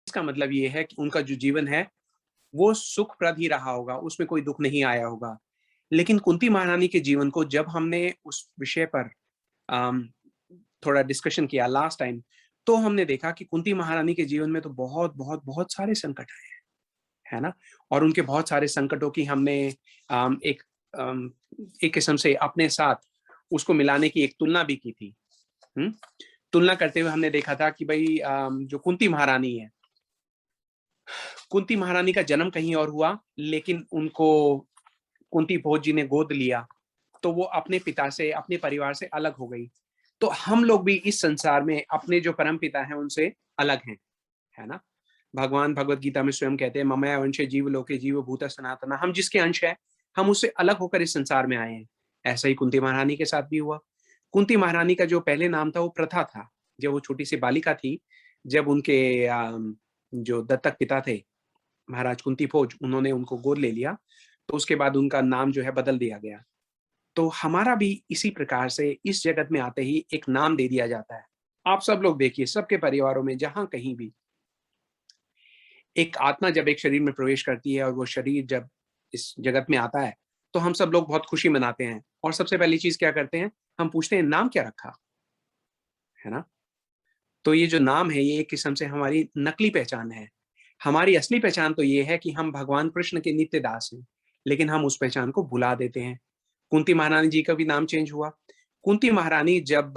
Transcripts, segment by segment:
इसका मतलब ये है कि उनका जो जीवन है वो सुखप्रद ही रहा होगा, उसमें कोई दुःख नहीं आया होगा। लेकिन कुंती महारानी के जीवन को जब हमने उस विषय पर अम, थोड़ा डिस्कशन किया लास्ट टाइम, तो हमने देखा कि कुंती महारानी के जीवन में तो बहुत सारे संकट आए हैं, है ना? और उनके बहुत सारे संकटों की हमने अम, एक अम, एक किस्म से अपने साथ उसको मिलाने की एक तुलना भी की थी। हुँ? तुलना करते हुए हमने देखा था कि भई जो कुंती महारानी है, कुंती महारानी का जन्म कहीं और हुआ, लेकिन उनको कुंती भोज जी ने गोद लिया, तो वो अपने पिता से, अपने परिवार से अलग हो गई। तो हम लोग भी इस संसार में अपने जो परमपिता हैं, उनसे अलग हैं, है ना? भगवान भगवत गीता में स्वयं कहते हैं, ममया वंशे जीवलोके जीवभूतः सनातनः। हम जिसके अंश हैं, हम उससे अलग होकर इस संसार में आए हैं। ऐसा ही कुंती महारानी के साथ भी हुआ। कुंती महारानी का जो पहले नाम था, वो प्रथा था। जब वो छोटी-सी बालिका थी, जब उनके जो दत्तक पिता थे महाराज कुंती भोज, उन्होंने उनको गोद ले लिया, तो उसके बाद उनका नाम जो है बदल दिया गया। तो हमारा भी इसी प्रकार से इस जगत में आते ही एक नाम दे दिया जाता है। आप सब लोग देखिए, सबके परिवारों में जहाँ कहीं भी, एक आत्मा जब एक शरीर में प्रवेश करती है और वो शरीर जब इस जगत में आता है, तो हम सब लोग बहुत खुशी मनाते हैं और सबसे पहली चीज़ क्या करते हैं, हम पूछते हैं नाम क्या रखा? है ना? तो ये जो नाम है, ये एक किस्म से हमारी नकली पहचान है। हमारी असली पहचान तो ये है कि हम भगवान कृष्ण के नित्य दास हैं, लेकिन हम उस पहचान को भुला देते हैं। कुंती महारानी जी का भी नाम चेंज हुआ। कुंती महारानी जब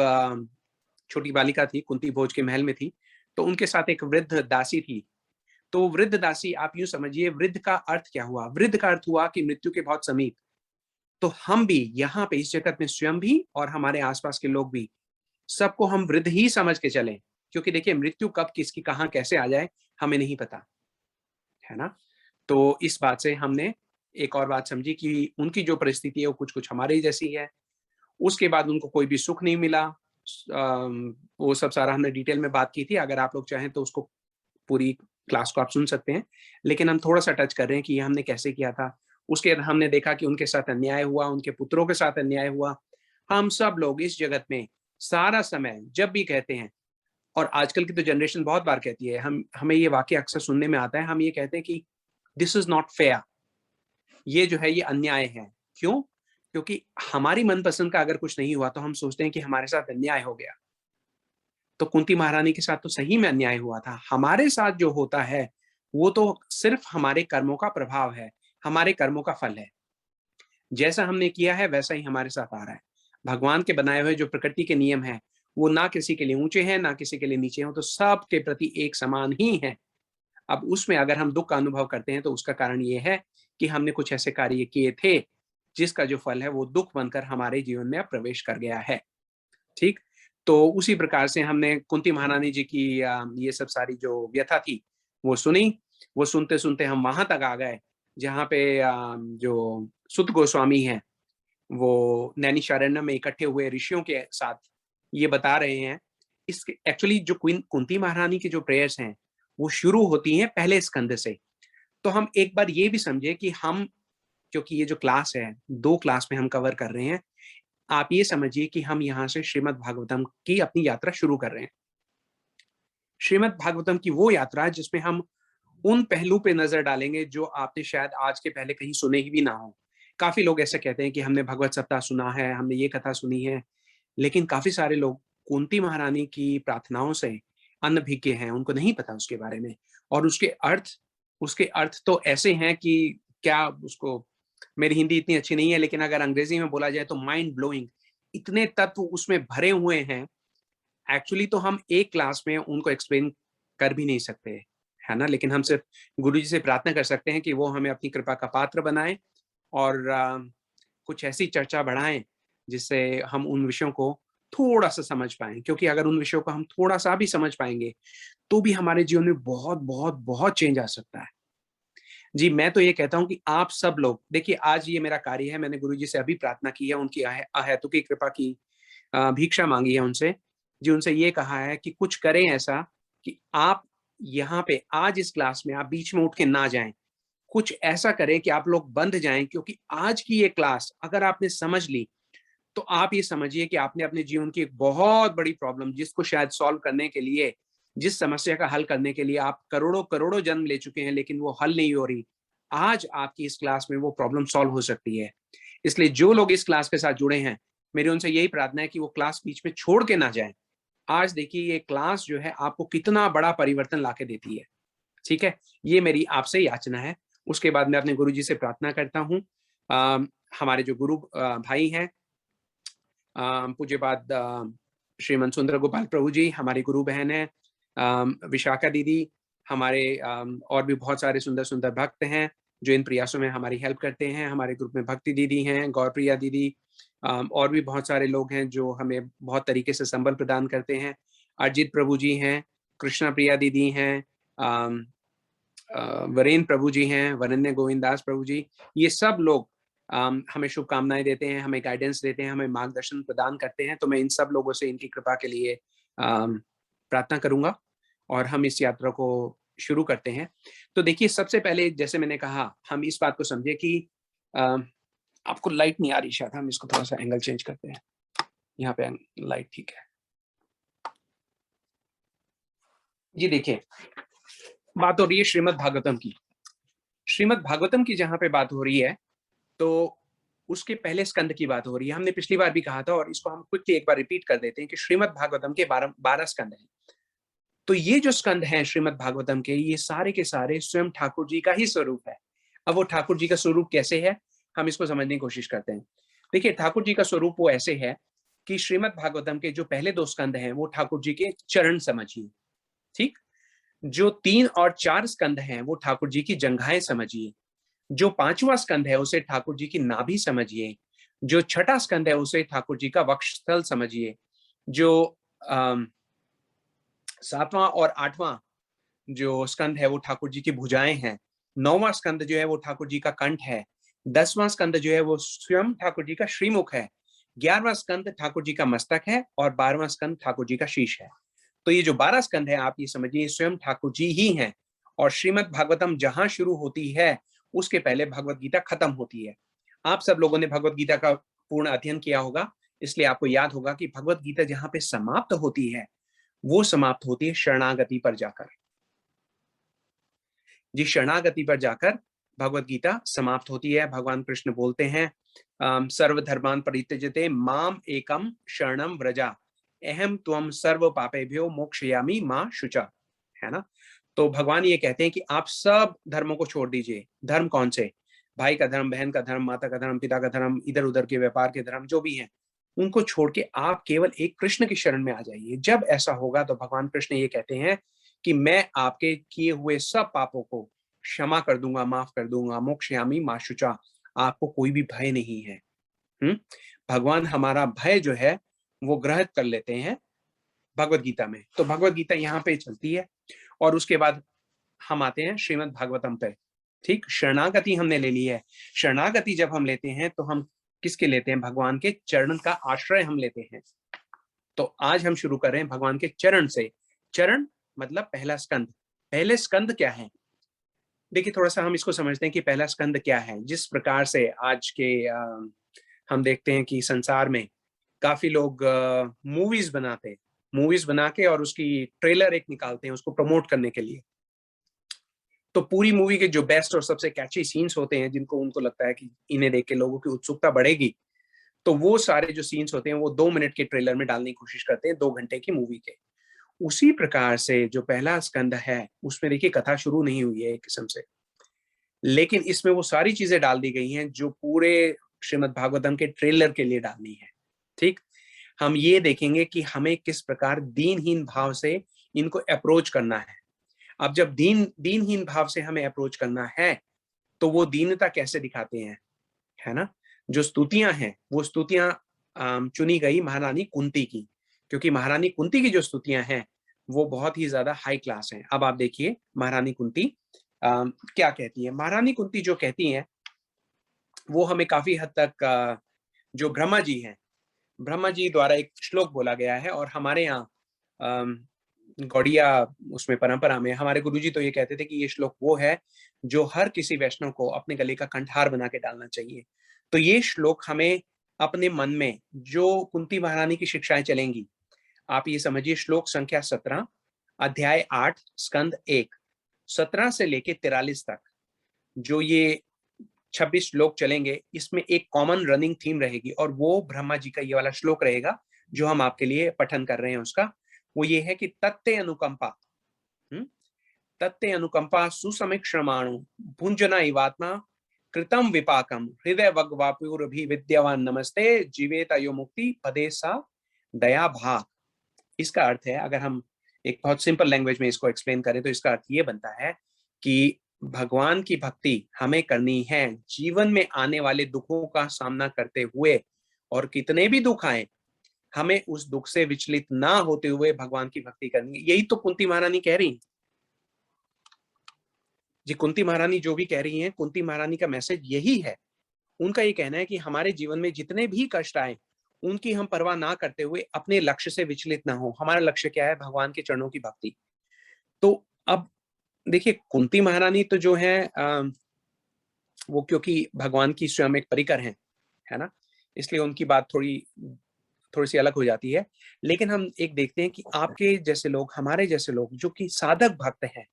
छोटी बालिका थी, कुंती भोज के महल में थी, तो उनके साथ एक वृद्ध दासी थी। तो वृद्ध दासी, आप यूँ समझिए, वृद्ध का अर्थ क्या हुआ? वृद्ध का अर्थ हुआ कि मृत्यु के बहुत समीप। तो हम भी यहाँ पे इस जगत में स्वयं भी और हमारे आस-पास के लोग भी, सबको हम वृद्ध ही समझ के चलें, क्योंकि देखिए मृत्यु कब किसकी कहाँ कैसे आ जाए, हमें नहीं पता, है ना? तो इस बात से हमने एक और बात समझी कि उनकी जो परिस्थिति है वो कुछ-कुछ हमारे ही जैसी है। उसके बाद उनको कोई भी सुख नहीं मिला। वो सब सारा हमने डिटेल में बात की थी, अगर आप लोग चाहें तो उसको पूरी क्लास को आप सुन सकते हैं। लेकिन हम थोड़ा-सा टच कर रहे हैं कि ये हमने कैसे किया था। उसके बाद हमने देखा कि उनके साथ अन्याय हुआ, उनके पुत्रों के साथ अन्याय हुआ। हम सब लोग इस जगत में सारा समय जब भी कहते हैं, और आजकल की तो जनरेशन बहुत बार कहती है, हमें ये वाक़या अक्सर सुनने में आता है, हम ये कहते हैं कि दिस इज़ नॉट फेयर, ये जो है ये अन्याय है। क्यों? क्योंकि हमारी मनपसंद का अगर कुछ नहीं हुआ तो हम सोचते हैं कि हमारे साथ अन्याय हो गया। तो कुंती महारानी के साथ तो सही में अन्याय हुआ था। हमारे साथ जो होता है, वो तो सिर्फ़ हमारे कर्मों का प्रभाव है, हमारे कर्मों का फल है। जैसा हमने किया है वैसा ही हमारे साथ आ रहा है। भगवान के बनाए हुए जो प्रकृति के नियम हैं, वो ना किसी के लिए ऊँचे हैं, ना किसी के लिए नीचे हैं, वो तो सबके प्रति एक समान ही हैं। अब उसमें अगर हम दुःख का अनुभव करते हैं तो उसका कारण ये है कि हमने कुछ ऐसे कार्य किए थे, जिसका जो फल है वो दुःख बनकर हमारे जीवन में अब प्रवेश कर गया है। ठीक? तो उसी प्रकार से हमने कुंती महारानी जी की ये सब सारी जो व्यथा थी, वो सुनी। वो सुनते-सुनते हम वहाँ तक आ गए, जहाँ पे जो सुत गोस्वामी हैं, वो नैमिषारण्य में इकट्ठे हुए ऋषियों के साथ ये बता रहे हैं। इसके एक्चुअली जो क्वीन कुंती महारानी की जो प्रेयर्स हैं, वो शुरू होती हैं पहले स्कंद से। तो हम एक बार ये भी समझे कि हम, क्योंकि ये जो क्लास है, 2 क्लास में हम कवर कर रहे हैं। आप ये समझिए कि हम यहाँ से श्रीमद् भागवतम की अपनी यात्रा शुरू कर रहे हैं। श्रीमद् भागवतम की वो यात्रा जिसमें हम उन पहलू पे नज़र डालेंगे जो आपने शायद आज के पहले कहीं सुने ही भी ना हो। काफ़ी लोग ऐसे कहते हैं कि हमने भगवत सप्ताह सुना है, हमने ये कथा सुनी है, लेकिन काफ़ी सारे लोग कुंती महारानी की प्रार्थनाओं से अनभिज्ञ हैं, उनको नहीं पता उसके बारे में। और उसके अर्थ तो ऐसे हैं कि क्या उसको, मेरी हिंदी इतनी अच्छी नहीं है, लेकिन अगर अंग्रेज़ी में बोला जाए तो माइंड ब्लोइंग, इतने तत्व उसमें भरे हुए हैं, एक्चुअली तो हम एक क्लास में उनको एक्सप्लेन कर भी नहीं सकते, है ना? लेकिन हम सिर्फ़ गुरुजी से प्रार्थना कर सकते हैं कि वो हमें अपनी कृपा का पात्र बनाएँ और कुछ ऐसी चर्चा बढ़ाएँ, जिससे हम उन विषयों को थोड़ा-सा समझ पाएँ। क्योंकि अगर उन विषयों को हम थोड़ा-सा भी समझ पाएँगे, तो भी हमारे जीवन में बहुत चेंज आ सकता है। जी, मैं तो ये कहता हूँ कि आप सब लोग देखिए, आज ये मेरा कार्य है, मैंने गुरुजी से अभी प्रार्थना की है, उनकी अहेतुकी कृपा की भिक्षा माँगी है उनसे। जी, उनसे ये कहा है कि कुछ करें ऐसा कि आप यहाँ पे आज इस क्लास में आप बीच में उठ के ना जाएँ। कुछ ऐसा करें कि आप लोग बंध जाएँ, क्योंकि आज की ये क्लास अगर आपने समझ ली, तो आप ये समझिए कि आपने अपने जीवन की एक बहुत बड़ी प्रॉब्लम, जिसको शायद सॉल्व करने के लिए जिस समस्या का हल करने के लिए आप करोड़ों करोड़ों जन्म ले चुके हैं लेकिन वो हल नहीं हो रही, आज आपकी इस क्लास में वो प्रॉब्लम सॉल्व हो सकती है। इसलिए जो लोग इस क्लास के साथ जुड़े हैं, मेरी उनसे यही प्रार्थना है कि वो क्लास बीच में छोड़ के ना जाएं। आज देखिए ये क्लास जो है आपको कितना बड़ा परिवर्तन लाके देती है। ठीक है, ये मेरी आपसे याचना है। उसके बाद मैं अपने गुरुजी से प्रार्थना करता हूँ। हमारे जो गुरु भाई हैं, पूज्यपाद श्रीमंत सुंदर गोपाल प्रभु जी, हमारी गुरु बहन है विशाखा दीदी, हमारे और भी बहुत सारे सुंदर सुंदर भक्त हैं जो इन प्रयासों में हमारी हेल्प करते हैं। हमारे ग्रुप में भक्ति दीदी हैं, गौरप्रिया दीदी, और भी बहुत सारे लोग हैं जो हमें बहुत तरीके से संबल प्रदान करते हैं। अजित प्रभु जी हैं, कृष्णा प्रिया दीदी हैं, वरेन प्रभु जी हैं, वरन्य गोविंद दास प्रभु जी, ये सब लोग हमें शुभकामनाएं देते हैं, हमें गाइडेंस देते हैं, हमें मार्गदर्शन प्रदान करते हैं। तो मैं इन सब लोगों से इनकी कृपा के लिए प्रार्थना करूंगा और हम इस यात्रा को शुरू करते हैं। तो देखिए सबसे पहले जैसे मैंने कहा, हम इस बात को समझे कि आपको लाइट नहीं आ रही, शायद हम इसको थोड़ा सा एंगल चेंज करते हैं। यहाँ पे लाइट ठीक है जी। देखिए बात हो रही है श्रीमद् भागवतम की। श्रीमद् भागवतम की जहां पे बात हो रही है तो उसके पहले स्कंद की बात हो रही है। हमने पिछली बार भी कहा था और इसको हम क्विकली एक बार रिपीट कर देते हैं कि श्रीमद् भागवतम के 12 स्कंद हैं। तो ये जो स्कंद हैं श्रीमद् भागवतम के, ये सारे के सारे स्वयं ठाकुर जी का ही स्वरूप है। अब वो ठाकुर जी का स्वरूप कैसे है, हम इसको समझने की कोशिश करते हैं। देखिए ठाकुर जी का स्वरूप वो ऐसे है कि श्रीमद् भागवतम के जो पहले 2 स्कंद हैं वो ठाकुर जी के चरण समझिए। ठीक, जो 3 और 4 स्कंद हैं वो ठाकुर जी की जंघाएं समझिए। जो 5वां स्कंद है उसे ठाकुर जी की नाभि समझिए। जो 6ठा स्कंद है उसे ठाकुर जी का वक्षस्थल समझिए। जो 7वां और 8वां जो स्कंद है वो ठाकुर जी की भुजाएं हैं। 9वां स्कंद जो है वो ठाकुर जी का कंठ है। 10वां स्कंद जो है वो स्वयं ठाकुर जी का श्रीमुख है। 11वां स्कंद ठाकुर जी का मस्तक है और 12वां स्कंद ठाकुर जी का शीश है। तो ये जो 12 स्कंद है आप ये समझिए स्वयं ठाकुर जी ही हैं। और श्रीमद् भागवतम जहां शुरू होती है उसके पहले भगवत गीता खत्म होती है। आप सब लोगों ने भगवत गीता का पूर्ण अध्ययन किया होगा, इसलिए आपको याद होगा कि भगवत गीता जहां पे समाप्त होती है वो समाप्त होती है शरणागति पर जाकर। जी, शरणागति पर जाकर भगवत गीता समाप्त होती है। भगवान कृष्ण बोलते हैं सर्वधर्मान परित्यजते माम एकम शरणम व्रजा अहम त्वम सर्व पापेभ्यो मोक्षयामि मां शुचा, है ना। तो भगवान ये कहते हैं कि आप सब धर्मों को छोड़ दीजिए। धर्म कौन से? भाई का धर्म, बहन का धर्म, माता का धर्म, पिता का धर्म, इधर उधर के व्यापार के धर्म जो भी हैं, उनको छोड़ के आप केवल एक कृष्ण की शरण में आ जाइए। जब ऐसा होगा तो भगवान कृष्ण ये कहते हैं कि मैं आपके किए हुए सब पापों को क्षमा कर दूंगा, माफ कर दूंगा। मोक्षयामी मां शुचा, आपको कोई भी भय नहीं है। भगवान हमारा भय जो है वो ग्रहित कर लेते हैं भगवत गीता में। तो भगवत गीता यहाँ पे चलती है और उसके बाद हम आते हैं श्रीमद् भागवतम पे। ठीक, शरणागति हमने ले ली है। शरणागति जब हम लेते हैं तो हम किसके लेते हैं? भगवान के चरण का आश्रय हम लेते हैं। तो आज हम शुरू कर रहे हैं भगवान के चरण से। चरण मतलब पहला स्कंद। पहले स्कंद क्या है? देखिए थोड़ा सा हम इसको समझते हैं कि पहला स्कंद क्या है। जिस प्रकार से आज के हम देखते हैं कि संसार में काफी लोग मूवीज बनाते हैं, मूवीज बना के और उसकी ट्रेलर एक निकालते हैं उसको प्रमोट करने के लिए। तो पूरी मूवी के जो बेस्ट और सबसे कैची सीन्स होते हैं जिनको उनको लगता है कि इन्हें देख के लोगों की उत्सुकता बढ़ेगी, तो वो सारे जो सीन्स होते हैं वो 2 मिनट के ट्रेलर में डालने की कोशिश करते हैं 2 घंटे की मूवी के। उसी प्रकार से जो पहला स्कंद है उसमें देखिए कथा शुरू नहीं हुई है एक किस्म से, लेकिन इसमें वो सारी चीजें डाल दी गई हैं जो पूरे श्रीमद् भागवतम के ट्रेलर के लिए डालनी है। ठीक, हम ये देखेंगे कि हमें किस प्रकार दीनहीन भाव से इनको अप्रोच करना है। अब जब दीनहीन भाव से हमें अप्रोच करना है तो वो दीनता कैसे दिखाते हैं, है ना। जो स्तुतियां हैं वो स्तुतियां चुनी गई महारानी कुंती की, क्योंकि महारानी कुंती की जो स्तुतियां हैं वो बहुत ही ज्यादा हाई क्लास हैं। अब आप देखिए महारानी कुंती क्या कहती है। महारानी कुंती जो कहती हैं वो हमें काफी हद तक जो ब्रह्मा जी हैं, ब्रह्मा जी द्वारा एक श्लोक बोला गया है। और हमारे यहाँ गौड़िया उसमें परंपरा में हमारे गुरुजी तो ये कहते थे कि ये श्लोक वो है जो हर किसी वैष्णव को अपने गले का कंठहार बना के डालना चाहिए। तो ये श्लोक हमें अपने मन में जो कुंती महारानी की शिक्षाएं चलेंगी, आप ये समझिए श्लोक संख्या 17 अध्याय 8 स्कंद 1 17 से लेके 43 तक जो ये 26 श्लोक चलेंगे, इसमें एक कॉमन रनिंग थीम रहेगी और वो ब्रह्मा जी का ये वाला श्लोक रहेगा जो हम आपके लिए पठन कर रहे हैं उसका। वो ये है कि तत्ते अनुकंपा, तत्ते अनुकंपा सुसमीक्षमाणु भुंजना इवात्मा कृतम विपाकम हृदय वग्वापुरभि विद्यावान नमस्ते जीवेत अयो मुक्ति पदे सा दया भाग। इसका अर्थ है, अगर हम एक बहुत सिंपल लैंग्वेज में इसको एक्सप्लेन करें तो इसका अर्थ ये बनता है कि भगवान की भक्ति हमें करनी है जीवन में आने वाले दुखों का सामना करते हुए, और कितने भी दुख आए हमें उस दुख से विचलित ना होते हुए भगवान की भक्ति करनी है। यही तो कुंती महारानी कह रही जी। कुंती महारानी जो भी कह रही हैं, कुंती महारानी का मैसेज यही है। उनका ये कहना है कि हमारे जीवन में जितने भी कष्ट आए उनकी हम परवाह ना करते हुए अपने लक्ष्य से विचलित ना हो। हमारा लक्ष्य क्या है? भगवान के चरणों की भक्ति। तो अब देखिए, कुंती महारानी तो जो है वो क्योंकि भगवान की स्वयं एक परिकर है ना, इसलिए उनकी बात थोड़ी सी अलग हो जाती है। लेकिन हम एक देखते हैं कि आपके जैसे लोग, हमारे जैसे लोग जो कि साधक भक्त हैं,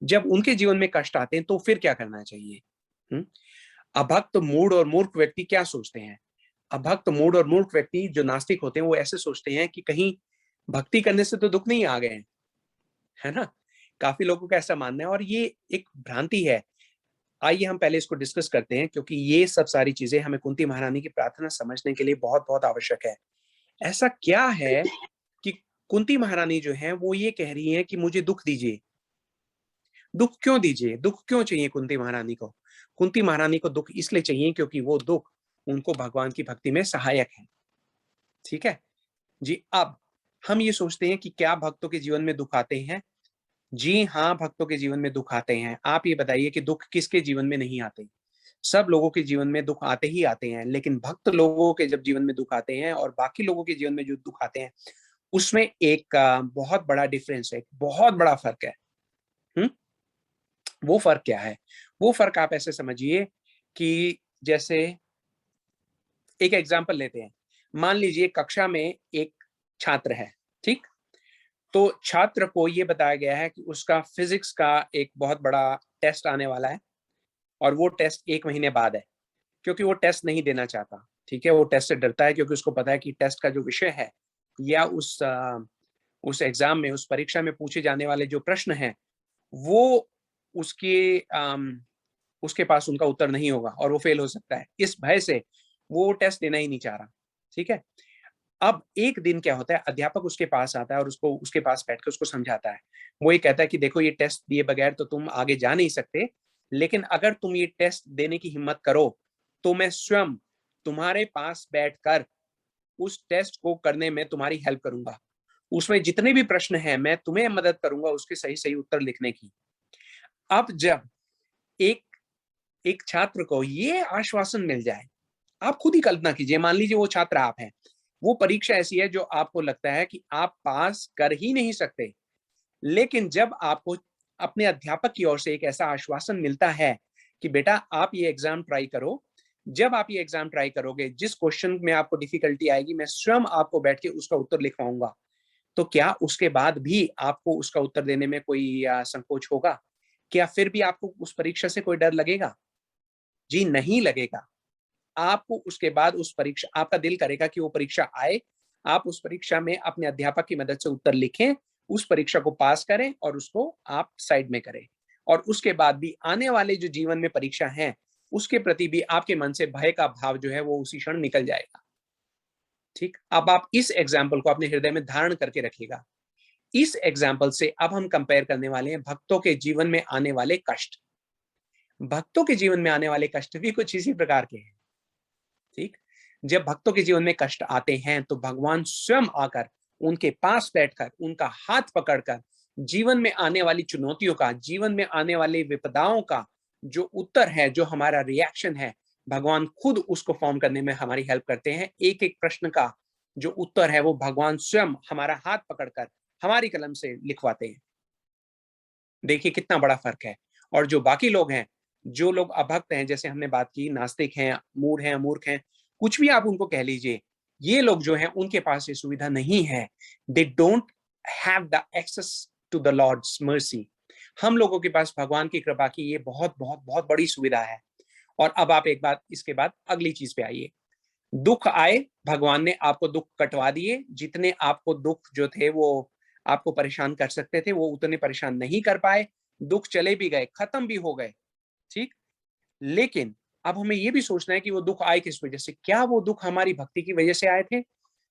जब उनके जीवन में कष्ट आते हैं तो फिर क्या करना चाहिए? अभक्त मूढ़ और मूर्ख व्यक्ति क्या सोचते हैं? अभक्त मूढ़ और मूर्ख व्यक्ति जो नास्तिक होते हैं वो ऐसे सोचते हैं कि कहीं भक्ति करने से तो दुख नहीं आ गए, है ना? काफी लोगों का ऐसा मानना है और ये एक भ्रांति है। आइए हम पहले इसको डिस्कस करते हैं, क्योंकि ये सब सारी चीजें हमें कुंती महारानी की प्रार्थना समझने के लिए बहुत बहुत आवश्यक है। ऐसा क्या है कि कुंती महारानी जो है वो ये कह रही है कि मुझे दुख दीजिए। दुख क्यों दीजिए? दुख क्यों चाहिए कुंती महारानी को? कुंती महारानी को दुख इसलिए चाहिए क्योंकि वो दुख उनको भगवान की भक्ति में सहायक है। ठीक है जी। अब हम ये सोचते हैं कि क्या भक्तों के जीवन में दुख आते हैं? जी हाँ, भक्तों के जीवन में दुख आते हैं। आप ये बताइए कि दुख किसके जीवन में नहीं आते? सब लोगों के जीवन में दुख आते ही आते हैं, लेकिन भक्त लोगों के जब जीवन में दुख आते हैं और बाकी लोगों के जीवन में जो दुख आते हैं, उसमें एक बहुत बड़ा डिफरेंस है, बहुत बड़ा फर्क है। वो फर्क क्या है? वो फर्क आप ऐसे समझिए कि जैसे एक एग्जाम्पल लेते हैं। मान लीजिए कक्षा में एक छात्र है, ठीक? तो छात्र को ये बताया गया है कि उसका फिजिक्स का एक बहुत बड़ा टेस्ट आने वाला है और वो टेस्ट 1 महीने बाद है, क्योंकि वो टेस्ट नहीं देना चाहता, ठीक है? वो टेस्ट से डरता है क्योंकि उसको पता है कि टेस्ट का जो विषय है या उस एग्जाम में, उस परीक्षा में पूछे जाने वाले जो प्रश्न हैं, वो उसके उसके पास उनका उत्तर नहीं होगा और वो फेल हो सकता है। इस भय से वो टेस्ट देना ही नहीं चाह रहा, ठीक है? अब एक दिन क्या होता है, अध्यापक उसके पास आता है और उसको उसके पास बैठ के उसको समझाता है। वो ये कहता है कि देखो, ये टेस्ट दिए बगैर तो तुम आगे जा नहीं सकते, लेकिन अगर तुम ये टेस्ट देने की हिम्मत करो, तो मैं स्वयं तुम्हारे पास बैठकर उस टेस्ट को करने में तुम्हारी हेल्प करूँगा। उसमें जितने भी प्रश्न हैं, मैं तुम्हें मदद करूँगा उसके सही-सही उत्तर लिखने की। अब जब एक एक छात्र को ये आश्वासन मिल जाए, आप खुद ही कल्पना कीजिए, मान लीजिए वो छात्र आप हैं। वो परीक्षा ऐसी है जो आपको लगता है कि आप पास कर ही नहीं सकते। लेकिन जब आपको अपने अध्यापक की ओर से एक ऐसा आश्वासन मिलता है कि बेटा आप ये एग्ज़ाम ट्राई करो, जब आप ये एग्ज़ाम ट्राई करोगे, जिस क्वेश्चन में आपको डिफ़िकल्टी आएगी, मैं स्वयं आपको बैठ के उसका उत्तर लिखवाऊँगा। तो क्या उसके बाद भी आपको उसका उत्तर देने में कोई संकोच होगा? क्या फिर भी आपको उस परीक्षा से कोई डर लगेगा? जी, नहीं लगेगा। आपको उसके बाद उस परीक्षा, आपका दिल करेगा कि वो परीक्षा आए, आप उस परीक्षा में अपने अध्यापक की मदद से उत्तर लिखें, उस परीक्षा को पास करें और उसको आप साइड में करें। और उसके बाद भी आने वाले जो जीवन में परीक्षा हैं, उसके प्रति भी आपके मन से भय का भाव जो है वो उसी क्षण निकल जाएगा। ठीक? अब आप इस एग्ज़ाम्पल को अपने हृदय में धारण करके रखिएगा। इस एग्ज़ाम्पल से अब हम कंपेयर करने वाले हैं भक्तों के जीवन में आने वाले कष्ट। भक्तों के जीवन में आने वाले कष्ट भी कुछ इसी प्रकार के हैं। ठीक? जब भक्तों के जीवन में कष्ट आते हैं तो भगवान स्वयं आकर उनके पास बैठकर, उनका हाथ पकड़कर जीवन में आने वाली चुनौतियों का, जीवन में आने वाली विपदाओं का जो उत्तर है, जो हमारा रिएक्शन है, भगवान खुद उसको फॉर्म करने में हमारी हेल्प करते हैं। एक-एक प्रश्न का जो उत्तर है वो भगवान स्वयं हमारा हाथ पकड़कर हमारी कलम से लिखवाते हैं। देखिए कितना बड़ा फ़र्क है। और जो बाकी लोग हैं, जो लोग अभक्त हैं, जैसे हमने बात की, नास्तिक हैं, मूढ़ हैं, मूर्ख हैं, कुछ भी आप उनको कह लीजिए, ये लोग जो हैं उनके पास ये सुविधा नहीं है। They don't have the access to the lord's mercy. हम लोगों के पास भगवान की कृपा की ये बहुत बहुत बहुत बड़ी सुविधा है। और अब आप एक बात, इसके बाद अगली चीज पे आइए। दुख आए, भगवान ने आपको दुख कटवा दिए। जितने आपको दुख जो थे वो आपको परेशान कर सकते थे, वो उतने परेशान नहीं कर पाए। दुख चले भी गए, खत्म भी हो गए, ठीक। लेकिन अब हमें ये भी सोचना है कि वो दुख आए किस वजह से। क्या वो दुख हमारी भक्ति की वजह से आए थे?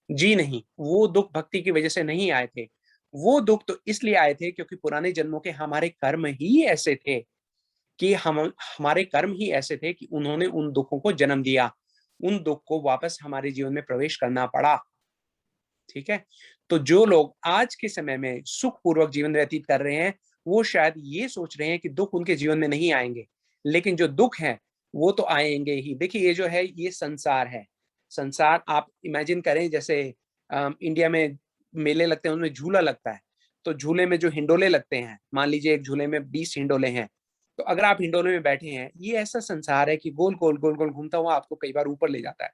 जी नहीं, वो दुख भक्ति की वजह से नहीं आए थे। वो दुख तो इसलिए आए थे क्योंकि पुराने जन्मों के हमारे कर्म ही ऐसे थे कि हमारे कर्म ही ऐसे थे कि उन्होंने उन दुखों को जन्म दिया। उन दुख को वापस हमारे जीवन में प्रवेश करना पड़ा, ठीक है। तो जो लोग आज के समय में सुखपूर्वक जीवन व्यतीत कर रहे हैं, वो शायद ये सोच रहे हैं कि दुख उनके जीवन में नहीं आएंगे, लेकिन जो दुख है वो तो आएंगे ही। देखिए, ये जो है ये संसार है। संसार आप इमेजिन करें, जैसे इंडिया में मेले लगते हैं, उनमें झूला लगता है। तो झूले में जो हिंडोले लगते हैं, मान लीजिए एक झूले में 20 हिंडोले हैं। तो अगर आप हिंडोले में बैठे हैं, ये ऐसा संसार है कि गोल गोल गोल गोल घूमता हुआ आपको कई बार ऊपर ले जाता है।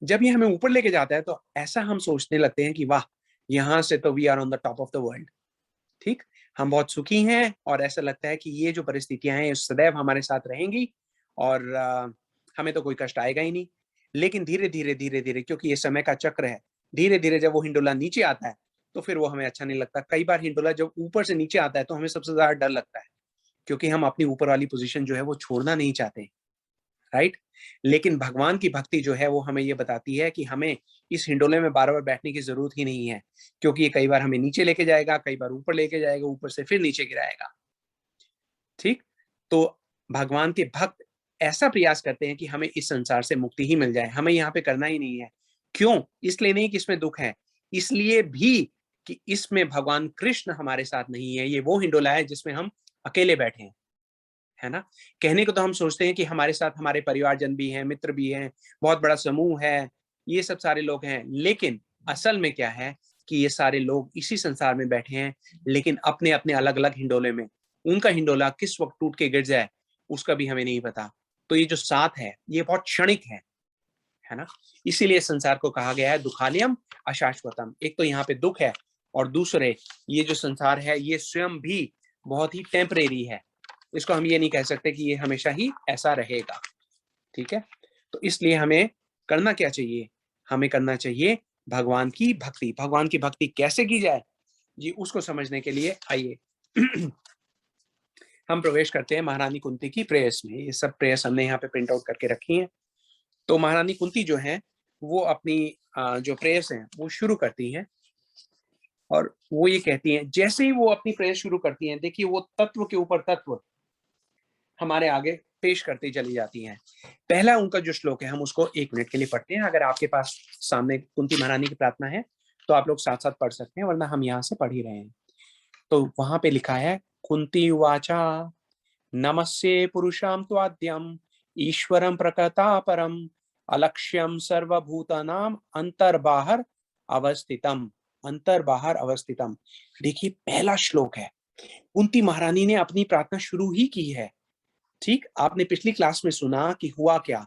जब ये हमें ऊपर लेके जाता है तो ऐसा हम सोचने लगते हैं कि वाह, यहाँ से तो we are on the top of the world, ठीक। हम बहुत सुखी हैं और ऐसा लगता है कि ये जो परिस्थितियां हैं सदैव हमारे साथ रहेंगी और हमें तो कोई कष्ट आएगा ही नहीं। लेकिन धीरे धीरे धीरे धीरे, क्योंकि ये समय का चक्र है, धीरे धीरे जब वो हिंडोला नीचे आता है तो फिर वो हमें अच्छा नहीं लगता। कई बार हिंडोला जब ऊपर से नीचे आता है तो हमें सबसे ज्यादा डर लगता है, क्योंकि हम अपनी ऊपर वाली पोजीशन जो है वो छोड़ना नहीं चाहते, राइट। लेकिन भगवान की भक्ति जो है वो हमें ये बताती है कि हमें इस हिंडोले में बार बार बैठने की जरूरत ही नहीं है, क्योंकि ये कई बार हमें नीचे लेके जाएगा, कई बार ऊपर लेके जाएगा, ऊपर से फिर नीचे गिराएगा, ठीक। तो भगवान के भक्त ऐसा प्रयास करते हैं कि हमें इस संसार से मुक्ति ही मिल जाए, हमें यहाँ पे करना ही नहीं है। क्यों? इसलिए नहीं कि इसमें दुख है, इसलिए भी कि इसमें भगवान कृष्ण हमारे साथ नहीं है। ये वो हिंडोला है जिसमें हम अकेले बैठे हैं, है ना। कहने को तो हम सोचते हैं कि हमारे साथ हमारे परिवारजन भी हैं, मित्र भी हैं, बहुत बड़ा समूह है, ये सब सारे लोग हैं। लेकिन असल में क्या है कि ये सारे लोग इसी संसार में बैठे हैं, लेकिन अपने अपने अलग अलग हिंडोले में। उनका हिंडोला किस वक्त टूट के गिर जाए उसका भी हमें नहीं पता। तो ये जो साथ है ये बहुत क्षणिक है ना। इसीलिए संसार को कहा गया है दुखालयम अशाश्वतम। एक तो यहाँ पे दुख है, और दूसरे ये जो संसार है ये स्वयं भी बहुत ही टेम्परेरी है। इसको हम ये नहीं कह सकते कि ये हमेशा ही ऐसा रहेगा, ठीक है। तो इसलिए हमें करना क्या चाहिए? हमें करना चाहिए भगवान की भक्ति। भगवान की भक्ति कैसे की जाए जी, उसको समझने के लिए आइए हम प्रवेश करते हैं महारानी कुंती की प्रेयर्स में। ये सब प्रेयर्स हमने यहाँ पे प्रिंट आउट करके रखी हैं। तो महारानी कुंती जो है वो अपनी जो प्रेयर्स हैं वो शुरू करती हैं, और वो ये कहती हैं, जैसे ही वो अपनी प्रेयर शुरू करती हैं, देखिए वो तत्व के ऊपर तत्व हमारे आगे पेश करती चली जाती हैं। पहला उनका जो श्लोक है हम उसको 1 मिनट के लिए पढ़ते हैं। अगर आपके पास सामने कुंती महारानी की प्रार्थना है तो आप लोग साथ साथ पढ़ सकते हैं, वरना हम यहाँ से पढ़ ही रहे हैं। तो वहां पे लिखा है, कुंती उवाचा नमस्ये पुरुषां त्वाद्यम ईश्वरं प्रकृतापरम अलक्ष्यम सर्वभूतानाम अंतर्बाहर अवस्थितम। अंतर्बाहर अवस्थितम। देखिए पहला श्लोक है, कुंती महारानी ने अपनी प्रार्थना शुरू ही की है, ठीक। आपने पिछली क्लास में सुना कि हुआ क्या।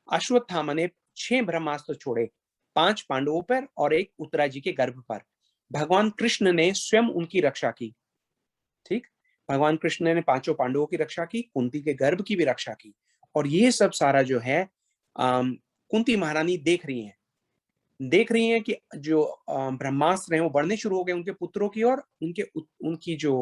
अश्वत्थामा ने 6 ब्रह्मास्त्र छोड़े, 5 पांडवों पर और एक उत्तरा जी के गर्भ पर। भगवान कृष्ण ने स्वयं उनकी रक्षा की, ठीक। भगवान कृष्ण ने 5 पांडवों की रक्षा की, कुंती के गर्भ की भी रक्षा की। और ये सब सारा जो है कुंती महारानी देख रही हैं कि जो ब्रह्मास्त्र हैं वो बढ़ने शुरू हो गए उनके पुत्रों की ओर। उनकी जो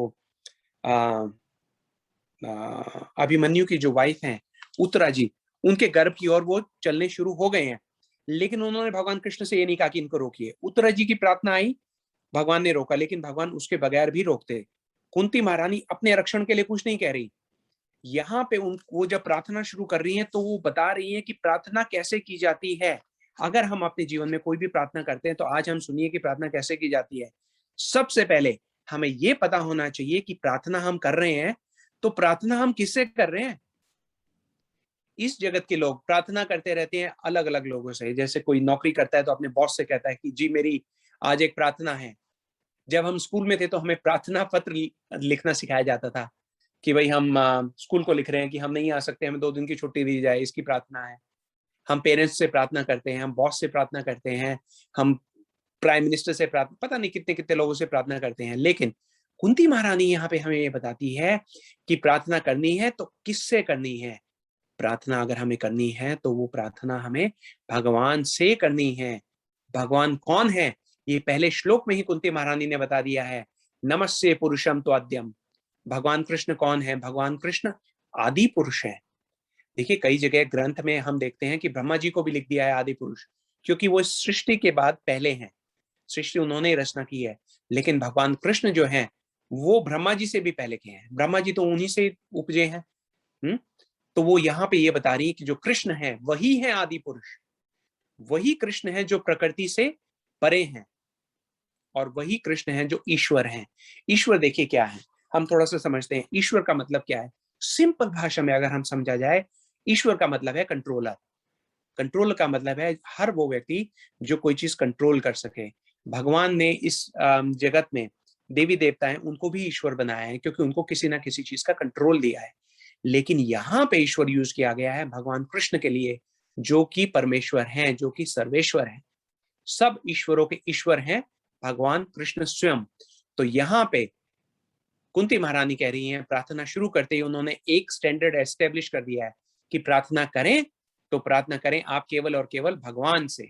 अभिमन्यु की जो वाइफ हैं उत्तरा जी, उनके गर्भ की ओर वो चलने शुरू हो गए हैं। लेकिन उन्होंने भगवान कृष्ण से ये नहीं कहा कि इनको रोकिए। उत्तरा जी की प्रार्थना आई, भगवान ने रोका, लेकिन भगवान उसके बगैर भी रोकते। कुंती महारानी अपने रक्षण के लिए कुछ नहीं कह रही। यहाँ पे वो जब प्रार्थना शुरू कर रही हैं तो वो बता रही हैं कि प्रार्थना कैसे की जाती है। अगर हम अपने जीवन में कोई भी प्रार्थना करते हैं तो आज हम सुनिए कि प्रार्थना कैसे की जाती है। सबसे पहले हमें ये पता होना चाहिए कि प्रार्थना हम कर रहे हैं तो प्रार्थना हम किससे कर रहे हैं। इस जगत के लोग प्रार्थना करते रहते हैं अलग अलग लोगों से। जैसे कोई नौकरी करता है तो अपने बॉस से कहता है कि जी मेरी आज एक प्रार्थना है। जब हम स्कूल में थे तो हमें प्रार्थना पत्र लिखना सिखाया जाता था कि भाई हम स्कूल को लिख रहे हैं कि हम नहीं आ सकते, हमें 2 दिन की छुट्टी दी जाए, इसकी प्रार्थना है। हम पेरेंट्स से प्रार्थना करते हैं, हम बॉस से प्रार्थना करते हैं, हम प्राइम मिनिस्टर से प्रार्थना, पता नहीं कितने कितने लोगों से प्रार्थना करते हैं, लेकिन कुंती महारानी यहाँ पे हमें ये बताती है कि प्रार्थना करनी है तो किससे करनी है। प्रार्थना अगर हमें करनी है तो वो प्रार्थना हमें भगवान से करनी है। भगवान कौन है, ये पहले श्लोक में ही कुंती महारानी ने बता दिया है, नमस्ते पुरुषम तो अद्यम। भगवान कृष्ण कौन है, भगवान कृष्ण आदि पुरुष है। देखिए कई जगह ग्रंथ में हम देखते हैं कि ब्रह्मा जी को भी लिख दिया है आदि पुरुष, क्योंकि वो सृष्टि के बाद पहले हैं, सृष्टि उन्होंने रचना की है। लेकिन भगवान कृष्ण जो हैं वो ब्रह्मा जी से भी पहले के हैं, ब्रह्मा जी तो उन्हीं से उपजे हैं। तो वो यहाँ पे ये बता रही है कि जो कृष्ण है वही है आदि पुरुष, वही कृष्ण है जो प्रकृति से परे हैं, और वही कृष्ण है जो ईश्वर हैं। ईश्वर देखिए क्या है, हम थोड़ा सा समझते हैं ईश्वर का मतलब क्या है। सिंपल भाषा में अगर हम समझा जाए, ईश्वर का मतलब है कंट्रोलर। कंट्रोल का मतलब है हर वो व्यक्ति जो कोई चीज कंट्रोल कर सके। भगवान ने इस जगत में देवी देवता हैं उनको भी ईश्वर बनाया है, क्योंकि उनको किसी ना किसी चीज का कंट्रोल दिया है। लेकिन यहाँ पे ईश्वर यूज किया गया है भगवान कृष्ण के लिए, जो कि परमेश्वर हैं, जो कि सर्वेश्वर हैं। सब ईश्वरों के ईश्वर हैं भगवान कृष्ण स्वयं। तो यहाँ पे कुंती महारानी कह रही हैं, प्रार्थना शुरू करते ही उन्होंने एक स्टैंडर्ड एस्टेब्लिश कर दिया है कि प्रार्थना करें तो प्रार्थना करें आप केवल और केवल भगवान से।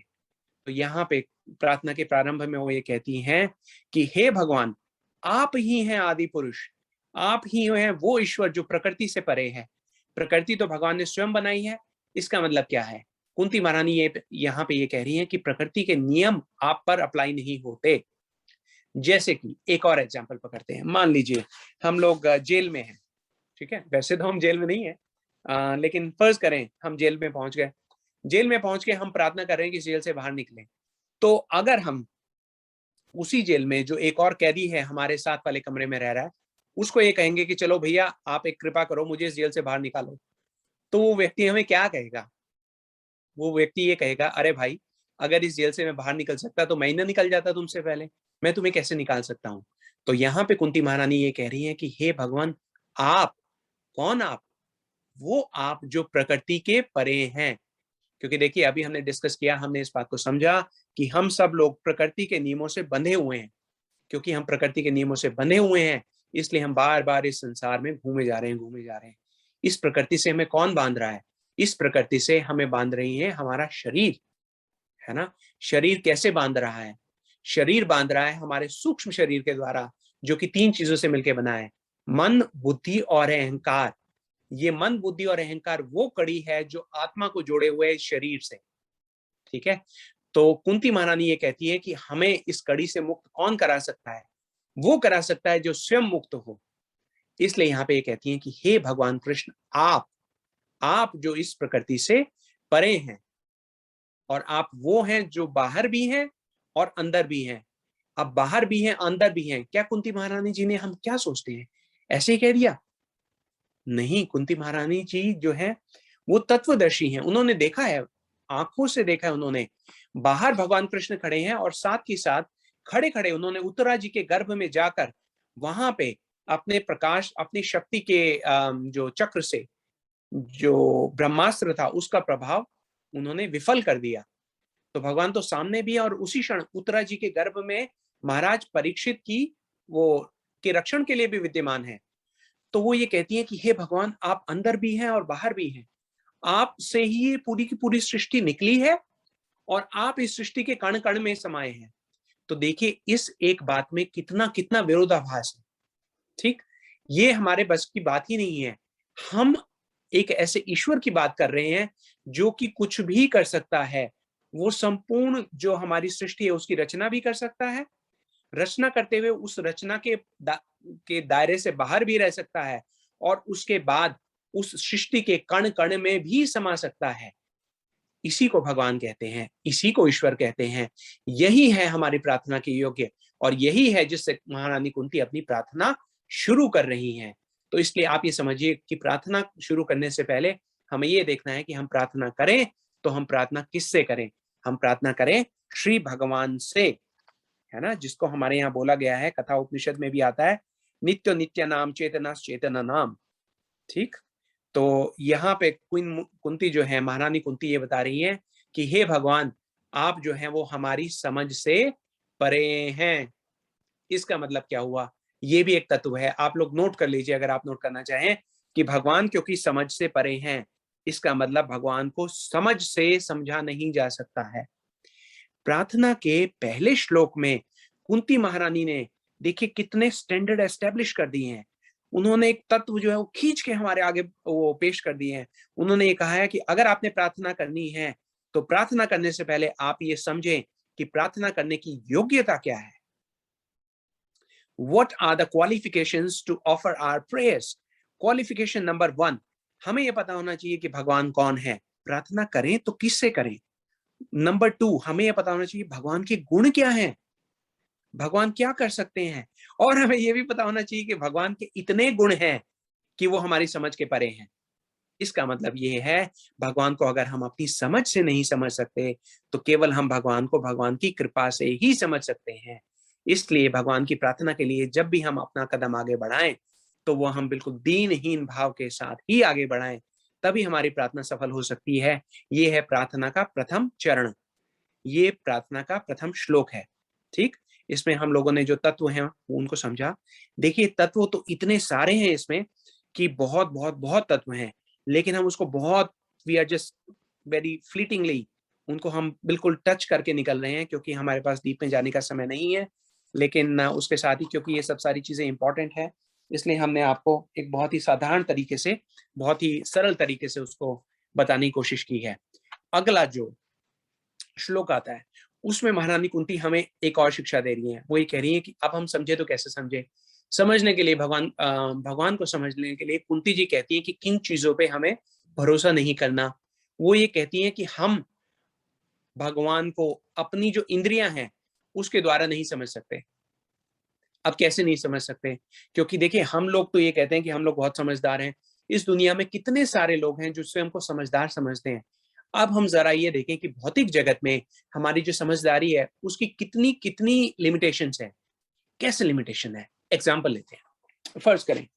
तो यहाँ पे प्रार्थना के प्रारंभ में वो ये कहती हैं कि हे भगवान, आप ही हैं आदि पुरुष, आप ही हैं वो ईश्वर जो प्रकृति से परे है। प्रकृति तो भगवान ने स्वयं बनाई है। इसका मतलब क्या है, कुंती महारानी ये यहाँ पे ये कह रही है कि प्रकृति के नियम आप पर अप्लाई नहीं होते। जैसे कि एक और एग्जांपल पकड़ते हैं, मान लीजिए हम लोग जेल में हैं, ठीक है, वैसे तो हम जेल में नहीं है, लेकिन फर्ज करें हम जेल में पहुंच गए। जेल में पहुंच के हम प्रार्थना कर रहे हैं कि जेल से बाहर निकले। तो अगर हम उसी जेल में जो एक और कैदी है हमारे साथ वाले कमरे में रह रहा है, उसको ये कहेंगे कि चलो भैया आप एक कृपा करो मुझे इस जेल से बाहर निकालो, तो वो व्यक्ति हमें क्या कहेगा, वो व्यक्ति ये कहेगा, अरे भाई अगर इस जेल से मैं बाहर निकल सकता तो मैं ही ना निकल जाता तुमसे पहले, मैं तुम्हें कैसे निकाल सकता हूँ। तो यहाँ पे कुंती महारानी ये कह रही है कि हे भगवान, आप कौन, आप वो आप जो प्रकृति के परे हैं। क्योंकि देखिए अभी हमने डिस्कस किया, हमने इस बात को समझा कि हम सब लोग प्रकृति के नियमों से बंधे हुए हैं। क्योंकि हम प्रकृति के नियमों से बंधे हुए हैं, इसलिए हम बार बार इस संसार में घूमे जा रहे हैं, घूमे जा रहे हैं। इस प्रकृति से हमें कौन बांध रहा है, इस प्रकृति से हमें बांध रही है हमारा शरीर, है ना। शरीर कैसे बांध रहा है, शरीर बांध रहा है हमारे सूक्ष्म शरीर के द्वारा, जो कि 3 चीजों से मिलकर बना है, मन, बुद्धि और अहंकार। ये मन, बुद्धि और अहंकार वो कड़ी है जो आत्मा को जोड़े हुए शरीर से, ठीक है। तो कुंती महारानी ये कहती है कि हमें इस कड़ी से मुक्त कौन करा सकता है, वो करा सकता है जो स्वयं मुक्त हो। इसलिए यहाँ पे ये कहती है कि हे भगवान कृष्ण, आप जो इस प्रकृति से परे हैं, और आप वो हैं जो बाहर भी हैं और अंदर भी हैं। अब बाहर भी हैं अंदर भी हैं, क्या कुंती महारानी जी ने, हम क्या सोचते हैं ऐसे ही कह दिया? नहीं, कुंती महारानी जी जो है वो तत्वदर्शी हैं, उन्होंने देखा है, आंखों से देखा है उन्होंने। बाहर भगवान कृष्ण खड़े हैं और साथ ही साथ खड़े खड़े उन्होंने उत्तरा जी के गर्भ में जाकर वहां पे अपने प्रकाश, अपनी शक्ति के जो चक्र से जो ब्रह्मास्त्र था उसका प्रभाव उन्होंने विफल कर दिया। तो भगवान तो सामने भी है और उसी क्षण उत्तरा जी के गर्भ में महाराज परीक्षित की वो के रक्षण के लिए भी विद्यमान है। तो वो ये कहती है कि हे भगवान, आप अंदर भी हैं और बाहर भी हैं, आप से ही ये पूरी की पूरी सृष्टि निकली है और आप इस सृष्टि के कण कण में समाये हैं। तो देखिए इस एक बात में कितना कितना विरोधाभास है, ठीक। ये हमारे बस की बात ही नहीं है। हम एक ऐसे ईश्वर की बात कर रहे हैं जो कि कुछ भी कर सकता है। वो संपूर्ण जो हमारी सृष्टि है उसकी रचना भी कर सकता है, रचना करते हुए उस रचना के दायरे से बाहर भी रह सकता है, और उसके बाद उस सृष्टि के कण कण में भी समा सकता है। इसी को भगवान कहते हैं, इसी को ईश्वर कहते हैं। यही है हमारी प्रार्थना के योग्य, और यही है जिससे महारानी कुंती अपनी प्रार्थना शुरू कर रही हैं। तो इसलिए आप ये समझिए कि प्रार्थना शुरू करने से पहले हमें ये देखना है कि हम प्रार्थना करें तो हम प्रार्थना किससे करें। हम प्रार्थना करें श्री भगवान से, है ना, जिसको हमारे यहाँ बोला गया है, कथा उपनिषद में भी आता है, नित्य नित्य नाम चेतना चेतना नाम, ठीक। तो यहाँ पे क्वीन कुंती जो है, महारानी कुंती ये बता रही है कि हे भगवान, आप जो है वो हमारी समझ से परे हैं। इसका मतलब क्या हुआ? ये भी एक तत्व है। आप लोग नोट कर लीजिए अगर आप नोट करना चाहें कि भगवान क्योंकि समझ से परे हैं, इसका मतलब भगवान को समझ से समझा नहीं जा सकता है। प्रार्थना के पहले श्लोक में कुंती महारानी ने देखिए कितने स्टैंडर्ड एस्टेब्लिश कर दिए हैं। उन्होंने एक तत्व जो है वो खींच के हमारे आगे वो पेश कर दिए हैं। उन्होंने ये कहा है कि अगर आपने प्रार्थना करनी है तो प्रार्थना करने से पहले आप ये समझें कि प्रार्थना करने की योग्यता क्या है। What are the qualifications to offer our prayers? Qualification number 1, हमें यह पता होना चाहिए कि भगवान कौन है। प्रार्थना करें तो किससे करें। नंबर 2, हमें यह पता होना चाहिए भगवान के गुण क्या हैं, भगवान क्या कर सकते हैं। और हमें यह भी पता होना चाहिए कि भगवान के इतने गुण हैं कि वो हमारी समझ के परे हैं। इसका मतलब ये है भगवान को अगर हम अपनी समझ से नहीं समझ सकते तो केवल हम भगवान को भगवान की कृपा से ही समझ सकते हैं। इसलिए भगवान की प्रार्थना के लिए जब भी हम अपना कदम आगे बढ़ाएं तो वो हम बिल्कुल दीनहीन भाव के साथ ही आगे बढ़ाएं, तभी हमारी प्रार्थना सफल हो सकती है। ये है प्रार्थना का प्रथम चरण, ये प्रार्थना का प्रथम श्लोक है। ठीक, इसमें हम लोगों ने जो तत्व हैं उनको समझा। देखिए तत्व तो इतने सारे हैं इसमें कि बहुत बहुत बहुत तत्व हैं, लेकिन हम उसको बहुत we are just very fleetingly उनको हम बिल्कुल टच करके निकल रहे हैं क्योंकि हमारे पास डीप में जाने का समय नहीं है। लेकिन उसके साथ ही क्योंकि ये सब सारी चीजें इंपॉर्टेंट है, इसलिए हमने आपको एक बहुत ही साधारण तरीके से, बहुत ही सरल तरीके से उसको बताने की कोशिश की है। अगला जो श्लोक आता है उसमें महारानी कुंती हमें एक और शिक्षा दे रही है। वो ये कह रही है कि अब हम समझे तो कैसे समझे। समझने के लिए भगवान को समझने के लिए कुंती जी कहती है कि किन चीजों पे हमें भरोसा नहीं करना। वो ये कहती है कि हम भगवान को अपनी जो इंद्रियां हैं उसके द्वारा नहीं समझ सकते। अब कैसे नहीं समझ सकते? क्योंकि देखिए हम लोग तो ये कहते हैं कि हम लोग बहुत समझदार हैं। इस दुनिया में कितने सारे लोग हैं जो स्वयं को समझदार समझते हैं। अब हम जरा ये देखें कि भौतिक जगत में हमारी जो समझदारी है उसकी कितनी कितनी लिमिटेशंस है। कैसे लिमिटेशन है? एग्जाम्पल लेते हैं, फर्ज करें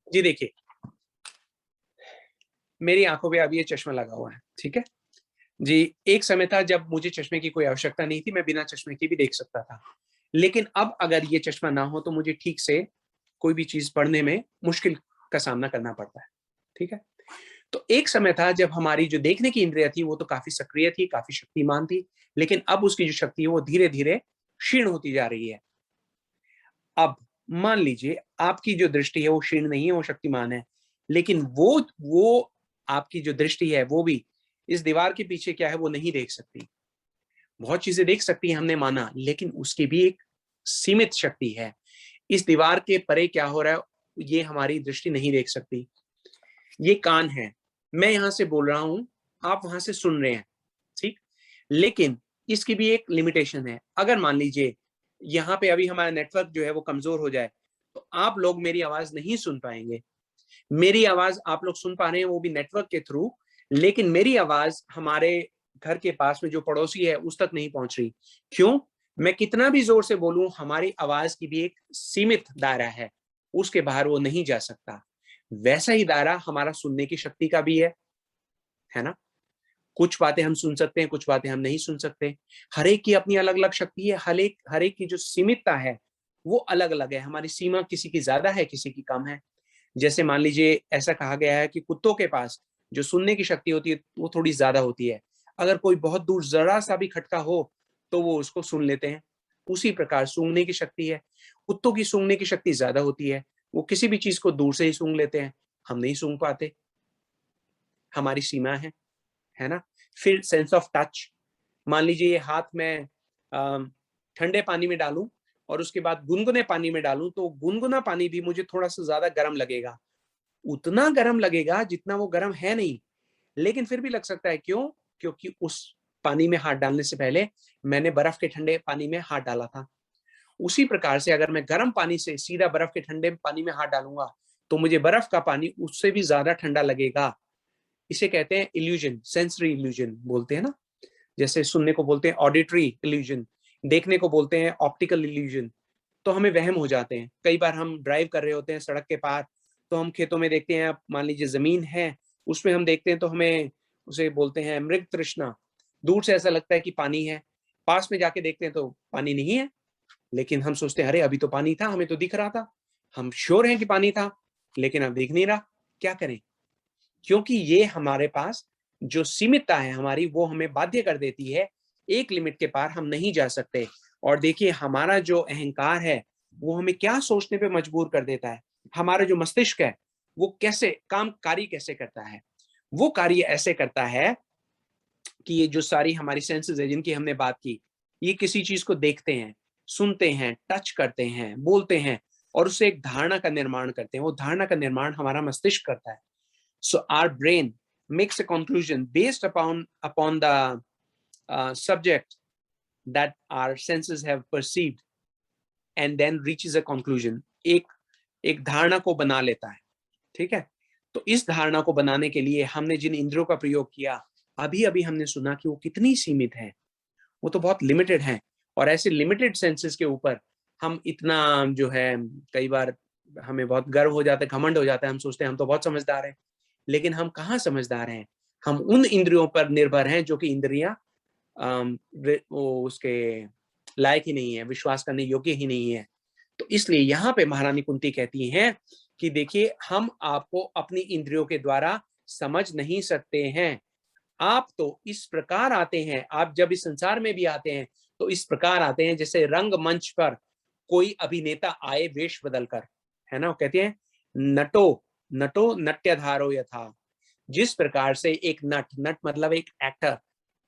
जी, देखिए मेरी आंखों पे अभी ये चश्मा लगा हुआ है, ठीक है जी। एक समय था जब मुझे चश्मे की कोई आवश्यकता नहीं थी, मैं बिना चश्मे के भी देख सकता था। लेकिन अब अगर ये चश्मा ना हो तो मुझे ठीक से कोई भी चीज पढ़ने में मुश्किल का सामना करना पड़ता है, ठीक है। तो एक समय था जब हमारी जो देखने की इंद्रिया थी वो तो काफी सक्रिय थी, काफी शक्तिमान थी, लेकिन अब उसकी जो शक्ति है वो धीरे धीरे क्षीण होती जा रही है। अब मान लीजिए आपकी जो दृष्टि है वो क्षीण नहीं है, वो शक्तिमान है, लेकिन वो आपकी जो दृष्टि है वो भी इस दीवार के पीछे क्या है वो नहीं देख सकती। बहुत चीजें देख सकती है हमने माना, लेकिन उसकी भी एक सीमित शक्ति है। इस दीवार के परे क्या हो रहा है ये हमारी दृष्टि नहीं देख सकती। ये कान है, मैं यहां से बोल रहा हूं, आप वहां से सुन रहे हैं, ठीक। लेकिन इसकी भी एक लिमिटेशन है। अगर मान लीजिए यहाँ पे अभी हमारा नेटवर्क जो है वो कमजोर हो जाए तो आप लोग मेरी आवाज नहीं सुन पाएंगे। मेरी आवाज आप लोग सुन पा रहे हैं वो भी नेटवर्क के थ्रू, लेकिन मेरी आवाज हमारे घर के पास में जो पड़ोसी है उस तक नहीं पहुंच रही। क्यों? मैं कितना भी जोर से बोलूं हमारी आवाज की भी एक सीमित दायरा है, उसके बाहर वो नहीं जा सकता। वैसा ही दायरा हमारा सुनने की शक्ति का भी है ना। कुछ बातें हम सुन सकते हैं, कुछ बातें हम नहीं सुन सकते। हर एक की अपनी अलग अलग शक्ति है, हर एक की जो सीमितता है वो अलग अलग है। हमारी सीमा किसी की ज्यादा है, किसी की कम है। जैसे मान लीजिए ऐसा कहा गया है कि कुत्तों के पास जो सुनने की शक्ति होती है वो थोड़ी ज्यादा होती है। अगर कोई बहुत दूर जरा सा भी खटका हो तो वो उसको सुन लेते हैं। उसी प्रकार सूंघने की शक्ति है, कुत्तों की सूंघने की शक्ति ज्यादा होती है, वो किसी भी चीज को दूर से ही सूंघ लेते हैं, हम नहीं सूंघ पाते, हमारी सीमा है ना। फिर सेंस ऑफ टच, मान लीजिए ये हाथ में ठंडे पानी में डालूं और उसके बाद गुनगुने पानी में डालूं तो गुनगुना पानी भी मुझे थोड़ा सा ज्यादा गर्म लगेगा, उतना गर्म लगेगा जितना वो गर्म है नहीं, लेकिन फिर भी लग सकता है। क्यों? क्योंकि उस पानी में हाथ डालने से पहले मैंने बर्फ के ठंडे पानी में हाथ डाला था। उसी प्रकार से अगर मैं गर्म पानी से सीधा बर्फ के ठंडे पानी में हाथ डालूंगा तो मुझे बर्फ का पानी उससे भी ज्यादा ठंडा लगेगा। इसे कहते हैं इल्यूजन, सेंसरी इल्यूजन बोलते हैं ना। जैसे सुनने को बोलते हैं ऑडिटरी इल्यूजन, देखने को बोलते हैं ऑप्टिकल इल्यूजन। तो हमें वहम हो जाते हैं। कई बार हम ड्राइव कर रहे होते हैं सड़क के पार, तो हम खेतों में देखते हैं, मान लीजिए जमीन है उसमें हम देखते हैं तो हमें उसे बोलते हैं मृग तृष्णा। दूर से ऐसा लगता है कि पानी है, पास में जाके देखते हैं तो पानी नहीं है, लेकिन हम सोचते हैं अरे अभी तो पानी था, हमें तो दिख रहा था, हम श्योर हैं कि पानी था, लेकिन अब दिख नहीं रहा, क्या करें? क्योंकि ये हमारे पास जो सीमितता है हमारी, वो हमें बाध्य कर देती है, एक लिमिट के पार हम नहीं जा सकते। और देखिए हमारा जो अहंकार है वो हमें क्या सोचने पे मजबूर कर देता है। हमारा जो मस्तिष्क है वो कैसे कार्य कैसे करता है, वो कार्य ऐसे करता है कि ये जो सारी हमारी सेंसेस है जिनकी हमने बात की, ये किसी चीज को देखते हैं, सुनते हैं, टच करते हैं, बोलते हैं और उससे एक धारणा का निर्माण करते हैं। वो धारणा का निर्माण हमारा मस्तिष्क करता है। So our brain makes a conclusion based upon the subject that our senses have perceived and then reaches a conclusion. एक धारणा को बना लेता है, ठीक है? तो इस धारणा को बनाने के लिए हमने जिन इंद्रियों का प्रयोग किया, अभी अभी हमने सुना कि वो कितनी सीमित है, वो तो बहुत लिमिटेड है। और ऐसे लिमिटेड सेंसेस के ऊपर हम इतना जो है, कई बार हमें बहुत गर्व हो जाता है, घमंड हो जाता है, हम सोचते हैं हम तो बहुत समझदार हैं। लेकिन हम कहाँ समझदार हैं? हम उन इंद्रियों पर निर्भर हैं जो कि इंद्रियां वो उसके लायक ही नहीं है, विश्वास करने योग्य ही नहीं है। तो इसलिए यहाँ पे महारानी कुंती कहती हैं कि देखिए हम आपको अपनी इंद्रियों के द्वारा समझ नहीं सकते हैं। आप तो इस प्रकार आते हैं, आप जब इस संसार में भी आते हैं तो इस प्रकार आते हैं जैसे रंगमंच पर कोई अभिनेता आए वेश बदलकर, है ना? वो कहते हैं नटो नटो नट्यधारो यथा। जिस प्रकार से एक नट मतलब एक एक्टर,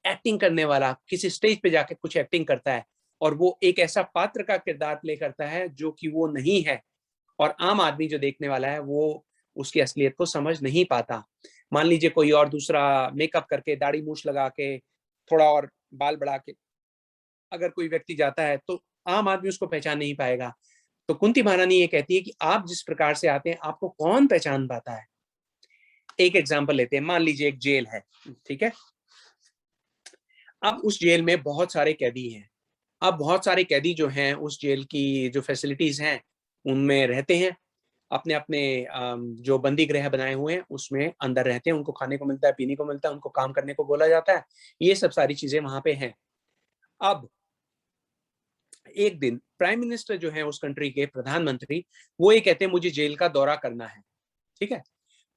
एक्टिंग करने वाला किसी स्टेज पे जाके कुछ एक्टिंग करता है और वो एक ऐसा पात्र का किरदार प्ले करता है जो कि वो नहीं है, और आम आदमी जो देखने वाला है वो उसकी असलियत को समझ नहीं पाता। मान लीजिए कोई और दूसरा मेकअप करके, दाढ़ी मूछ लगा के, थोड़ा और बाल बढ़ा के अगर कोई व्यक्ति जाता है तो आम आदमी उसको पहचान नहीं पाएगा। तो कुंती महारानी ये कहती है कि आप जिस प्रकार से आते हैं आपको कौन पहचान पाता है? एक एग्जांपल लेते हैं, मान लीजिए एक जेल है, ठीक है? अब उस जेल में बहुत सारे कैदी हैं। अब बहुत सारे कैदी जो हैं उस जेल की जो फैसिलिटीज हैं उनमें रहते हैं, अपने अपने जो बंदी गृह बनाए हुए हैं उसमें अंदर रहते हैं, उनको खाने को मिलता है, पीने को मिलता है, उनको काम करने को बोला जाता है, ये सब सारी चीजें वहां पे हैं। अब एक दिन प्राइम मिनिस्टर जो है उस कंट्री के प्रधानमंत्री, वो ये कहते हैं मुझे जेल का दौरा करना है, ठीक है?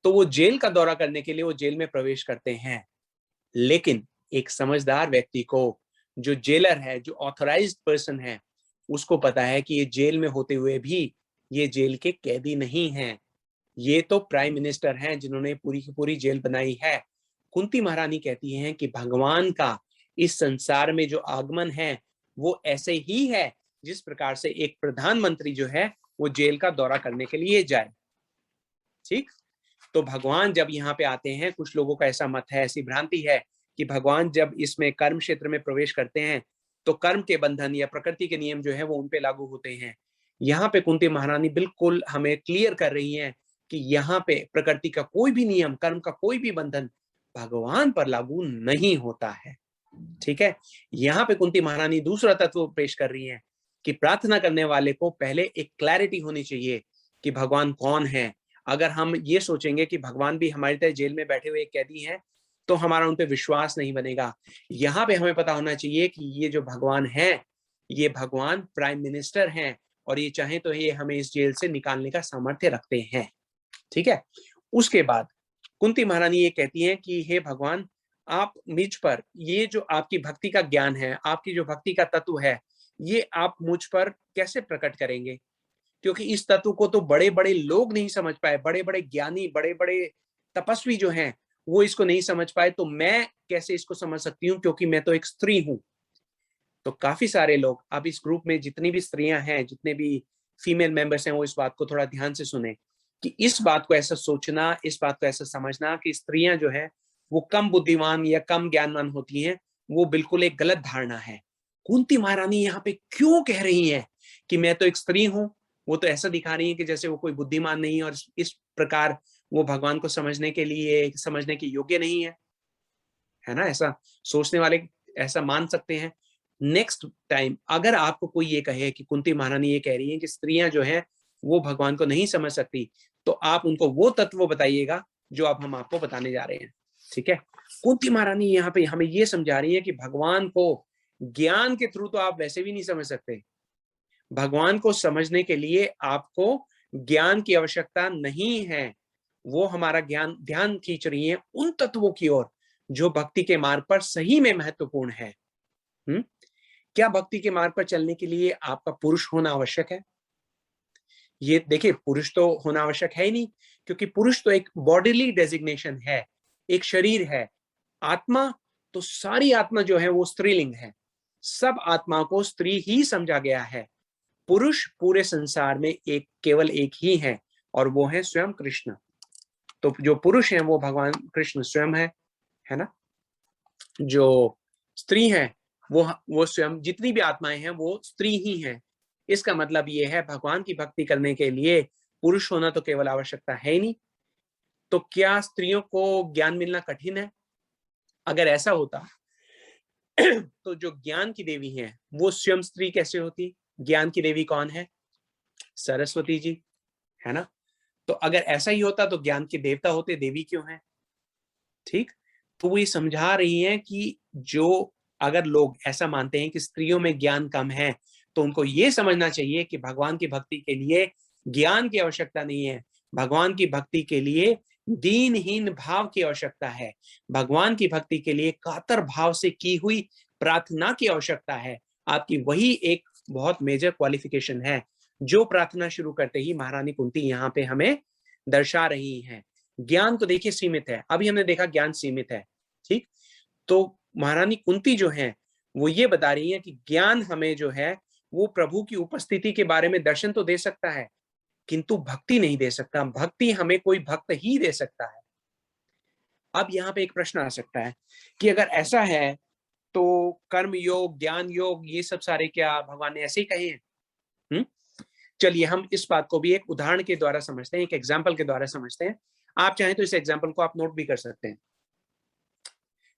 तो वो जेल का दौरा करने के लिए वो जेल में प्रवेश करते हैं। लेकिन एक समझदार व्यक्ति को, जो जेलर है, जो ऑथराइज्ड पर्सन है, उसको पता है कि ये जेल में होते हुए भी ये जेल के कैदी नहीं हैं। ये तो प्राइम मिनिस्टर हैं जिन्होंने पूरी की पूरी जेल बनाई है। कुंती महारानी कहती हैं कि भगवान का इस संसार में जो आगमन है वो ऐसे ही है जिस प्रकार से एक प्रधानमंत्री जो है वो जेल का दौरा करने के लिए जाए, ठीक? तो भगवान जब यहाँ पे आते हैं, कुछ लोगों का ऐसा मत है, ऐसी भ्रांति है कि भगवान जब इसमें कर्म क्षेत्र में प्रवेश करते हैं तो कर्म के बंधन या प्रकृति के नियम जो है वो उन पे लागू होते हैं। यहाँ पे कुंती महारानी बिल्कुल हमें क्लियर कर रही हैं कि यहाँ पे प्रकृति का कोई भी नियम, कर्म का कोई भी बंधन भगवान पर लागू नहीं होता है, ठीक है? यहाँ पे कुंती महारानी दूसरा तत्व पेश कर रही है कि प्रार्थना करने वाले को पहले एक क्लैरिटी होनी चाहिए कि भगवान कौन है। अगर हम ये सोचेंगे कि भगवान भी हमारी तरह जेल में बैठे हुए एक कैदी हैं, तो हमारा उन पे विश्वास नहीं बनेगा। यहाँ पे हमें पता होना चाहिए कि ये जो भगवान है, ये भगवान प्राइम मिनिस्टर हैं और ये चाहे तो ये हमें इस जेल से निकालने का सामर्थ्य रखते हैं, ठीक है? उसके बाद कुंती महारानी ये कहती हैं कि हे भगवान, आप मुझ पर ये जो आपकी भक्ति का ज्ञान है, आपकी जो भक्ति का तत्व है, ये आप मुझ पर कैसे प्रकट करेंगे? क्योंकि इस तत्व को तो बड़े-बड़े लोग नहीं समझ पाए, बड़े-बड़े ज्ञानी, बड़े-बड़े तपस्वी जो हैं, वो इसको नहीं समझ पाए, तो मैं कैसे इसको समझ सकती हूँ क्योंकि मैं तो एक स्त्री हूँ। तो काफ़ी सारे लोग, अब इस ग्रुप में जितनी भी स्त्रियाँ हैं, जितने भी फीमेल मेंबर्स हैं, वो इस बात को थोड़ा ध्यान से सुनें कि इस बात को ऐसा सोचना, इस बात को ऐसा समझना कि स्त्रियाँ जो हैं, वो कम बुद्धिमान या कम ज्ञानवान होती हैं, वो बिल्कुल एक गलत धारणा है। कुंती महारानी यहाँ पे क्यों कह रही हैं कि मैं तो एक स्त्री हूँ, वो तो ऐसा दिखा रही है कि जैसे वो कोई बुद्धिमान नहीं है और इस प्रकार वो भगवान को समझने के लिए, समझने के योग्य नहीं है ना? ऐसा सोचने वाले ऐसा मान सकते हैं। नेक्स्ट टाइम अगर आपको कोई ये कहे कि कुंती महारानी ये कह रही है कि स्त्रियां जो हैं वो भगवान को नहीं समझ सकती, तो आप उनको वो तत्व बताइएगा जो अब हम आपको बताने जा रहे हैं, ठीक है? कुंती महारानी यहाँ पे हमें ये समझा रही है कि भगवान को ज्ञान के थ्रू तो आप वैसे भी नहीं समझ सकते। भगवान को समझने के लिए आपको ज्ञान की आवश्यकता नहीं है। वो हमारा ज्ञान ध्यान खींच रही है उन तत्वों की ओर जो भक्ति के मार्ग पर सही में महत्वपूर्ण है। क्या भक्ति के मार्ग पर चलने के लिए आपका पुरुष होना आवश्यक है? ये देखिए, पुरुष तो होना आवश्यक है ही नहीं, क्योंकि पुरुष तो एक बॉडीली डेजिग्नेशन है, एक शरीर है। आत्मा तो सारी आत्मा जो है वो स्त्रीलिंग है। सब आत्मा को स्त्री ही समझा गया है। पुरुष पूरे संसार में एक केवल एक ही है, और वो है स्वयं कृष्ण। तो जो पुरुष है वो भगवान कृष्ण स्वयं है ना। जो स्त्री है वो स्वयं, जितनी भी आत्माएं हैं वो स्त्री ही हैं। इसका मतलब ये है भगवान की भक्ति करने के लिए पुरुष होना तो केवल आवश्यकता है ही नहीं। तो क्या स्त्रियों को ज्ञान मिलना कठिन है? अगर ऐसा होता तो जो ज्ञान की देवी है वो स्वयं स्त्री कैसे होती? ज्ञान की देवी कौन है? सरस्वती जी, है ना। तो अगर ऐसा ही होता तो ज्ञान के देवता होते, देवी क्यों है? ठीक। तो वो ये समझा रही हैं कि जो अगर लोग ऐसा मानते हैं कि स्त्रियों में ज्ञान कम है, तो उनको ये समझना चाहिए कि भगवान की भक्ति के लिए ज्ञान की आवश्यकता नहीं है। भगवान की भक्ति के लिए दीनहीन भाव की आवश्यकता है। भगवान की भक्ति के लिए कातर भाव से की हुई प्रार्थना की आवश्यकता है। आपकी वही एक बहुत मेजर क्वालिफिकेशन है, जो प्रार्थना शुरू करते ही महारानी कुंती यहाँ पे हमें दर्शा रही हैं। ज्ञान तो देखिए सीमित है, अभी हमने देखा ज्ञान सीमित है, ठीक। तो महारानी कुंती जो है वो ये बता रही है कि ज्ञान हमें जो है वो प्रभु की उपस्थिति के बारे में दर्शन तो दे सकता है, किंतु भक्ति नहीं दे सकता। भक्ति हमें कोई भक्त ही दे सकता है। अब यहाँ पे एक प्रश्न आ सकता है कि अगर ऐसा है तो कर्म योग, ज्ञान योग, ये सब सारे क्या भगवान ने ऐसे ही कहे हैं? चलिए हम इस बात को भी एक उदाहरण के द्वारा समझते हैं, एक एग्जाम्पल के द्वारा समझते हैं। आप चाहें तो इस एग्जाम्पल को आप नोट भी कर सकते हैं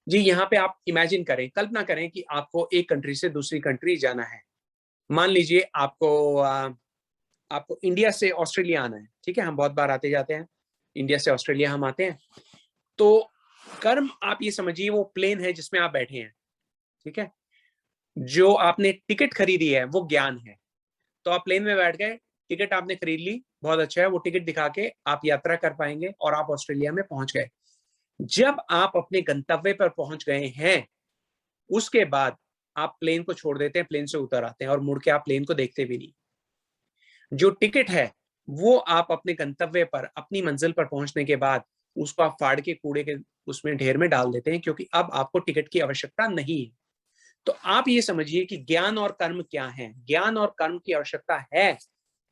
जी। यहाँ पे आप इमेजिन करें, कल्पना करें कि आपको एक कंट्री से दूसरी कंट्री जाना है। मान लीजिए आपको इंडिया से ऑस्ट्रेलिया आना है, ठीक है। हम बहुत बार आते जाते हैं, इंडिया से ऑस्ट्रेलिया हम आते हैं। तो कर्म आप ये समझिए वो प्लेन है जिसमें आप बैठे हैं, ठीक है। जो आपने टिकट खरीदी है वो ज्ञान है। तो आप प्लेन में बैठ गए, टिकट आपने खरीद ली, बहुत अच्छा है। वो टिकट दिखा के आप यात्रा कर पाएंगे और आप ऑस्ट्रेलिया में पहुंच गए। जब आप अपने गंतव्य पर पहुंच गए हैं, उसके बाद आप प्लेन को छोड़ देते हैं, प्लेन से उतर आते हैं और मुड़ के आप प्लेन को देखते भी नहीं। जो टिकट है वो आप अपने गंतव्य पर, अपनी मंजिल पर पहुंचने के बाद उसको आप फाड़ के कूड़े के उसमें ढेर में डाल देते हैं, क्योंकि अब आपको टिकट की आवश्यकता नहीं है। तो आप ये समझिए कि ज्ञान और कर्म क्या है। ज्ञान और कर्म की आवश्यकता है,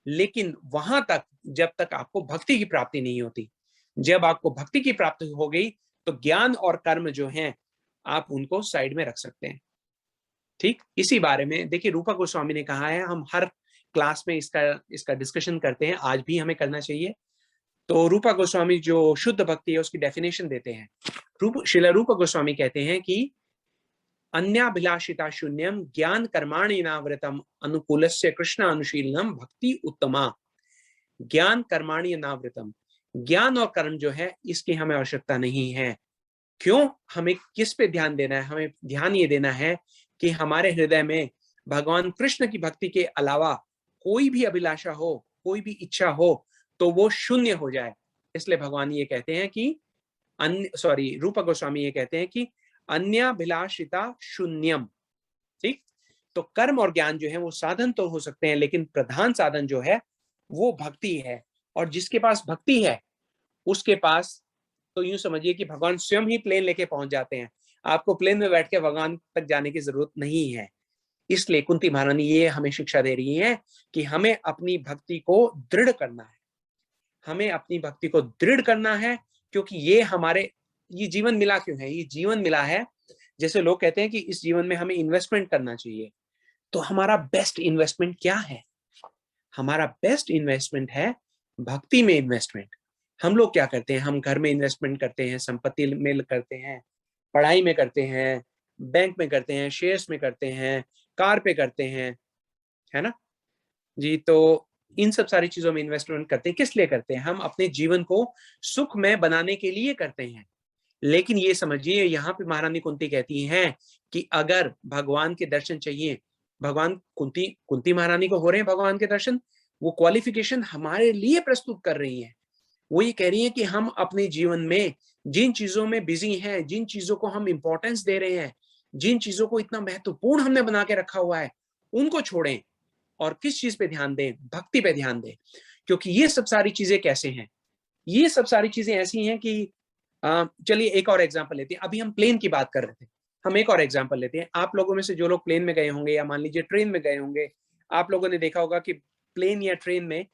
लेकिन वहां तक जब तक आपको भक्ति की प्राप्ति नहीं होती। जब आपको भक्ति की प्राप्ति हो गई तो ज्ञान और कर्म जो हैं आप उनको साइड में रख सकते हैं, ठीक। इसी बारे में देखिए रूपा गोस्वामी ने कहा है, हम हर क्लास में इसका इसका डिस्कशन करते हैं, आज भी हमें करना चाहिए। तो रूपा गोस्वामी जो शुद्ध भक्ति है उसकी डेफिनेशन देते हैं। श्रील रूपा गोस्वामी कहते हैं कि अन्याभिलाषिता शून्यम ज्ञान कर्माणि नावृतम अनुकूलस्य कृष्ण अनुशीलनम भक्ति उत्तमा। ज्ञान कर्माणि नावृतम, ज्ञान और कर्म जो है इसकी हमें आवश्यकता नहीं है। क्यों? हमें किस पे ध्यान देना है? हमें ध्यान ये देना है कि हमारे हृदय में भगवान कृष्ण की भक्ति के अलावा कोई भी अभिलाषा हो, कोई भी इच्छा हो, तो वो शून्य हो जाए। इसलिए भगवान ये कहते हैं कि रूपा गोस्वामी ये कहते हैं कि अन्याभिलाषिता शून्यम, ठीक। तो कर्म और ज्ञान जो है वो साधन तो हो सकते हैं, लेकिन प्रधान साधन जो है वो भक्ति है। और जिसके पास भक्ति है उसके पास तो यूं समझिए कि भगवान स्वयं ही प्लेन लेके पहुंच जाते हैं। आपको प्लेन में बैठ के भगवान तक जाने की जरूरत नहीं है। इसलिए कुंती महारानी ये हमें शिक्षा दे रही है कि हमें अपनी भक्ति को दृढ़ करना है। हमें अपनी भक्ति को दृढ़ करना है, क्योंकि ये जीवन मिला क्यों है? ये जीवन मिला है, जैसे लोग कहते हैं कि इस जीवन में हमें इन्वेस्टमेंट करना चाहिए। तो हमारा बेस्ट इन्वेस्टमेंट क्या है? हमारा बेस्ट इन्वेस्टमेंट है भक्ति में इन्वेस्टमेंट। हम लोग क्या करते हैं? हम घर में इन्वेस्टमेंट करते हैं, संपत्ति में करते हैं, पढ़ाई में करते हैं, बैंक में करते हैं, शेयर्स में करते हैं, कार पे करते हैं, है ना जी। तो इन सब सारी चीजों में इन्वेस्टमेंट करते हैं। किस लिए करते हैं? हम अपने जीवन को सुखमय बनाने के लिए करते हैं। लेकिन ये समझिए यहाँ पे महारानी कुंती कहती हैं कि अगर भगवान के दर्शन चाहिए, भगवान कुंती कुंती महारानी को हो रहे हैं भगवान के दर्शन, वो क्वालिफिकेशन हमारे लिए प्रस्तुत कर रही हैं। वो ये कह रही है कि हम अपने जीवन में जिन चीजों में बिजी हैं, जिन चीजों को हम इंपॉर्टेंस दे रहे हैं, जिन चीजों को इतना महत्वपूर्ण हमने बना के रखा हुआ है, उनको छोड़ें और किस चीज पे ध्यान दें? भक्ति पे ध्यान दें। क्योंकि ये सब सारी चीजें कैसे हैं? ये सब सारी चीजें ऐसी हैं कि चलिए एक और एग्जांपल लेते हैं। अभी हम प्लेन की बात कर रहे थे, हम एक और एग्जांपल लेते हैं। आप लोगों में से जो लोग प्लेन में गए होंगे या मान लीजिए ट्रेन में गए होंगे, आप लोगों ने देखा होगा कि प्लेन या ट्रेन में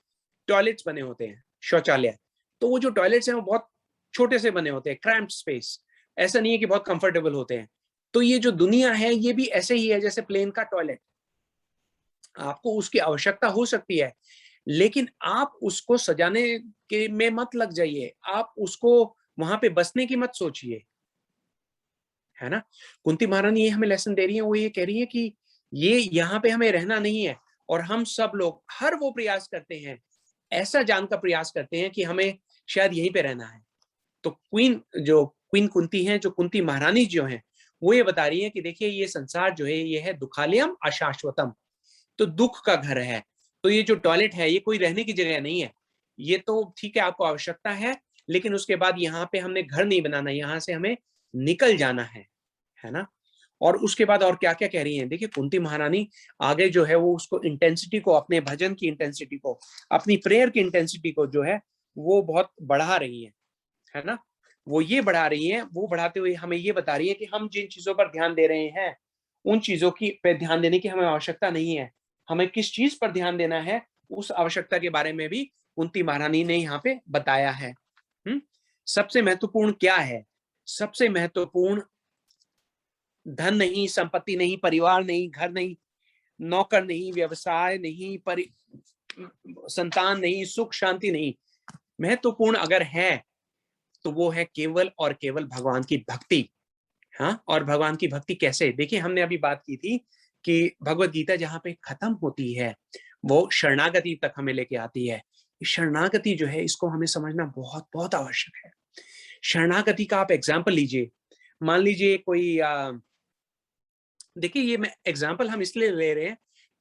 टॉयलेट्स बने होते हैं, शौचालय। तो वो जो टॉयलेट्स हैं वो बहुत छोटे से बने होते हैं, क्रैम्प्ड स्पेस। ऐसा नहीं है कि बहुत कंफर्टेबल होते हैं। तो ये जो दुनिया है ये भी ऐसे ही है जैसे प्लेन का टॉयलेट। आपको उसकी आवश्यकता हो सकती है, लेकिन आप उसको सजाने के में मत लग जाइए, आप उसको वहां पे बसने की मत सोचिए, है ना? कुंती महारानी ये हमें लेसन दे रही है, वो ये कह रही है कि ये यहाँ पे हमें रहना नहीं है। और हम सब लोग हर वो प्रयास करते हैं, ऐसा जानकर प्रयास करते हैं कि हमें शायद यहीं पे रहना है। तो क्वीन कुंती हैं, जो कुंती महारानी जो हैं, वो ये बता रही है कि देखिए ये संसार जो है ये है दुखालयम अशाश्वतम, तो दुख का घर है। तो ये जो टॉयलेट है ये कोई रहने की जगह नहीं है। ये तो ठीक है, आपको आवश्यकता है, लेकिन उसके बाद यहाँ पे हमने घर नहीं बनाना, यहाँ से हमें निकल जाना है ना? और उसके बाद और क्या क्या कह रही हैं? देखिए कुंती महारानी आगे जो है वो उसको इंटेंसिटी को, अपने भजन की इंटेंसिटी को, अपनी प्रेयर की इंटेंसिटी को जो है वो बहुत बढ़ा रही है ना? वो ये बढ़ा रही है, वो बढ़ाते हुए हमें ये बता रही है कि हम जिन चीजों पर ध्यान दे रहे हैं, उन चीजों की पे ध्यान देने की हमें आवश्यकता नहीं है। हमें किस चीज पर ध्यान देना है, उस आवश्यकता के बारे में भी कुंती महारानी ने यहाँ पे बताया है। सबसे महत्वपूर्ण क्या है? सबसे महत्वपूर्ण धन नहीं, संपत्ति नहीं, परिवार नहीं, घर नहीं, नौकर नहीं, व्यवसाय नहीं, संतान नहीं, सुख शांति नहीं। महत्वपूर्ण अगर है तो वो है केवल और केवल भगवान की भक्ति। हाँ, और भगवान की भक्ति कैसे? देखिए हमने अभी बात की थी कि भगवत गीता जहाँ पे खत्म होती है वो शरणागति तक हमें लेके आती है। शरणागति जो है इसको हमें समझना बहुत बहुत आवश्यक है। शरणागति का आप एग्जाम्पल लीजिए। मान लीजिए कोई देखिए ये मैं एग्जाम्पल हम इसलिए ले रहे हैं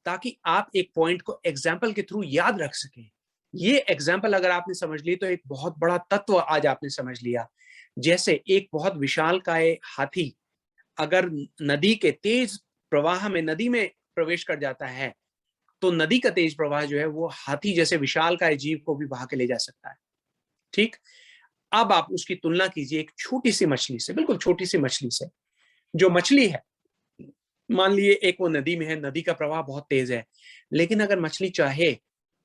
ताकि आप एक पॉइंट को एग्जाम्पल के थ्रू याद रख सकें। ये एग्जाम्पल अगर आपने समझ ली तो एक बहुत बड़ा तत्व आज आपने समझ लिया। जैसे एक बहुत विशालकाय हाथी अगर नदी के तेज प्रवाह में, नदी में प्रवेश कर जाता है, तो नदी का तेज प्रवाह जो है वो हाथी जैसे विशालकाय जीव को भी बहा के ले जा सकता है। ठीक, अब आप उसकी तुलना कीजिए एक छोटी सी मछली से, बिल्कुल छोटी सी मछली से। जो मछली है, मान लिए एक वो नदी में है, नदी का प्रवाह बहुत तेज है, लेकिन अगर मछली चाहे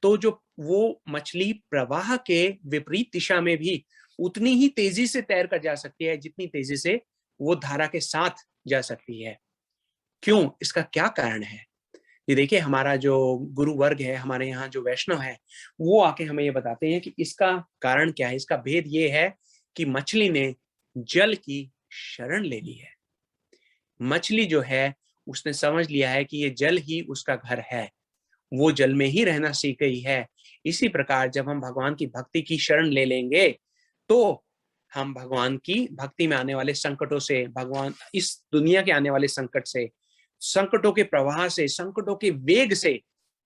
तो जो वो मछली प्रवाह के विपरीत दिशा में भी उतनी ही तेजी से तैर कर जा सकती है जितनी तेजी से वो धारा के साथ जा सकती है। क्यों? इसका क्या कारण है? ये देखिए हमारा जो गुरु वर्ग है, हमारे यहाँ जो वैष्णव है, वो आके हमें ये बताते हैं कि इसका कारण क्या है। इसका भेद ये है कि मछली ने जल की शरण ले ली है। मछली जो है उसने समझ लिया है कि ये जल ही उसका घर है, वो जल में ही रहना सीख गई है। इसी प्रकार जब हम भगवान की भक्ति की शरण ले लेंगे तो हम भगवान की भक्ति में आने वाले संकटों से, भगवान इस दुनिया के आने वाले संकट से, संकटों के प्रवाह से, संकटों के वेग से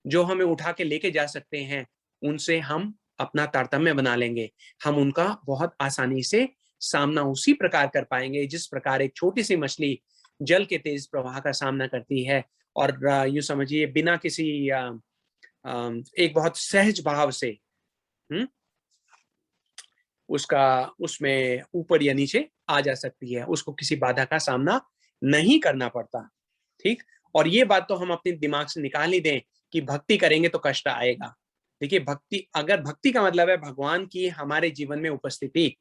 जो हमें उठा के लेके जा सकते हैं, उनसे हम अपना तारतम्य बना लेंगे। हम उनका बहुत आसानी से सामना उसी प्रकार कर पाएंगे जिस प्रकार एक छोटी सी मछली जल के तेज प्रवाह का सामना करती है और यूं समझिए बिना किसी एक बहुत सहज भाव से उसका उसमें ऊपर या नीचे आ जा सकती है, उसको किसी बाधा का सामना नहीं करना पड़ता। ठीक, और ये बात तो हम अपने दिमाग से निकाल ही दें कि भक्ति करेंगे तो कष्ट आएगा। देखिए भक्ति, अगर भक्ति का मतलब है भगवान की हमारे जीवन में उपस्थिति,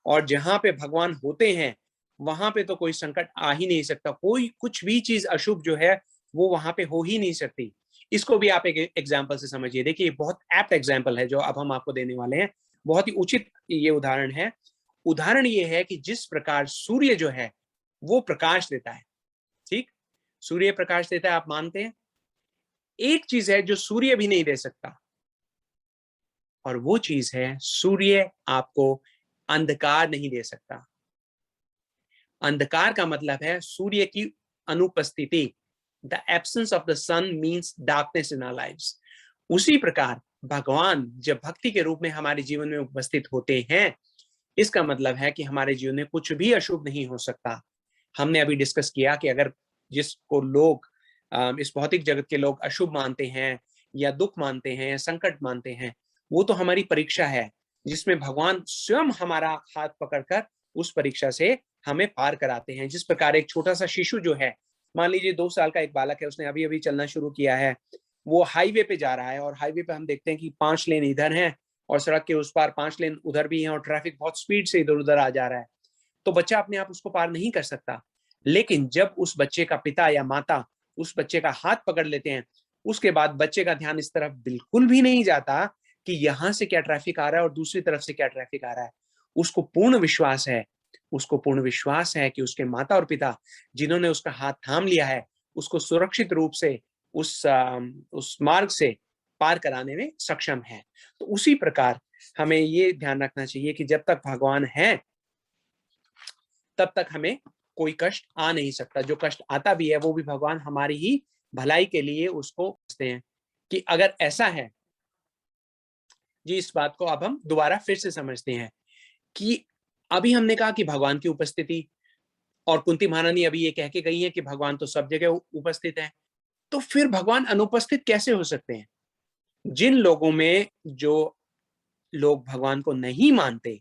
और जहां पे भगवान होते हैं वहां पे तो कोई संकट आ ही नहीं सकता। कोई कुछ भी चीज अशुभ जो है वो वहां पे हो ही नहीं सकती। इसको भी आप एक एग्जाम्पल से समझिए। देखिए बहुत एप्ट एग्जाम्पल है जो अब हम आपको देने वाले हैं, बहुत ही उचित ये उदाहरण है। उदाहरण ये है कि जिस प्रकार सूर्य जो है वो प्रकाश देता है, ठीक, सूर्य प्रकाश देता है, आप मानते हैं। एक चीज है जो सूर्य भी नहीं दे सकता, और वो चीज है सूर्य आपको अंधकार नहीं दे सकता। अंधकार का मतलब है सूर्य की अनुपस्थिति। The absence of the sun means darkness in our lives. उसी प्रकार भगवान जब भक्ति के रूप में हमारे जीवन में उपस्थित होते हैं, इसका मतलब है कि हमारे जीवन में कुछ भी अशुभ नहीं हो सकता। हमने अभी डिस्कस किया कि अगर जिसको लोग इस भौतिक जगत के लोग अशुभ मानते हैं या दुख मानते हैं या संकट मानते हैं, वो तो हमारी परीक्षा है, जिसमें भगवान स्वयं हमारा हाथ पकड़कर उस परीक्षा से हमें पार कराते हैं। जिस प्रकार एक छोटा सा शिशु जो है, मान लीजिए 2 साल का एक बालक है, उसने अभी अभी चलना शुरू किया है, वो हाईवे पे जा रहा है और हाईवे पे हम देखते हैं कि 5 लेन इधर हैं और सड़क के उस पार 5 लेन उधर भी हैं और ट्रैफिक बहुत स्पीड से इधर उधर आ जा रहा है। तो बच्चा अपने आप उसको पार नहीं कर सकता। लेकिन जब उस बच्चे का पिता या माता उस बच्चे का हाथ पकड़ लेते हैं, उसके बाद बच्चे का ध्यान इस तरफ बिल्कुल भी नहीं जाता कि यहां से क्या ट्रैफिक आ रहा है और दूसरी तरफ से क्या ट्रैफिक आ रहा है। उसको पूर्ण विश्वास है, उसको पूर्ण विश्वास है कि उसके माता और पिता जिन्होंने उसका हाथ थाम लिया है, उसको सुरक्षित रूप से उस मार्ग से पार कराने में सक्षम है। तो उसी प्रकार हमें ये ध्यान रखना चाहिए कि जब तक भगवान है, तब तक हमें कोई कष्ट आ नहीं सकता। जो कष्ट आता भी है वो भी भगवान हमारी ही भलाई के लिए उसको कहते हैं। कि अगर ऐसा है जी, इस बात को अब हम दोबारा फिर से समझते हैं कि अभी हमने कहा कि भगवान की उपस्थिति, और कुंती महारानी अभी ये कह के गई है कि भगवान तो सब जगह उपस्थित है। तो फिर भगवान अनुपस्थित कैसे हो सकते हैं? जिन लोगों में जो लोग भगवान को नहीं मानते,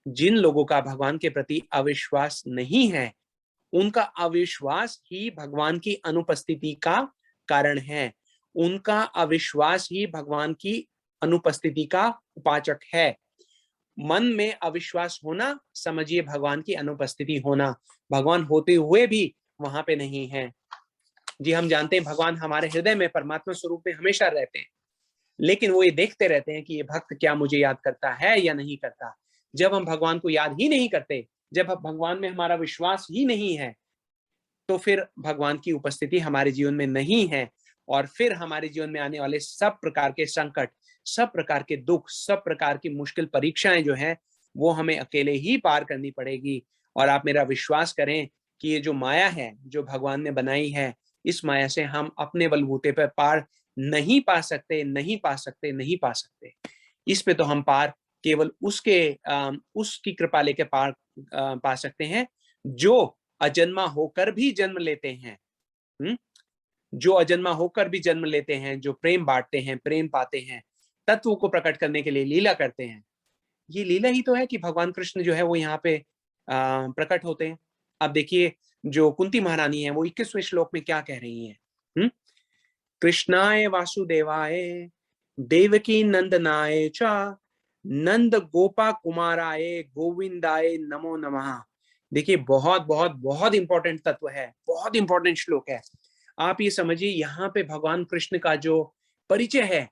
जिन लोगों का भगवान के प्रति अविश्वास नहीं है, उनका अविश्वास ही भगवान की अनुपस्थिति का कारण है। उनका अविश्वास ही भगवान की अनुपस्थिति का उपाचक है। मन में अविश्वास होना समझिए भगवान की अनुपस्थिति होना। भगवान होते हुए भी वहां पे नहीं है। जी, हम जानते हैं भगवान हमारे हृदय में परमात्मा स्वरूप में हमेशा रहते हैं, लेकिन वो ये देखते रहते हैं कि ये भक्त क्या मुझे याद करता है या नहीं करता। जब हम भगवान को याद ही नहीं करते, जब भगवान में हमारा विश्वास ही नहीं है, तो फिर भगवान की उपस्थिति हमारे जीवन में नहीं है। और फिर हमारे जीवन में आने वाले सब प्रकार के संकट, सब प्रकार के दुख, सब प्रकार की मुश्किल परीक्षाएं जो हैं, वो हमें अकेले ही पार करनी पड़ेगी। और आप मेरा विश्वास करें कि ये जो माया है, जो भगवान ने बनाई है, इस माया से हम अपने बलबूते पर पार नहीं पा सकते, नहीं पा सकते, नहीं पा सकते। इस पे तो हम पार केवल उसकी कृपा लेके पार पा सकते हैं, जो अजन्मा होकर भी जन्म लेते हैं। जो अजन्मा होकर भी जन्म लेते हैं, जो प्रेम बांटते हैं, प्रेम पाते हैं, तत्व को प्रकट करने के लिए लीला करते हैं। ये लीला ही तो है कि भगवान कृष्ण जो है वो यहाँ पे प्रकट होते हैं। अब देखिए, जो कुंती महारानी है वो 21वें श्लोक में क्या कह रही है? कृष्णाय वासुदेवाय देवकी नंदनाय च नंद गोपा कुमाराय गोविंदाय नमो नमः। देखिए, बहुत बहुत बहुत इंपॉर्टेंट तत्व है, बहुत इंपॉर्टेंट श्लोक है। आप ये समझिए, यहाँ पे भगवान कृष्ण का जो परिचय है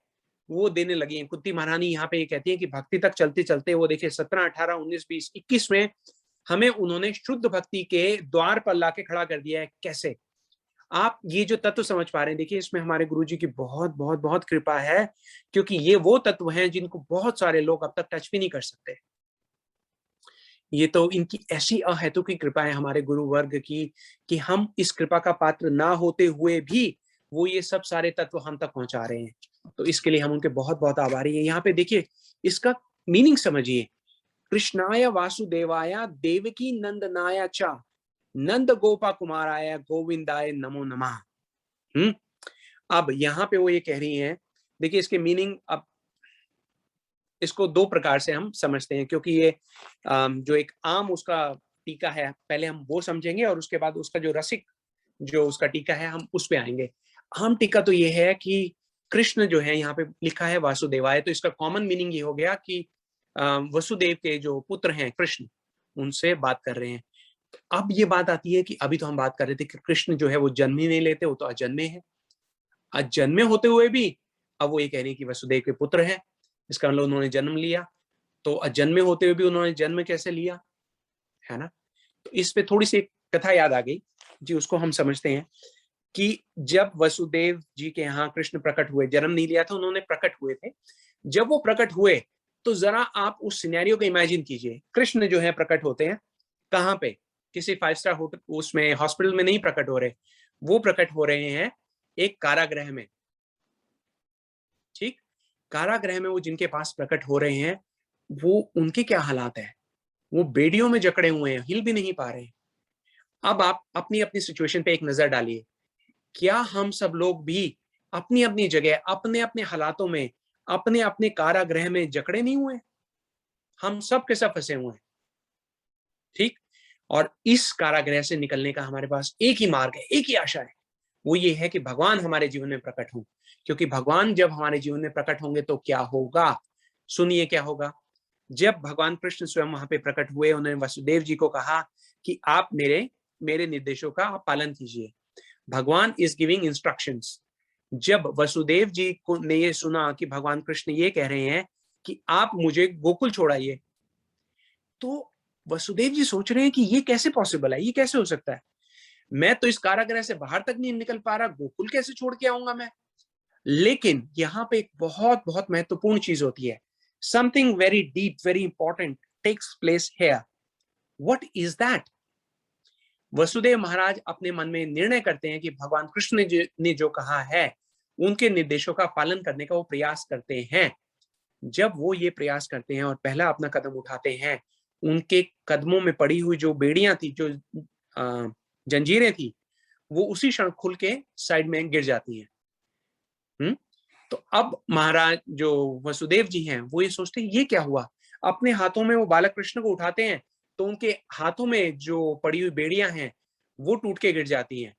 वो देने लगी है कुंती महारानी। यहाँ पे ये कहती है कि भक्ति तक चलते चलते वो देखिए 17, 18, 19, 20, 21 में हमें उन्होंने शुद्ध भक्ति के द्वार पर लाके खड़ा कर दिया है। कैसे? आप ये जो तत्व समझ पा रहे हैं, देखिए इसमें हमारे गुरुजी की बहुत बहुत बहुत कृपा है, क्योंकि ये वो तत्व हैं जिनको बहुत सारे लोग अब तक टच भी नहीं कर सकते। ये तो इनकी ऐसी अहेतुकी की कृपा है हमारे गुरु वर्ग की, कि हम इस कृपा का पात्र ना होते हुए भी वो ये सब सारे तत्व हम तक पहुंचा रहे हैं। तो इसके लिए हम उनके बहुत बहुत आभारी हैं। यहाँ पे देखिए, इसका मीनिंग समझिए। कृष्णाय वासुदेवाय देवकी नंदनाय च नंद गोपा कुमाराय गोविंदाय नमो नमः। अब यहाँ पे वो ये कह रही हैं, देखिए इसके मीनिंग अब इसको 2 प्रकार से हम समझते हैं, क्योंकि ये जो एक आम उसका टीका है, पहले हम वो समझेंगे और उसके बाद उसका जो रसिक जो उसका टीका है हम उस पे आएंगे। आम टीका तो ये है कि कृष्ण जो है, यहाँ पे लिखा है वासुदेवाय, तो इसका कॉमन मीनिंग ये हो गया कि वसुदेव के जो पुत्र हैं कृष्ण, उनसे बात कर रहे हैं। अब ये बात आती है कि अभी तो हम बात कर रहे थे कि कृष्ण जो है वो जन्म ही नहीं लेते, वो तो अजन्मे हैं। अजन्मे होते हुए भी अब वो ये कह रही है कि वसुदेव के पुत्र हैं, इसका मतलब उन्होंने जन्म लिया। तो अजन्मे होते हुए भी उन्होंने जन्म कैसे लिया, है ना? तो इस पे थोड़ी सी एक कथा याद आ गई जी, उसको हम समझते हैं कि जब वसुदेव जी के यहाँ कृष्ण प्रकट हुए, जन्म नहीं लिया था उन्होंने, प्रकट हुए थे। जब वो प्रकट हुए तो जरा आप उस सिनेरियो को इमेजिन कीजिए। कृष्ण जो है प्रकट होते हैं कहाँ पे? किसी 5 स्टार होटल उसमें हॉस्पिटल में नहीं प्रकट हो रहे, वो प्रकट हो रहे हैं एक कारागृह में। ठीक, कारागृह में वो जिनके पास प्रकट हो रहे हैं, वो उनके क्या हालात है, वो बेड़ियों में जकड़े हुए हैं, हिल भी नहीं पा रहे। अब आप अपनी अपनी सिचुएशन पे एक नजर डालिए, क्या हम सब लोग भी अपनी अपनी जगह, अपने अपने हालातों में, अपने अपने कारागृह में जकड़े नहीं हुए? हम सब के सब फंसे हुए हैं। ठीक, और इस कारागृह से निकलने का हमारे पास एक ही मार्ग है, एक ही आशा है, वो ये है कि भगवान हमारे जीवन में प्रकट हो। क्योंकि भगवान जब हमारे जीवन में प्रकट होंगे तो क्या होगा, सुनिए क्या होगा। जब भगवान कृष्ण स्वयं वहां पे प्रकट हुए, उन्होंने वसुदेव जी को कहा कि आप मेरे मेरे निर्देशों का आप पालन कीजिए। भगवान इज गिविंग इंस्ट्रक्शंस। जब वसुदेव जी को ने ये सुना कि भगवान कृष्ण ये कह रहे हैं कि आप मुझे गोकुल छोड़ाइए, तो वसुदेव जी सोच रहे हैं कि ये कैसे पॉसिबल है, ये कैसे हो सकता है, मैं तो इस कारागृह से बाहर तक नहीं निकल पा रहा, गोकुल कैसे छोड़ के आऊंगा मैं। लेकिन यहाँ पे एक बहुत बहुत महत्वपूर्ण चीज होती है, something very deep, very important takes place here. What is that? Vasudev महाराज अपने मन में निर्णय करते हैं कि भगवान कृष्ण ने जो कहा है, उनके निर्देशों का पालन करने का वो प्रयास करते हैं। जब वो ये प्रयास करते हैं और पहला अपना कदम उठाते हैं, उनके कदमों में पड़ी हुई जो बेड़ियां थी, जो जंजीरें थी, वो उसी क्षण खुल के साइड में गिर जाती हैं। तो अब महाराज जो वसुदेव जी हैं, वो ये सोचते हैं ये क्या हुआ। अपने हाथों में वो बालक कृष्ण को उठाते हैं, तो उनके हाथों में जो पड़ी हुई बेड़ियां हैं, वो टूट के गिर जाती हैं।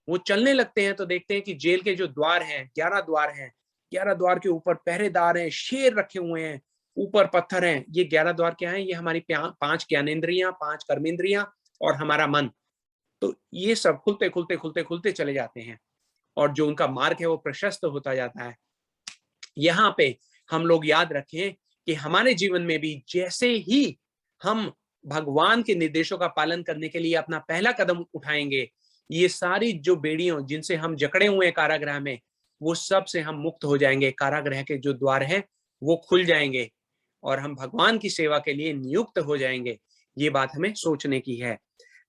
वो चलने लगते हैं तो देखते हैं कि जेल के जो द्वार हैं, 11 द्वार हैं, 11 द्वार के ऊपर पहरेदार हैं, शेर रखे हुए हैं, ऊपर पत्थर हैं। ये 11 द्वार क्या हैं? ये हमारी 5 ज्ञानेंद्रियां, 5 कर्मेंद्रियां और हमारा मन। तो ये सब खुलते खुलते खुलते खुलते चले जाते हैं, और जो उनका मार्ग है वो प्रशस्त होता जाता है। यहाँ पे हम लोग याद रखें कि हमारे जीवन में भी जैसे ही हम भगवान के निर्देशों का पालन करने के लिए अपना पहला कदम उठाएंगे, ये सारी जो बेड़ियों जिनसे हम जकड़े हुए हैं कारागृह में, वो सब से हम मुक्त हो जाएंगे। कारागृह के जो द्वार हैं वो खुल जाएंगे और हम भगवान की सेवा के लिए नियुक्त हो जाएंगे। ये बात हमें सोचने की है।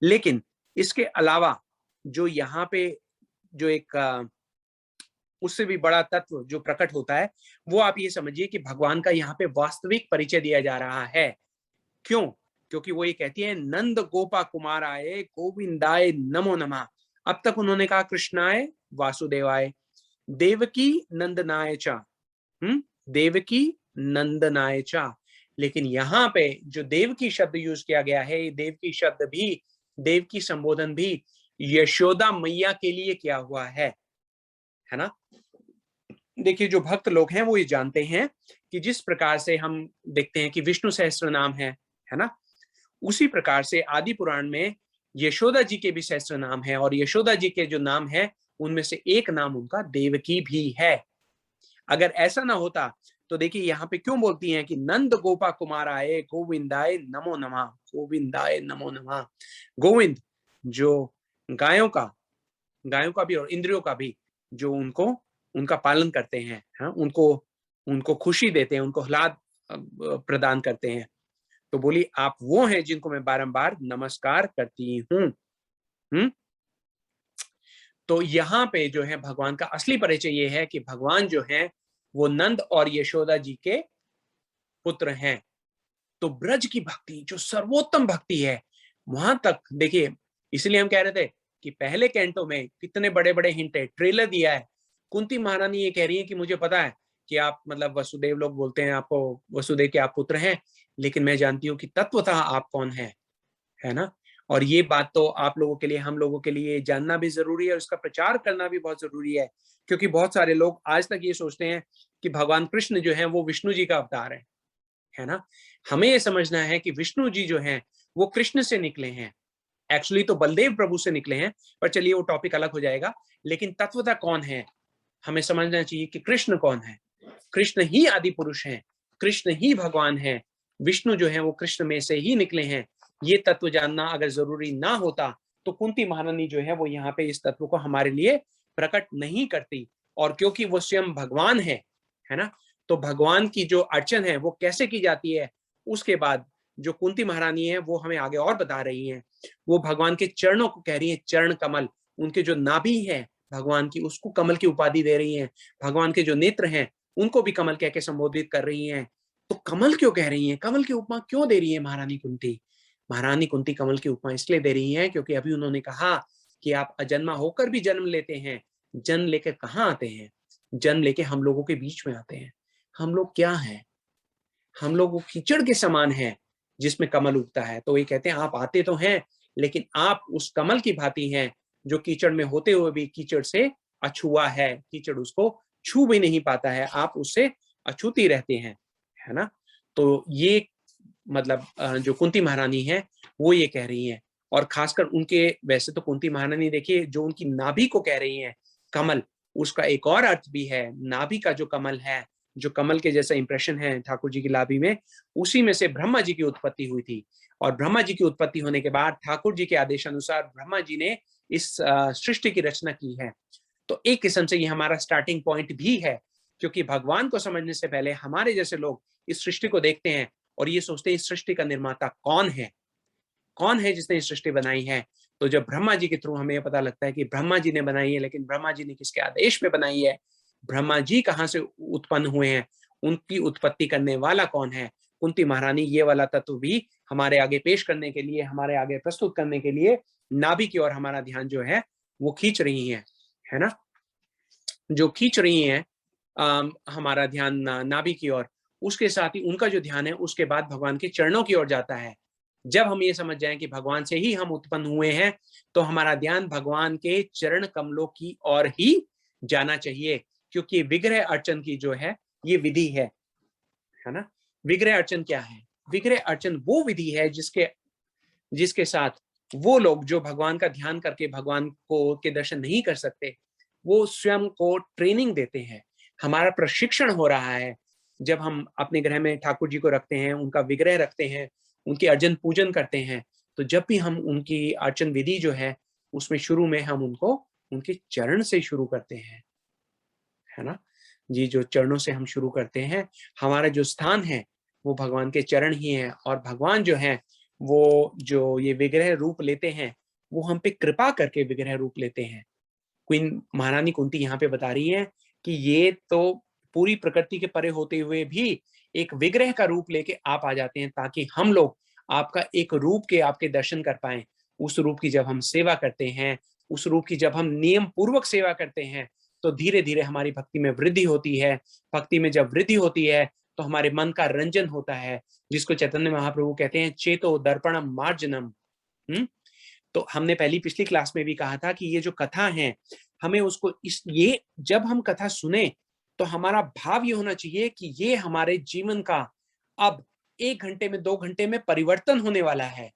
लेकिन इसके अलावा जो यहाँ पे जो एक उससे भी बड़ा तत्व जो प्रकट होता है, वो आप ये समझिए कि भगवान का यहाँ पे वास्तविक परिचय दिया जा रहा है। क्यों? क्योंकि वो ये कहती है, नंद गोपा कुमाराय गोविंदाय नमो नमः। अब तक उन्होंने कहा कृष्णाय वासुदेवाय, देवकी नंदनाय चा, देवकी नंदनाय चा। लेकिन यहाँ पे जो देवकी शब्द यूज किया गया है, ये देवकी शब्द भी, देवकी संबोधन भी यशोदा मैया के लिए किया हुआ है ना। देखिए, जो भक्त लोग हैं वो ये जानते हैं कि जिस प्रकार से हम देखते हैं कि विष्णु सहस्त्र नाम है ना, उसी प्रकार से आदि पुराण में यशोदा जी के भी सहस्त्र नाम है, और यशोदा जी के जो नाम है उनमें से एक नाम उनका देवकी भी है। अगर ऐसा ना होता तो देखिए यहाँ पे क्यों बोलती हैं कि नंद गोपा कुमाराय गोविंदाय नमो नमः, गोविंदाय नमो नमः। गोविंद जो गायों का भी और इंद्रियों का भी जो उनका पालन करते हैं, हाँ, उनको खुशी देते हैं, उनको आह्लाद प्रदान करते हैं। तो बोली आप वो हैं जिनको मैं बारंबार नमस्कार करती हूँ। तो यहाँ पे जो है भगवान का असली परिचय ये है कि भगवान जो है वो नंद और यशोदा जी के पुत्र हैं। तो ब्रज की भक्ति जो सर्वोत्तम भक्ति है, वहां तक देखिए, इसलिए हम कह रहे थे कि पहले कैंटो में कितने बड़े बड़े हिंट है, ट्रेलर दिया है। कुंती महारानी ये कह रही है कि मुझे पता है कि आप मतलब वसुदेव, लोग बोलते हैं आपको वसुदेव के आप पुत्र हैं, लेकिन मैं जानती हूँ कि तत्वतः आप कौन है ना। और ये बात तो आप लोगों के लिए, हम लोगों के लिए जानना भी जरूरी है, और इसका प्रचार करना भी बहुत जरूरी है। क्योंकि बहुत सारे लोग आज तक ये सोचते हैं कि भगवान कृष्ण जो है वो विष्णु जी का अवतार है ना। हमें ये समझना है कि विष्णु जी जो हैं वो कृष्ण से निकले हैं। एक्चुअली तो बलदेव प्रभु से निकले हैं, पर चलिए वो टॉपिक अलग हो जाएगा। लेकिन तत्वतः कौन है, हमें समझना चाहिए कि कृष्ण कौन है। कृष्ण ही आदि पुरुष हैं, कृष्ण ही भगवान है। विष्णु जो है वो कृष्ण में से ही निकले हैं। ये तत्व जानना अगर जरूरी ना होता तो कुंती महारानी जो है वो यहाँ पे इस तत्व को हमारे लिए प्रकट नहीं करती। और क्योंकि वो स्वयं भगवान है ना, तो भगवान की जो अर्चन है वो कैसे की जाती है, उसके बाद जो कुंती महारानी है वो हमें आगे और बता रही हैं। वो भगवान के चरणों को कह रही है चरण कमल, उनके जो नाभि है भगवान की उसको कमल की उपाधि दे रही हैं। भगवान के जो नेत्र हैं उनको भी कमल कह के संबोधित कर रही हैं। तो कमल क्यों कह रही हैं, कमल की उपमा क्यों दे रही है महारानी कुंती? महारानी कुंती कमल की उपमा इसलिए दे रही हैं क्योंकि अभी उन्होंने कहा कि आप अजन्मा होकर भी जन्म लेते हैं। जन्म लेकर कहाँ आते हैं? जन्म लेके हम लोगों के बीच में आते हैं। हम लोग क्या हैं? हम लोग वो कीचड़ के समान हैं जिसमें कमल उगता है। तो ये कहते हैं आप आते तो हैं लेकिन आप उस कमल की भांति हैं जो कीचड़ में होते हुए भी कीचड़ से अछुआ है, कीचड़ उसको छू भी नहीं पाता है, आप उससे अछूती रहते हैं, है ना? तो ये मतलब जो कुंती महारानी है वो ये कह रही हैं। और खासकर उनके, वैसे तो कुंती महारानी देखिए जो उनकी नाभि को कह रही हैं कमल, उसका एक और अर्थ भी है। नाभि का जो कमल है, जो कमल के जैसा इंप्रेशन है ठाकुर जी की नाभि में, उसी में से ब्रह्मा जी की उत्पत्ति हुई थी। और ब्रह्मा जी की उत्पत्ति होने के बाद ठाकुर जी के आदेशानुसार ब्रह्मा जी ने इस सृष्टि की रचना की है। तो एक किस्म से ये हमारा स्टार्टिंग पॉइंट भी है, क्योंकि भगवान को समझने से पहले हमारे जैसे लोग इस सृष्टि को देखते हैं और ये सोचते हैं इस सृष्टि का निर्माता कौन है, कौन है जिसने इस सृष्टि बनाई है। तो जब ब्रह्मा जी के थ्रू हमें ये पता लगता है कि ब्रह्मा जी ने बनाई है, लेकिन ब्रह्मा जी ने किसके आदेश में बनाई है, ब्रह्मा जी कहाँ से उत्पन्न हुए हैं, उनकी उत्पत्ति करने वाला कौन है, कुंती महारानी ये वाला तत्व भी हमारे आगे पेश करने के लिए, हमारे आगे प्रस्तुत करने के लिए नाभि की ओर हमारा ध्यान जो है वो खींच रही है ना? जो खींच रही हैं हमारा ध्यान नाभि की ओर, उसके साथ ही उनका जो ध्यान है उसके बाद भगवान के चरणों की ओर जाता है। जब हम ये समझ जाएं कि भगवान से ही हम उत्पन्न हुए हैं, तो हमारा ध्यान भगवान के चरण कमलों की ओर ही जाना चाहिए, क्योंकि विग्रह अर्चन की जो है ये विधि है ना? विग्रह अर्चन क्या है? विग्रह अर्चन वो विधि है जिसके जिसके साथ वो लोग जो भगवान का ध्यान करके भगवान को के दर्शन नहीं कर सकते, वो स्वयं को ट्रेनिंग देते हैं। हमारा प्रशिक्षण हो रहा है जब हम अपने ग्रह में ठाकुर जी को रखते हैं, उनका विग्रह रखते हैं, उनके अर्चन पूजन करते हैं। तो जब भी हम उनकी अर्चन विधि जो है उसमें शुरू में हम उनको उनके चरण से शुरू करते हैं, है ना? जी, जो चरणों से हम शुरू करते हैं, हमारा जो स्थान है वो भगवान के चरण ही है। और भगवान जो है वो जो ये विग्रह रूप लेते हैं, वो हम पे कृपा करके विग्रह रूप लेते हैं। क्वीन महारानी कुंती यहाँ पे बता रही हैं कि ये तो पूरी प्रकृति के परे होते हुए भी एक विग्रह का रूप लेके आप आ जाते हैं, ताकि हम लोग आपका एक रूप के आपके दर्शन कर पाएं। उस रूप की जब हम सेवा करते हैं, उस रूप की जब हम नियम पूर्वक सेवा करते हैं, तो धीरे धीरे हमारी भक्ति में वृद्धि होती है। भक्ति में जब वृद्धि होती है तो हमारे मन का रंजन होता है, जिसको चैतन्य महाप्रभु कहते हैं चेतो दर्पणम मार्जनम। तो हमने पहली पिछली क्लास में भी कहा था कि ये जो कथा है, हमें उसको इस ये जब हम कथा सुने तो हमारा भाव ये होना चाहिए कि ये हमारे जीवन का अब 1 घंटे में 2 घंटे में परिवर्तन होने वाला है।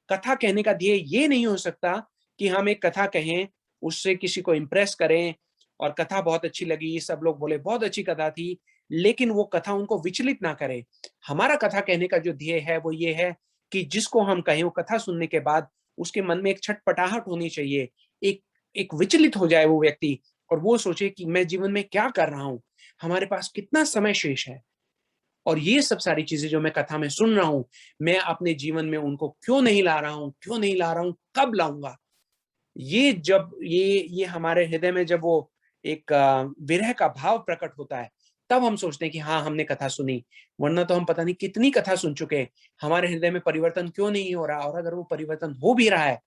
कथा कहने का ध्येय ये नहीं हो सकता कि हम एक कथा कहें, उससे किसी को इम्प्रेस करें और कथा बहुत अच्छी लगी, सब लोग बोले बहुत अच्छी कथा थी, लेकिन वो कथा उनको विचलित ना करे। हमारा कथा कहने का जो ध्येय है वो ये है कि जिसको हम कहें वो कथा सुनने के बाद उसके मन में एक छटपटाहट होनी चाहिए, एक एक विचलित हो जाए वो व्यक्ति और वो सोचे कि मैं जीवन में क्या कर रहा हूँ? हमारे पास कितना समय शेष है? और ये सब सारी चीजें जो मैं कथा में सुन रहा हूँ, मैं अपने जीवन में उनको क्यों नहीं ला रहा हूँ? क्यों नहीं ला रहा हूँ? कब लाऊंगा? ये जब ये हमारे हृदय में जब वो एक विरह का भाव प्रकट होता है, तब हम सोचते हैं कि हाँ, हमने कथा सुनी, वरना तो हम पता नहीं कितनी कथा सुन चुके हैं। हमारे हृदय में परिवर्तन क्यों नहीं हो रहा? और अगर वो परिवर्तन हो भी रहा है,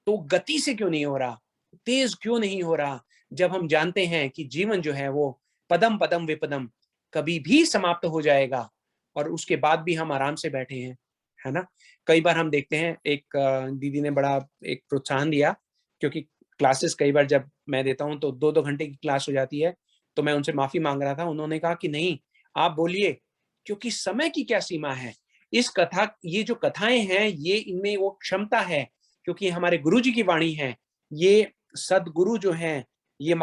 तो गति से क्यों नहीं हो रहा? तेज क्यों नहीं हो रहा? जब हम जानते हैं कि जीवन जो है वो पदम पदम विपदम कभी भी समाप्त हो जाएगा और उसके बाद भी हम आराम से बैठे हैं, है ना? कई बार हम देखते हैं, एक दीदी ने बड़ा एक प्रोत्साहन दिया, क्योंकि क्लासेस कई बार जब मैं देता हूँ तो 2-2 घंटे की क्लास हो जाती है, तो मैं उनसे माफ़ी माँग रहा था। उन्होंने कहा कि नहीं, आप बोलिए, क्योंकि समय की क्या सीमा है? इस कथा ये जो कथाएँ हैं, ये इनमें वो क्षमता है, क्योंकि हमारे गुरुजी की वाणी है। ये सद्गुरु जो हैं, ये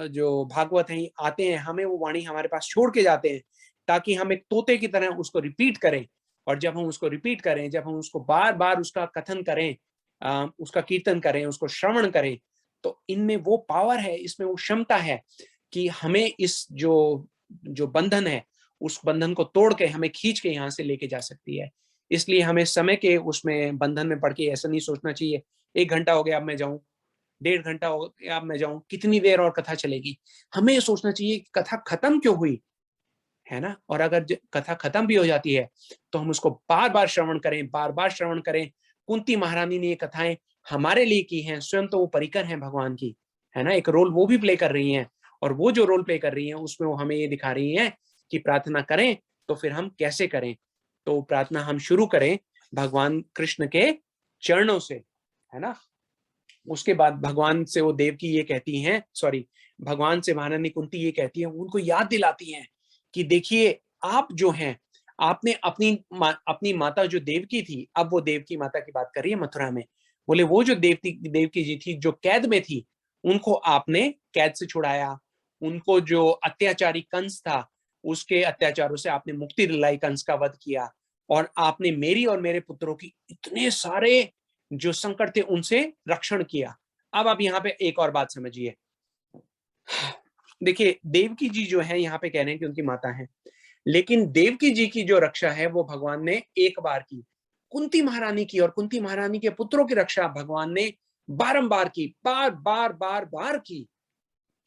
जो भागवत हैं, ये आते हैं, हमें वो वाणी हमारे पास छोड़ के जाते हैं, ताकि हम एक तोते की तरह उसको रिपीट करें। और जब हम उसको रिपीट करें, जब हम उसको बार-बार उसका कथन करें, उसका कीर्तन करें, उसको श्रवण करें, तो इनमें वो पावर है, इसमें वो क्षमता है कि हमें इस जो जो बंधन है, उस बंधन को तोड़ के हमें खींच के यहाँ से लेके जा सकती है। इसलिए हमें समय के उसमें बंधन में पड़ के ऐसा नहीं सोचना चाहिए 1 घंटा हो गया अब मैं जाऊं, 1.5 घंटा हो गया अब मैं जाऊं, कितनी देर और कथा चलेगी। हमें ये सोचना चाहिए कि कथा खत्म क्यों हुई, है ना। और अगर कथा खत्म भी हो जाती है तो हम उसको बार बार श्रवण करें, बार बार श्रवण करें। कुंती महारानी ने ये कथाएं हमारे लिए की हैं, स्वयं तो वो परिकर हैं भगवान की, है ना, एक रोल वो भी प्ले कर रही हैं। और वो जो रोल प्ले कर रही हैं उसमें वो हमें ये दिखा रही हैं कि प्रार्थना करें तो फिर हम कैसे करें। तो प्रार्थना हम शुरू करें भगवान कृष्ण के चरणों से, है ना। उसके बाद भगवान से वो देवकी ये कहती हैं, सॉरी, भगवान से महारानी कुंती ये कहती है, उनको याद दिलाती हैं कि देखिए आप जो हैं, आपने अपनी माता जो देवकी थी, अब वो देवकी माता की बात कर रही है मथुरा में, बोले वो जो देवकी जी थी जो कैद में थी, उनको आपने कैद से छुड़ाया। उनको जो अत्याचारी कंस था उसके अत्याचारों से आपने मुक्ति दिलाई, कंस का वध किया। और आपने मेरी और मेरे पुत्रों की इतने सारे जो संकट थे उनसे रक्षण किया। अब आप यहाँ पे एक और बात समझिए। देखिए देवकी जी जो है यहाँ पे कह रहे हैं कि उनकी माता है, लेकिन देवकी जी की जो रक्षा है वो भगवान ने एक बार की। कुंती महारानी की और कुंती महारानी के पुत्रों की रक्षा भगवान ने बारंबार की, बार बार बार बार की।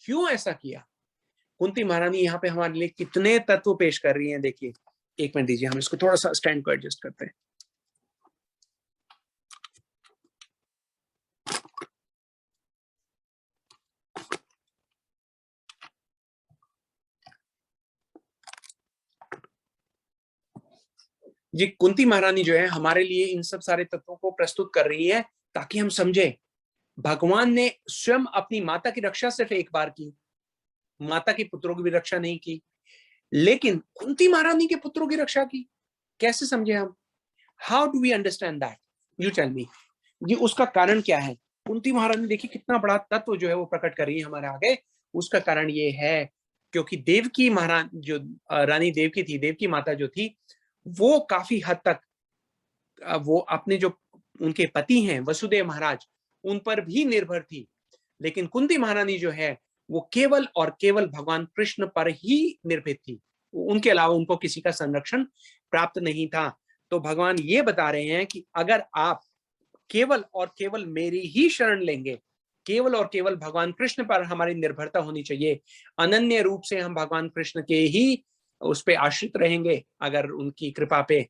क्यों ऐसा किया? कुंती महारानी यहाँ पे हमारे लिए कितने तत्व पेश कर रही हैं, देखिए। एक मिनट दीजिए, हम इसको थोड़ा सा स्टैंड को एडजस्ट करते हैं। ये कुंती महारानी जो है हमारे लिए इन सब सारे तत्वों को प्रस्तुत कर रही है ताकि हम समझे भगवान ने स्वयं अपनी माता की रक्षा सिर्फ एक बार की, माता के पुत्रों की भी रक्षा नहीं की, लेकिन कुंती महारानी के पुत्रों की रक्षा की। कैसे समझे हम? How do we understand that? You tell me. ये उसका कारण क्या है? कुंती महारानी देखिए कितना बड़ा तत्व जो है वो प्रकट कर रही है हमारे आगे। उसका कारण ये है क्योंकि देवकी महारानी जो रानी देवकी थी, देवकी माता जो थी, वो काफी हद तक वो अपने जो उनके पति हैं वसुदेव महाराज उन पर भी निर्भर थी। लेकिन कुंती महारानी जो है वो केवल और केवल भगवान कृष्ण पर ही निर्भर थी, उनके अलावा उनको किसी का संरक्षण प्राप्त नहीं था। तो भगवान ये बता रहे हैं कि अगर आप केवल और केवल मेरी ही शरण लेंगे, केवल और केवल भगवान कृष्ण पर हमारी निर्भरता होनी चाहिए, अनन्य रूप से हम भगवान कृष्ण के ही उस पे आश्रित रहेंगे, अगर उनकी कृपा पे,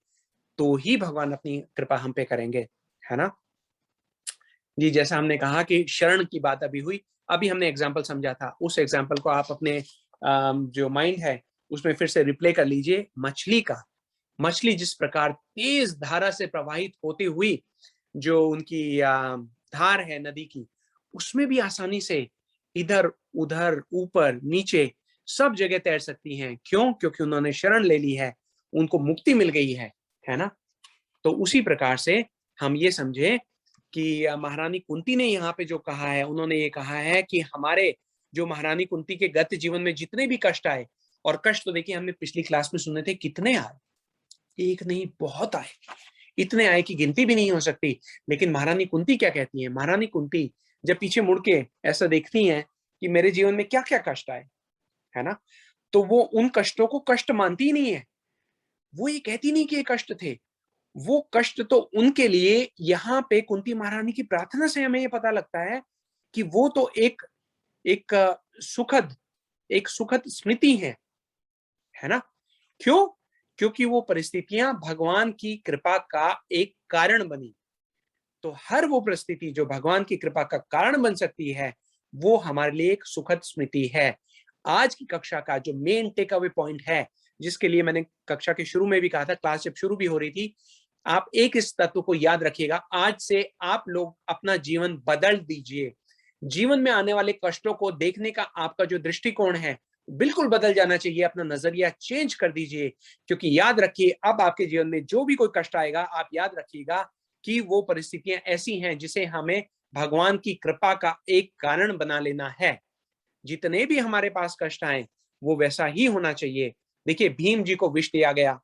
तो ही भगवान अपनी कृपा हम पे करेंगे, है ना। जी, जैसा हमने कहा कि शरण की बात अभी हुई, अभी हमने एग्जाम्पल समझा था, उस एग्जाम्पल को आप अपने जो माइंड है उसमें फिर से रिप्ले कर लीजिए। मछली का, मछली जिस प्रकार तेज धारा से प्रवाहित होती हुई जो उनकी धार है नदी की, उसमें भी आसानी से इधर उधर ऊपर नीचे सब जगह तैर सकती हैं। क्यों? क्योंकि उन्होंने शरण ले ली है, उनको मुक्ति मिल गई है ना। तो उसी प्रकार से हम ये समझे कि महारानी कुंती ने यहाँ पे जो कहा है, उन्होंने ये कहा है कि हमारे जो महारानी कुंती के गत जीवन में जितने भी कष्ट आए, और कष्ट तो देखिए हमने पिछली क्लास में सुने थे कितने आए, एक नहीं बहुत आए, इतने आए कि गिनती भी नहीं हो सकती। लेकिन महारानी कुंती क्या कहती है? महारानी कुंती जब पीछे मुड़ के ऐसा देखती हैं कि मेरे जीवन में क्या क्या कष्ट आए, है ना, तो वो उन कष्टों को कष्ट मानती ही नहीं है। वो ये कहती नहीं कि ये कष्ट थे, वो कष्ट तो उनके लिए, यहाँ पे कुंती महारानी की प्रार्थना से हमें ये पता लगता है कि वो तो एक एक सुखद एक सुखद स्मृति है ना। क्यों? क्योंकि वो परिस्थितियां भगवान की कृपा का एक कारण बनी। तो हर वो परिस्थिति जो भगवान की कृपा का कारण बन सकती है, वो हमारे लिए एक सुखद स्मृति है। आज की कक्षा का जो मेन टेक अवे पॉइंट है, जिसके लिए मैंने कक्षा के शुरू में भी कहा था, क्लास जब शुरू भी हो रही थी, आप एक इस तत्व को याद रखिएगा। आज से आप लोग अपना जीवन बदल दीजिए। जीवन में आने वाले कष्टों को देखने का आपका जो दृष्टिकोण है बिल्कुल बदल जाना चाहिए। अपना नजरिया चेंज कर दीजिए, क्योंकि याद रखिए अब आपके जीवन में जो भी कोई कष्ट आएगा, आप याद रखिएगा कि वो परिस्थितियां ऐसी हैं जिसे हमें भगवान की कृपा का एक कारण बना लेना है। जितने भी हमारे पास कष्ट आए वो वैसा ही होना चाहिए। देखिए भीम जी को विष दिया गया,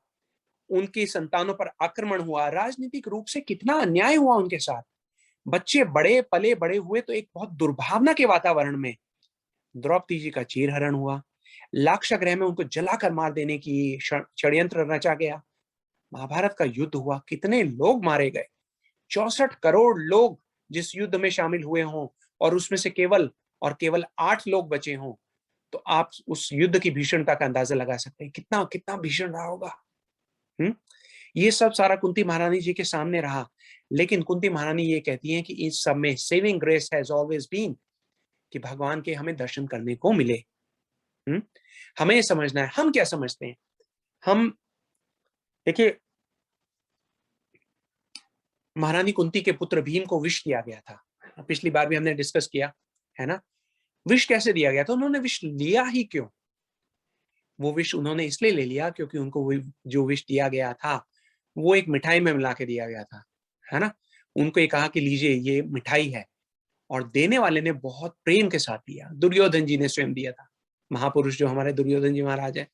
उनकी संतानों पर आक्रमण हुआ, राजनीतिक रूप से कितना अन्याय हुआ उनके साथ, बच्चे बड़े पले बड़े हुए तो एक बहुत दुर्भावना के वातावरण में। द्रौपदी जी का चीरहरण हुआ, लाक्षागृह में उनको जलाकर मार देने की षड्यंत्र रचा गया। महाभारत का युद्ध हुआ, कितने लोग मारे गए, 64 करोड़ लोग जिस युद्ध में शामिल हुए हों और उसमें से केवल 8 लोग बचे हों, तो आप उस युद्ध की भीषणता का अंदाजा लगा सकते हैं, कितना कितना भीषण रहा होगा। ये सब सारा कुंती महारानी जी के सामने रहा, लेकिन कुंती महारानी ये कहती हैं कि इस सब में saving grace has always been, कि भगवान के हमें दर्शन करने को मिले। हमें समझना है, हम क्या समझते हैं। हम देखिए, महारानी कुंती के पुत्र भीम को विष दिया गया था, पिछली बार भी हमने डिस्कस किया है ना। विष कैसे दिया गया था, उन्होंने विष लिया ही क्यों? वो विष उन्होंने इसलिए ले लिया क्योंकि उनको जो विष दिया गया था वो एक मिठाई में मिला के दिया गया था, है ना। उनको ये कहा कि लीजिए ये मिठाई है, और देने वाले ने बहुत प्रेम के साथ दिया। दुर्योधन जी ने स्वयं दिया था, महापुरुष जो हमारे दुर्योधन जी महाराज है,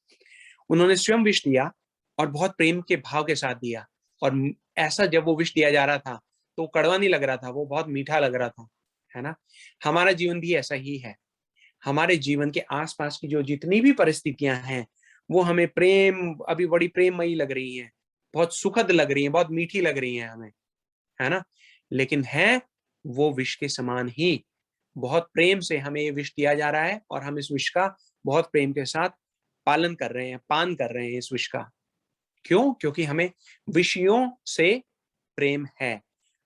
उन्होंने स्वयं विष दिया और बहुत प्रेम के भाव के साथ दिया। और ऐसा जब वो विष दिया जा रहा था तो कड़वा नहीं लग रहा था, वो बहुत मीठा लग रहा था, है ना। हमारा जीवन भी ऐसा ही है। हमारे जीवन के आसपास की जो जितनी भी परिस्थितियां हैं वो हमें अभी बड़ी प्रेममयी लग रही हैं, बहुत सुखद लग रही हैं, बहुत मीठी लग रही हैं हमें, है ना। लेकिन है वो विष के समान ही, बहुत प्रेम से हमें ये विष दिया जा रहा है और हम इस विष का बहुत प्रेम के साथ पालन कर रहे हैं, पान कर रहे हैं इस विष का। क्यों? क्योंकि हमें विषयों से प्रेम है,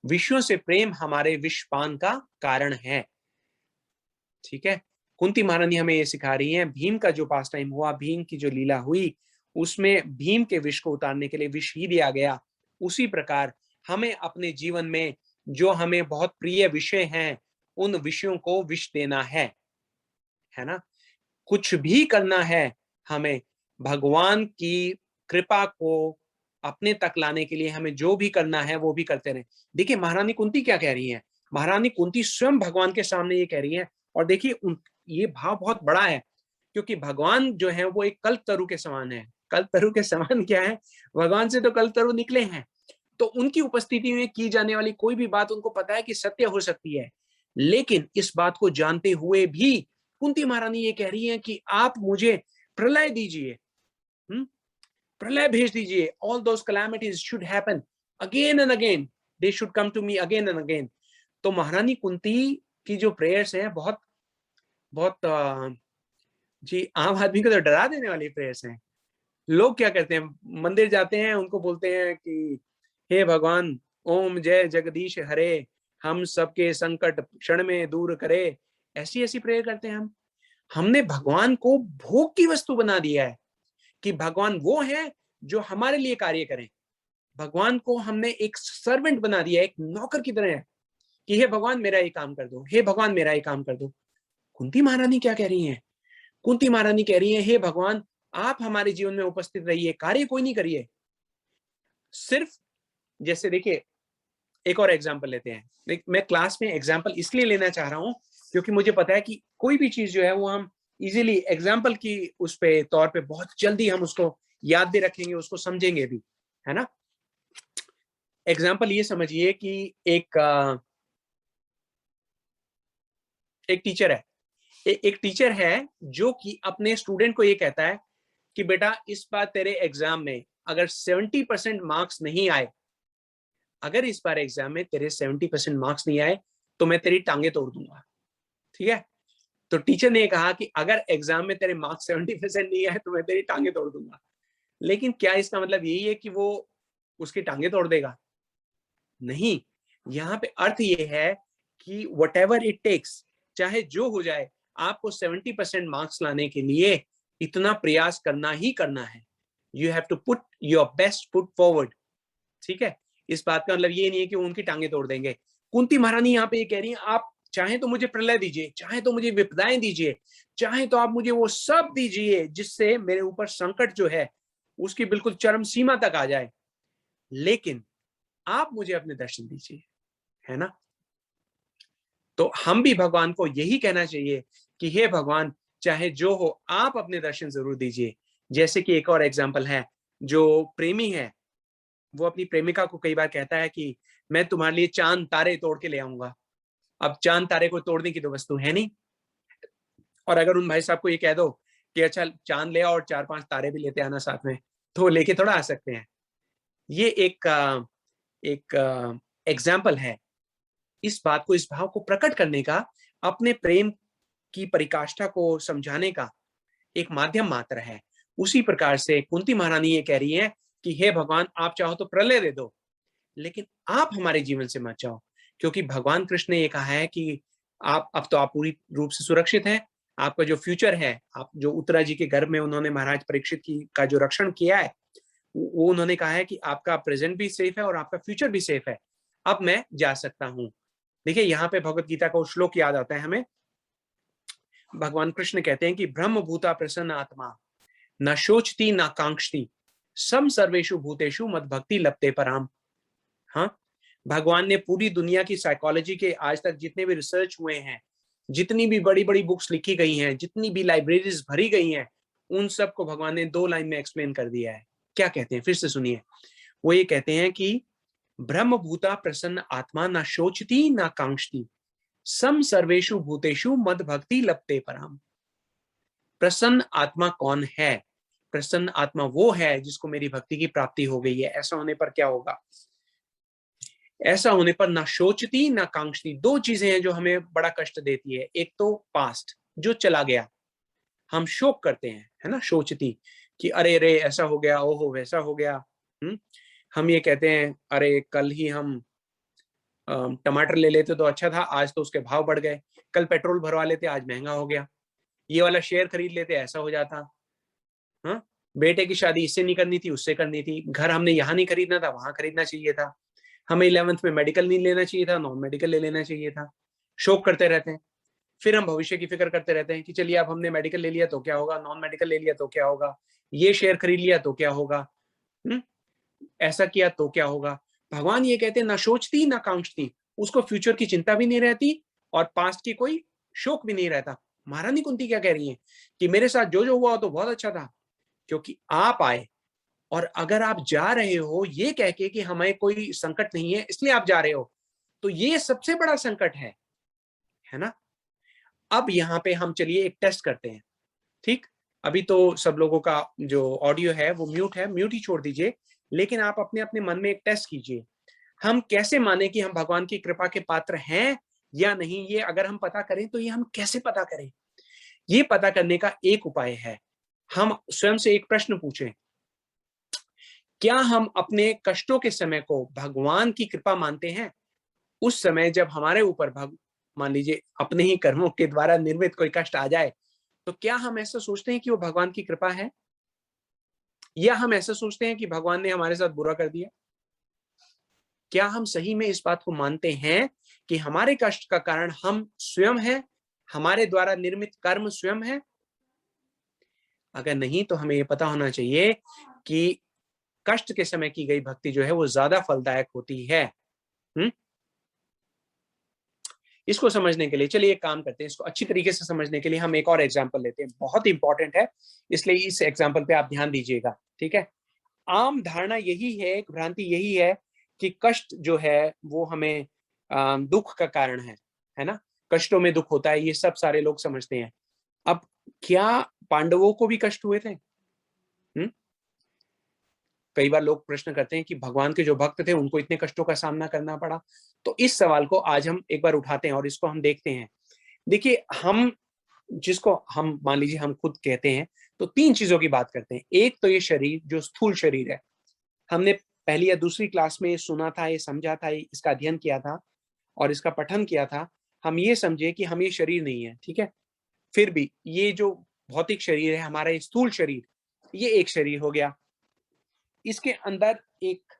विषयों से प्रेम हमारे विषपान का कारण है। ठीक है, कुंती महारानी हमें ये सिखा रही है, भीम का जो पास टाइम हुआ, भीम की जो लीला हुई, उसमें भीम के विष को उतारने के लिए विष ही दिया गया। उसी प्रकार हमें अपने जीवन में जो हमें बहुत प्रिय विषय हैं, उन विषयों को विष देना है ना। कुछ भी करना है हमें, भगवान की कृपा को अपने तक लाने के लिए हमें जो भी करना है वो भी करते रहें। देखिए महारानी कुंती क्या कह रही है, महारानी कुंती स्वयं भगवान के सामने ये कह रही है। और देखिए ये भाव बहुत बड़ा है, क्योंकि भगवान जो है वो एक कल्पतरु के समान है। कल्पतरु के समान क्या है, भगवान से तो कल्पतरु निकले हैं, तो उनकी उपस्थिति में की जाने वाली कोई भी बात उनको पता है कि सत्य हो सकती है। लेकिन इस बात को जानते हुए भी कुंती महारानी ये कह रही है कि आप मुझे प्रलय दीजिए, प्रलय भेज दीजिए। All those calamities should happen again and again, they should come to me again and again. तो महारानी कुंती की जो प्रेयर्स हैं बहुत बहुत जी आम आदमी को तो डरा देने वाली प्रेयर्स हैं। लोग क्या करते हैं, मंदिर जाते हैं, उनको बोलते हैं कि हे भगवान, ओम जय जगदीश हरे, हम सबके संकट क्षण में दूर करे। ऐसी ऐसी प्रेयर करते हैं हम। हमने भगवान को भोग की वस्तु बना दिया है, कि भगवान वो है जो हमारे लिए कार्य करें। भगवान को हमने एक सर्वेंट बना दिया, एक नौकर की तरह है, कि हे भगवान मेरा ये काम कर दो, हे भगवान मेरा ये काम कर दो। कुंती महारानी क्या कह रही हैं, कुंती महारानी कह रही है, हे भगवान आप हमारे जीवन में उपस्थित रहिए, कार्य कोई नहीं करिए। सिर्फ जैसे देखिए, एक और एग्जांपल लेते हैं। मैं क्लास में एग्जांपल इसलिए लेना चाह रहा हूं क्योंकि मुझे पता है कि कोई भी चीज जो है वो हम इजीली एग्जांपल की उस पे तौर पे बहुत जल्दी हम उसको याद भी रखेंगे, उसको समझेंगे भी, है ना। एग्जांपल ये समझिए कि एक टीचर है, एक टीचर है जो कि अपने स्टूडेंट को ये कहता है कि बेटा इस बार तेरे एग्जाम में अगर 70% मार्क्स नहीं आए, अगर इस बार एग्जाम में तेरे 70% मार्क्स नहीं आए तो मैं तेरी टांगे तोड़ दूंगा। ठीक है, तो टीचर ने कहा कि अगर एग्जाम में तेरे मार्क्स 70% नहीं आए तो मैं तेरी टांगे तोड़ दूंगा। लेकिन क्या इसका मतलब यही है कि वो उसकी टांगे तोड़ देगा? नहीं, यहाँ पे अर्थ ये है कि whatever it takes, चाहे जो हो जाए, आपको 70% मार्क्स लाने के लिए इतना प्रयास करना ही करना है। You have to put your best foot forward। ठीक है, इस बात का मतलब ये नहीं है कि उनकी टांगे तोड़ देंगे। कुंती महारानी यहाँ पे ये कह रही है, आप चाहे तो मुझे प्रलय दीजिए, चाहे तो मुझे विपदाएं दीजिए, चाहे तो आप मुझे वो सब दीजिए जिससे मेरे ऊपर संकट जो है उसकी बिल्कुल चरम सीमा तक आ जाए, लेकिन आप मुझे अपने दर्शन दीजिए, है ना। तो हम भी भगवान को यही कहना चाहिए कि हे भगवान, चाहे जो हो आप अपने दर्शन जरूर दीजिए। जैसे कि एक और एग्जाम्पल है, जो प्रेमी है वो अपनी प्रेमिका को कई बार कहता है कि मैं तुम्हारे लिए चांद तारे तोड़ के ले आऊंगा। अब चांद तारे को तोड़ने की तो वस्तु है नहीं, और अगर उन भाई साहब को ये कह दो कि अच्छा चांद ले आओ और 4-5 तारे भी लेते आना साथ में, तो वो लेके थोड़ा आ सकते हैं, ये एक एग्जाम्पल है इस बात को, इस भाव को प्रकट करने का, अपने प्रेम की परिकाष्ठा को समझाने का एक माध्यम मात्र है। उसी प्रकार से कुंती महारानी ये कह रही है कि हे भगवान, आप चाहो तो प्रलय दे दो, लेकिन आप हमारे जीवन से मत जाओ, क्योंकि भगवान कृष्ण ने ये कहा है कि आप अब तो आप पूरी रूप से सुरक्षित हैं। आपका जो फ्यूचर है, आप जो उत्तरा जी के गर्भ में उन्होंने महाराज परीक्षित की का जो रक्षण किया है, वो उन्होंने कहा है कि आपका प्रेजेंट भी सेफ है और आपका फ्यूचर भी सेफ है, अब मैं जा सकता हूँ। देखिए, यहाँ पे भगवत गीता का श्लोक याद आता है हमें। भगवान कृष्ण कहते हैं कि ब्रह्म भूता प्रसन्न आत्मा न शोचती न कांक्षती सम सर्वेषु भूतेषु मद भक्ति लपते पराम। हाँ, भगवान ने पूरी दुनिया की साइकोलॉजी के आज तक जितने भी रिसर्च हुए हैं, जितनी भी बड़ी बड़ी बुक्स लिखी गई हैं, जितनी भी लाइब्रेरीज भरी गई हैं, उन सब को भगवान ने 2 लाइन में एक्सप्लेन कर दिया है। क्या कहते हैं, फिर से सुनिए। वो ये कहते हैं कि ब्रह्म भूता प्रसन्न आत्मा न शोचती न कांक्षती सम सर्वेषु भूतेषु मद भक्ति लपते पराम। प्रसन्न आत्मा कौन है? प्रसन्न आत्मा वो है जिसको मेरी भक्ति की प्राप्ति हो गई है। ऐसा होने पर क्या होगा? ऐसा होने पर ना सोचती ना कांक्षती। 2 चीजें हैं जो हमें बड़ा कष्ट देती है। एक तो पास्ट, जो चला गया, हम शोक करते हैं, है ना, सोचती कि अरे रे ऐसा हो गया, ओहो वैसा हो गया। हम ये कहते हैं अरे कल ही हम टमाटर ले लेते तो अच्छा था, आज तो उसके भाव बढ़ गए। कल पेट्रोल भरवा लेते, आज महंगा हो गया। ये वाला शेयर खरीद लेते, ऐसा हो जाता। हाँ, बेटे की शादी इससे नहीं करनी थी, उससे करनी थी। घर हमने यहाँ नहीं खरीदना था, वहां खरीदना चाहिए था। हमें 11th में मेडिकल नहीं लेना चाहिए था, नॉन मेडिकल ले लेना चाहिए था। शोक करते रहते हैं। फिर हम भविष्य की फिक्र करते रहते हैं कि चलिए अब हमने मेडिकल ले लिया तो क्या होगा, नॉन मेडिकल ले लिया तो क्या होगा, ये शेयर खरीद लिया तो क्या होगा, ऐसा किया तो क्या होगा। भगवान ये कहते हैं ना सोचती ना कांक्षती, उसको फ्यूचर की चिंता भी नहीं रहती और पास्ट की कोई शोक भी नहीं रहता। महारानी कुंती क्या कह रही है कि मेरे साथ जो जो हुआ तो बहुत अच्छा था, क्योंकि आप आए। और अगर आप जा रहे हो ये कह के कि हमें कोई संकट नहीं है इसलिए आप जा रहे हो, तो ये सबसे बड़ा संकट है ना। अब यहाँ पे हम चलिए एक टेस्ट करते हैं। ठीक, अभी तो सब लोगों का जो ऑडियो है वो म्यूट है, म्यूट ही छोड़ दीजिए। लेकिन आप अपने अपने मन में एक टेस्ट कीजिए, हम कैसे माने कि हम भगवान की कृपा के पात्र हैं या नहीं। ये अगर हम पता करें तो ये हम कैसे पता करें? ये पता करने का एक उपाय है, हम स्वयं से एक प्रश्न पूछें, क्या हम अपने कष्टों के समय को भगवान की कृपा मानते हैं? उस समय जब हमारे ऊपर मान लीजिए अपने ही कर्मों के द्वारा निर्मित कोई कष्ट आ जाए, तो क्या हम ऐसा सोचते हैं कि वो भगवान की कृपा है, या हम ऐसा सोचते हैं कि भगवान ने हमारे साथ बुरा कर दिया? क्या हम सही में इस बात को मानते हैं कि हमारे कष्ट का कारण हम स्वयं हैं, हमारे द्वारा निर्मित कर्म स्वयं है? अगर नहीं तो हमें ये पता होना चाहिए कि कष्ट के समय की गई भक्ति जो है वो ज्यादा फलदायक होती है। इसको समझने के लिए चलिए एक काम करते हैं, इसको अच्छी तरीके से समझने के लिए हम एक और एग्जांपल लेते हैं, बहुत इंपॉर्टेंट है, इसलिए इस एग्जांपल पे आप ध्यान दीजिएगा। ठीक है, आम धारणा यही है, एक भ्रांति यही है कि कष्ट जो है वो हमें दुख का कारण है ना, कष्टों में दुख होता है, ये सब सारे लोग समझते हैं। अब क्या पांडवों को भी कष्ट हुए थे? कई बार लोग प्रश्न करते हैं कि भगवान के जो भक्त थे उनको इतने कष्टों का सामना करना पड़ा। तो इस सवाल को आज हम एक बार उठाते हैं और इसको हम देखते हैं। देखिए, हम जिसको हम मान लीजिए हम खुद कहते हैं, तो 3 चीजों की बात करते हैं। एक तो ये शरीर जो स्थूल शरीर है, हमने पहली या दूसरी क्लास में ये सुना था, ये समझा था, इसका अध्ययन किया था और इसका पठन किया था। हम ये समझे कि हम ये शरीर नहीं है, ठीक है। फिर भी ये जो भौतिक शरीर है हमारा, ये स्थूल शरीर, ये एक शरीर हो गया। इसके अंदर एक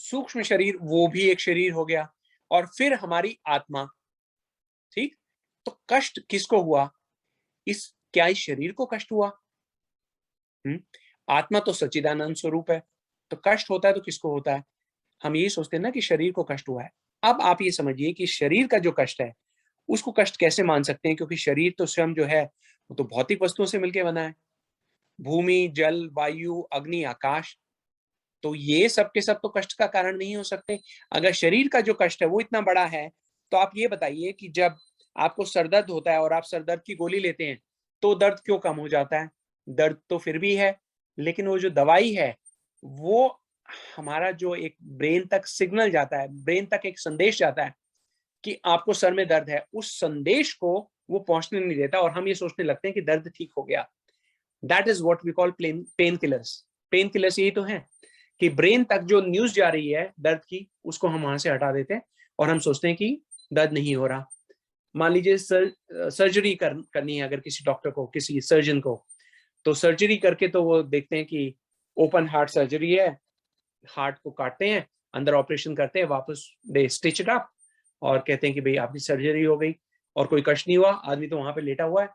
सूक्ष्म शरीर, वो भी एक शरीर हो गया, और फिर हमारी आत्मा। ठीक, तो कष्ट किसको हुआ? क्या इस शरीर को कष्ट हुआ? आत्मा तो सच्चिदानंद स्वरूप है, तो कष्ट होता है तो किसको होता है? हम ये सोचते हैं ना कि शरीर को कष्ट हुआ है। अब आप ये समझिए कि शरीर का जो कष्ट है उसको कष्ट कैसे मान सकते हैं, क्योंकि शरीर तो स्वयं जो है वो तो भौतिक वस्तुओं से मिलकर बना है, भूमि, जल, वायु, अग्नि, आकाश। तो ये सब के सब तो कष्ट का कारण नहीं हो सकते। अगर शरीर का जो कष्ट है वो इतना बड़ा है, तो आप ये बताइए कि जब आपको सरदर्द होता है और आप सरदर्द की गोली लेते हैं, तो दर्द क्यों कम हो जाता है? दर्द तो फिर भी है, लेकिन वो जो दवाई है वो हमारा जो एक ब्रेन तक सिग्नल जाता है, ब्रेन तक एक संदेश जाता है कि आपको सर में दर्द है, उस संदेश को वो पहुंचने नहीं देता और हम ये सोचने लगते हैं कि दर्द ठीक हो गया। That is what we call painkillers. Painkillers यही तो है कि ब्रेन तक जो न्यूज जा रही है दर्द की, उसको हम वहां से हटा देते हैं और हम सोचते हैं कि दर्द नहीं हो रहा। मान लीजिए सर्जरी करनी है अगर किसी डॉक्टर को, किसी सर्जन को, तो सर्जरी करके तो वो देखते हैं कि ओपन हार्ट सर्जरी है, हार्ट को काटते हैं, अंदर ऑपरेशन करते हैं, वापस दे स्टिच इट अप और कहते हैं कि भाई आपकी सर्जरी हो गई और कोई कष्ट नहीं हुआ, आदमी तो वहां पे लेटा हुआ है।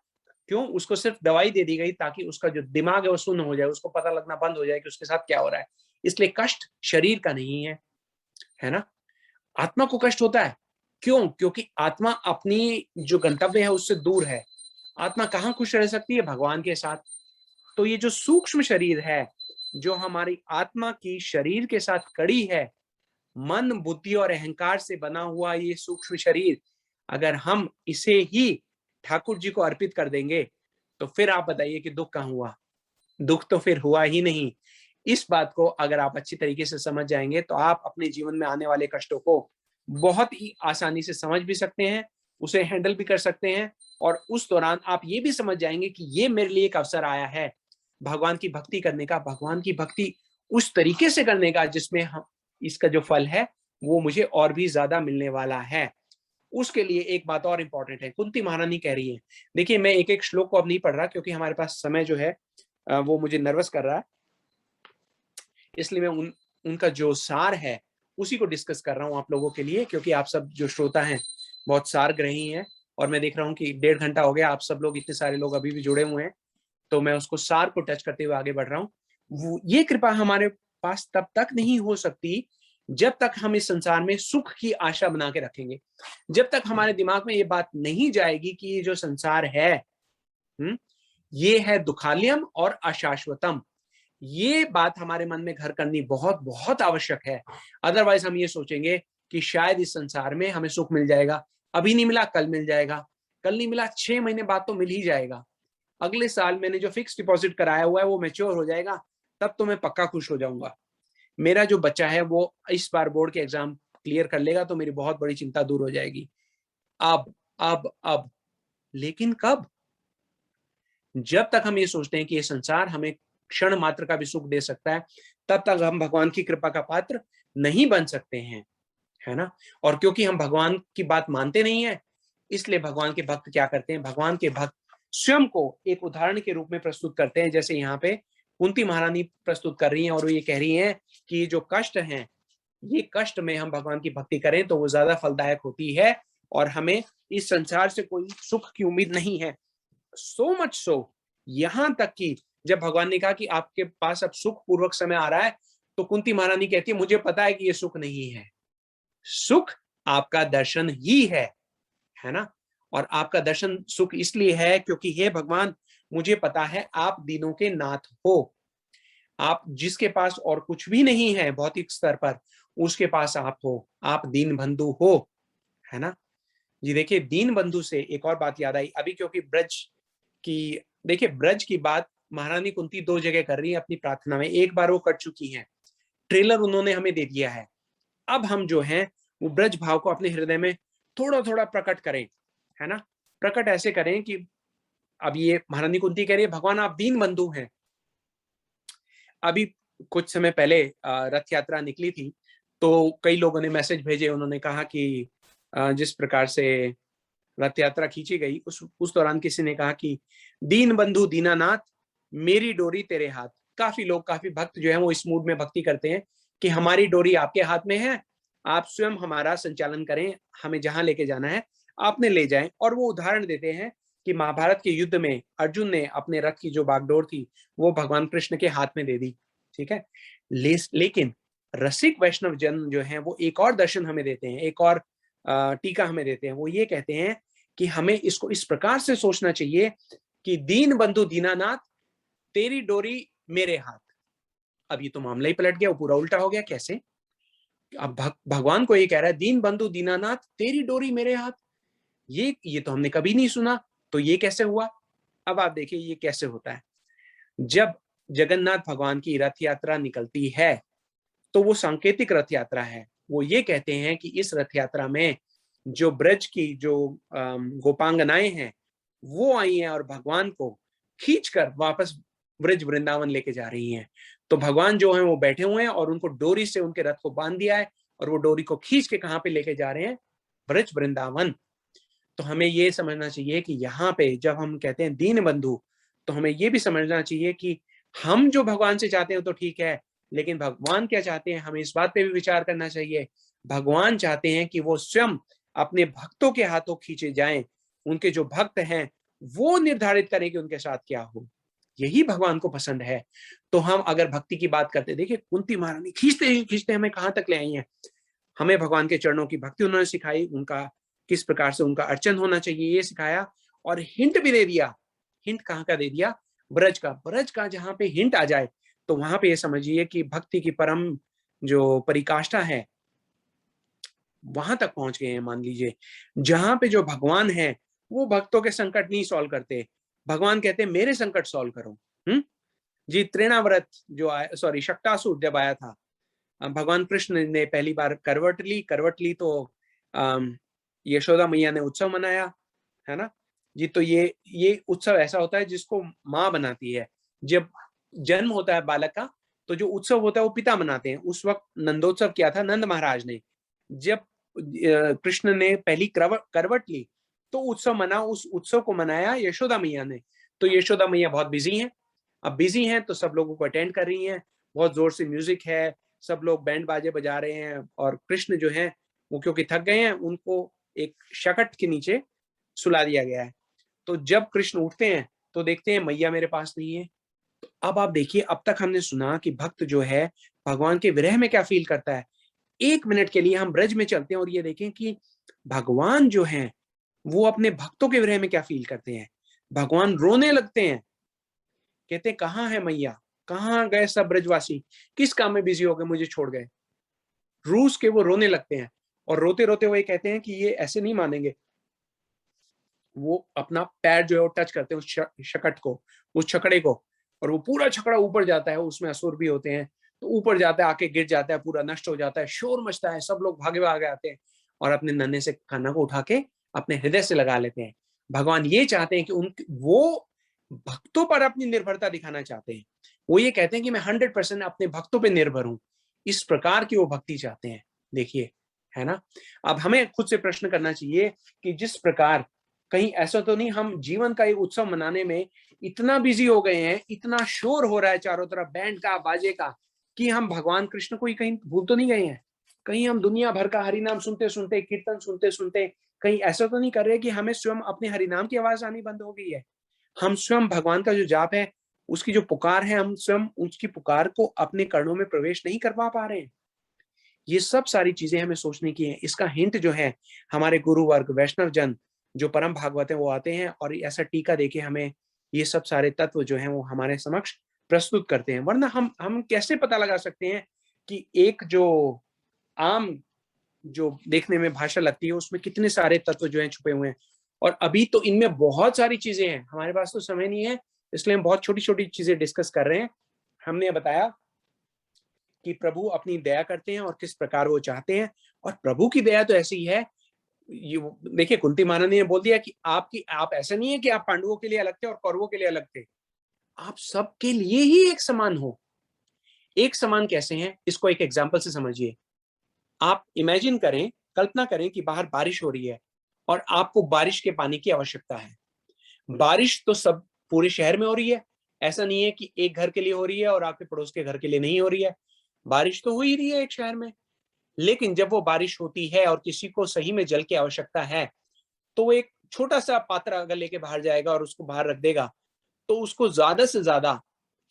क्यों? उसको सिर्फ दवाई दे दी गई ताकि उसका जो दिमाग है वो सुन्न हो जाए, उसको पता लगना बंद हो जाए कि उसके साथ क्या हो रहा है। इसलिए कष्ट शरीर का नहीं है ना? आत्मा को कष्ट होता है। क्यों? क्योंकि आत्मा अपनी जो गंतव्य है उससे दूर है। आत्मा कहाँ खुश रह सकती है? भगवान के साथ। तो ये जो सूक्ष्म शरीर है, जो हमारी आत्मा की शरीर के साथ कड़ी है, मन, बुद्धि और अहंकार से बना हुआ ये सूक्ष्म शरीर, अगर हम इसे ही ठाकुर जी को अर्पित कर देंगे, तो फिर आप बताइए कि दुख कहाँ हुआ? दुख तो फिर हुआ ही नहीं। इस बात को अगर आप अच्छी तरीके से समझ जाएंगे, तो आप अपने जीवन में आने वाले कष्टों को बहुत ही आसानी से समझ भी सकते हैं, उसे हैंडल भी कर सकते हैं और उस दौरान आप ये भी समझ जाएंगे कि ये मेरे लिए एक अवसर आया है भगवान की भक्ति करने का, भगवान की भक्ति उस तरीके से करने का जिसमें हम इसका जो फल है वो मुझे और भी ज्यादा मिलने वाला है। उसके लिए एक बात और इंपॉर्टेंट है, कुंती महारानी कह रही है। देखिए, मैं एक एक श्लोक को अब नहीं पढ़ रहा क्योंकि हमारे पास समय जो है वो मुझे नर्वस कर रहा है, इसलिए मैं उनका जो सार है उसी को डिस्कस कर रहा हूँ आप लोगों के लिए, क्योंकि आप सब जो श्रोता हैं बहुत सार ग्रही हैं और मैं देख रहा हूँ कि 1.5 घंटा हो गया, आप सब लोग इतने सारे लोग अभी भी जुड़े हुए हैं, तो मैं उसको सार को टच करते हुए आगे बढ़ रहा हूँ। ये कृपा हमारे पास तब तक नहीं हो सकती जब तक हम इस संसार में सुख की आशा बना के रखेंगे, जब तक हमारे दिमाग में ये बात नहीं जाएगी कि ये जो संसार है ये है दुखालयम और अशाश्वतम। ये बात हमारे मन में घर करनी बहुत बहुत आवश्यक है। अदरवाइज हम ये सोचेंगे कि शायद इस संसार में हमें सुख मिल जाएगा, अभी नहीं मिला कल मिल जाएगा, कल नहीं मिला 6 महीने बाद तो मिल ही जाएगा, अगले साल मैंने जो फिक्स डिपॉजिट कराया हुआ है वो मैच्योर हो जाएगा, तब तो मैं पक्का खुश हो जाऊंगा, मेरा जो बच्चा है वो इस बार बोर्ड के एग्जाम क्लियर कर लेगा तो मेरी बहुत बड़ी चिंता दूर हो जाएगी। अब लेकिन कब? जब तक हम ये सोचते हैं कि ये संसार हमें क्षण मात्र का भी सुख दे सकता है, तब तक हम भगवान की कृपा का पात्र नहीं बन सकते हैं, है ना? और क्योंकि हम भगवान की बात मानते नहीं है, इसलिए भगवान के भक्त क्या करते हैं? भगवान के भक्त स्वयं को एक उदाहरण के रूप में प्रस्तुत करते हैं, जैसे यहाँ पे कुंती महारानी प्रस्तुत कर रही हैं और वो ये कह रही हैं कि जो कष्ट हैं, ये कष्ट में हम भगवान की भक्ति करें तो वो ज्यादा फलदायक होती है और हमें इस संसार से कोई सुख की उम्मीद नहीं है। सो मच सो, यहां तक कि जब भगवान ने कहा कि आपके पास अब सुख पूर्वक समय आ रहा है, तो कुंती महारानी कहती है मुझे पता है कि ये सुख नहीं है, सुख आपका दर्शन ही है ना? और आपका दर्शन सुख इसलिए है क्योंकि हे भगवान, मुझे पता है आप दीनों के नाथ हो, आप जिसके पास और कुछ भी नहीं है भौतिक स्तर पर, उसके पास आप हो, आप दीन बंधु हो, है ना? जी देखिए, दीन बंधु से एक और बात याद आई अभी, क्योंकि ब्रज की, देखिए ब्रज की बात महारानी कुंती 2 जगह कर रही है अपनी प्रार्थना में, एक बार वो कर चुकी हैं, ट्रेलर उन्होंने हमें दे दिया है, अब हम जो हैं वो ब्रज भाव को अपने हृदय में थोड़ा थोड़ा प्रकट करें, है ना? प्रकट ऐसे करें कि अब ये महारानी कुंती कह रही है भगवान आप दीन बंधु हैं। अभी कुछ समय पहले रथ यात्रा निकली थी, तो कई लोगों ने मैसेज भेजे, उन्होंने कहा कि जिस प्रकार से रथ यात्रा खींची गई उस दौरान किसी ने कहा कि दीन बंधु दीनानाथ मेरी डोरी तेरे हाथ। काफी लोग, काफी भक्त जो है वो इस मूड में भक्ति करते हैं कि हमारी डोरी आपके हाथ में है, आप स्वयं हमारा संचालन करें, हमें जहां लेके जाना है आपने ले जाएं। और वो उदाहरण देते हैं कि महाभारत के युद्ध में अर्जुन ने अपने रथ की जो बागडोर थी वो भगवान कृष्ण के हाथ में दे दी, ठीक है? लेकिन रसिक वैष्णव जन जो है वो एक और दर्शन हमें देते हैं, एक और टीका हमें देते हैं, वो ये कहते हैं कि हमें इसको इस प्रकार से सोचना चाहिए कि दीन बंधु दीनानाथ तेरी डोरी मेरे हाथ। अब ये तो मामला ही पलट गया, वो पूरा उल्टा हो गया। कैसे? अब भगवान को ये कह रहा है दीन बंधु दीनानाथ तेरी डोरी मेरे हाथ, ये तो हमने कभी नहीं सुना, तो ये कैसे हुआ? अब आप देखिए ये कैसे होता है। जब जगन्नाथ भगवान की रथ यात्रा निकलती है, तो वो सांकेतिक रथ यात्रा है। वो ये कहते हैं कि इस रथ यात्रा में जो ब्रज की जो गोपांगनाएं हैं वो आई हैं और भगवान को खींचकर वापस ब्रज वृंदावन लेके जा रही हैं। तो भगवान जो है वो बैठे हुए हैं और उनको डोरी से उनके रथ को बांध दिया है और वो डोरी को खींच के कहां पे लेके जा रहे हैं? ब्रज वृंदावन। तो हमें ये समझना चाहिए कि यहाँ पे जब हम कहते हैं दीन बंधु, तो हमें ये भी समझना चाहिए कि हम जो भगवान से चाहते हैं तो ठीक है, लेकिन भगवान क्या चाहते हैं हमें इस बात पे भी विचार करना चाहिए। भगवान चाहते हैं कि वो स्वयं अपने भक्तों के हाथों खींचे जाएं, उनके जो भक्त हैं वो निर्धारित करें कि उनके साथ क्या हो। यही भगवान को पसंद है। तो हम अगर भक्ति की बात करते, देखिए कुंती महारानी खींचते खींचते हमें कहां तक ले आई है। हमें भगवान के चरणों की भक्ति उन्होंने सिखाई, उनका किस प्रकार से उनका अर्चन होना चाहिए ये सिखाया, और हिंट भी दे दिया। हिंट कहाँ का दे दिया? ब्रज का। ब्रज का जहां पे हिंट आ जाए तो वहां पे ये समझिए कि भक्ति की परम जो परिकाष्ठा है वहां तक पहुंच गए हैं। मान लीजिए जहां पे जो भगवान है वो भक्तों के संकट नहीं सॉल्व करते, भगवान कहते हैं मेरे संकट सॉल्व करो। जी, तृणाव्रत जो आया, सॉरी शक्तासुर जब आया था, भगवान कृष्ण ने पहली बार करवट ली तो यशोदा मैया ने उत्सव मनाया, है ना जी। तो ये उत्सव ऐसा होता है जिसको माँ बनाती है। जब जन्म होता है बालक का तो जो उत्सव होता है वो पिता मनाते हैं। उस वक्त नंदोत्सव किया था नंद महाराज ने। जब कृष्ण ने पहली करवट ली तो उत्सव मना, उस उत्सव को मनाया यशोदा मैया ने। तो यशोदा मैया बहुत बिजी हैं, अब बिजी हैं तो सब लोगों को अटेंड कर रही हैं, बहुत जोर से म्यूजिक है, सब लोग बैंड बाजे बजा रहे हैं, और कृष्ण जो है वो क्योंकि थक गए हैं उनको एक शकट के नीचे सुला दिया गया है। तो जब कृष्ण उठते हैं तो देखते हैं मैया मेरे पास नहीं है। तो अब आप देखिए, अब तक हमने सुना कि भक्त जो है भगवान के विरह में क्या फील करता है। 1 मिनट के लिए हम ब्रज में चलते हैं और ये देखें कि भगवान जो है वो अपने भक्तों के विरह में क्या फील करते हैं। भगवान रोने लगते हैं, कहते हैं कहाँ है मैया, कहाँ गए सब ब्रजवासी, किस काम में बिजी हो गए, मुझे छोड़ गए। रूस के वो रोने लगते हैं और रोते रोते वो ये कहते हैं कि ये ऐसे नहीं मानेंगे। वो अपना पैर जो है वो टच करते हैं उस शकट को, उस छकड़े को, और वो पूरा छकड़ा ऊपर जाता है। उसमें असुर भी होते हैं, तो ऊपर जाता है, आके गिर जाता है, पूरा नष्ट हो जाता है, शोर मचता है, सब लोग भागे भागे आते हैं और अपने नन्हे से कान्हा को उठा के अपने हृदय से लगा लेते हैं। भगवान ये चाहते हैं कि वो भक्तों पर अपनी निर्भरता दिखाना चाहते हैं। वो ये कहते हैं कि मैं 100% अपने भक्तों पर निर्भर हूं। इस प्रकार की वो भक्ति चाहते हैं। देखिए, है ना। अब हमें खुद से प्रश्न करना चाहिए कि जिस प्रकार, कहीं ऐसा तो नहीं हम जीवन का एक उत्सव मनाने में इतना बिजी हो गए हैं, इतना शोर हो रहा है चारों तरफ बैंड का बाजे का, कि हम भगवान कृष्ण को ही कहीं भूल तो नहीं गए हैं। कहीं हम दुनिया भर का हरिनाम सुनते सुनते, कीर्तन सुनते सुनते कहीं ऐसा तो नहीं कर रहे कि हमें स्वयं अपने हरिनाम की आवाज आनी बंद हो गई है। हम स्वयं भगवान का जो जाप है, उसकी जो पुकार है, हम स्वयं उसकी पुकार को अपने कर्णों में प्रवेश नहीं करवा पा रहे हैं। ये सब सारी चीजें हमें सोचने की है। इसका हिंट जो है हमारे गुरु वर्ग वैष्णव जन जो परम भागवत है वो आते हैं और ऐसा टीका देके हमें ये सब सारे तत्व जो हैं वो हमारे समक्ष प्रस्तुत करते हैं। वरना हम कैसे पता लगा सकते हैं कि एक जो आम जो देखने में भाषा लगती है उसमें कितने सारे तत्व जो हैं छुपे हुए हैं। और अभी तो इनमें बहुत सारी चीजें हैं, हमारे पास तो समय नहीं है, इसलिए हम बहुत छोटी छोटी चीजें डिस्कस कर रहे हैं। हमने बताया कि प्रभु अपनी दया करते हैं और किस प्रकार वो चाहते हैं, और प्रभु की दया तो ऐसी है। ये देखिए, कुंती महारानी ने बोल दिया कि आप ऐसा नहीं है कि आप पांडवों के लिए अलग थे और कौरवों के लिए अलग थे, आप सबके लिए ही एक समान हो। एक समान कैसे हैं, इसको एक एग्जांपल से समझिए। आप इमेजिन करें, कल्पना करें कि बाहर बारिश हो रही है और आपको बारिश के पानी की आवश्यकता है। बारिश तो सब पूरे शहर में हो रही है, ऐसा नहीं है कि एक घर के लिए हो रही है और आपके पड़ोस के घर के लिए नहीं हो रही है। बारिश तो हो ही रही है एक शहर में। लेकिन जब वो बारिश होती है और किसी को सही में जल की आवश्यकता है, तो वो एक छोटा सा पात्र अगर लेके बाहर जाएगा और उसको बाहर रख देगा, तो उसको ज्यादा से ज्यादा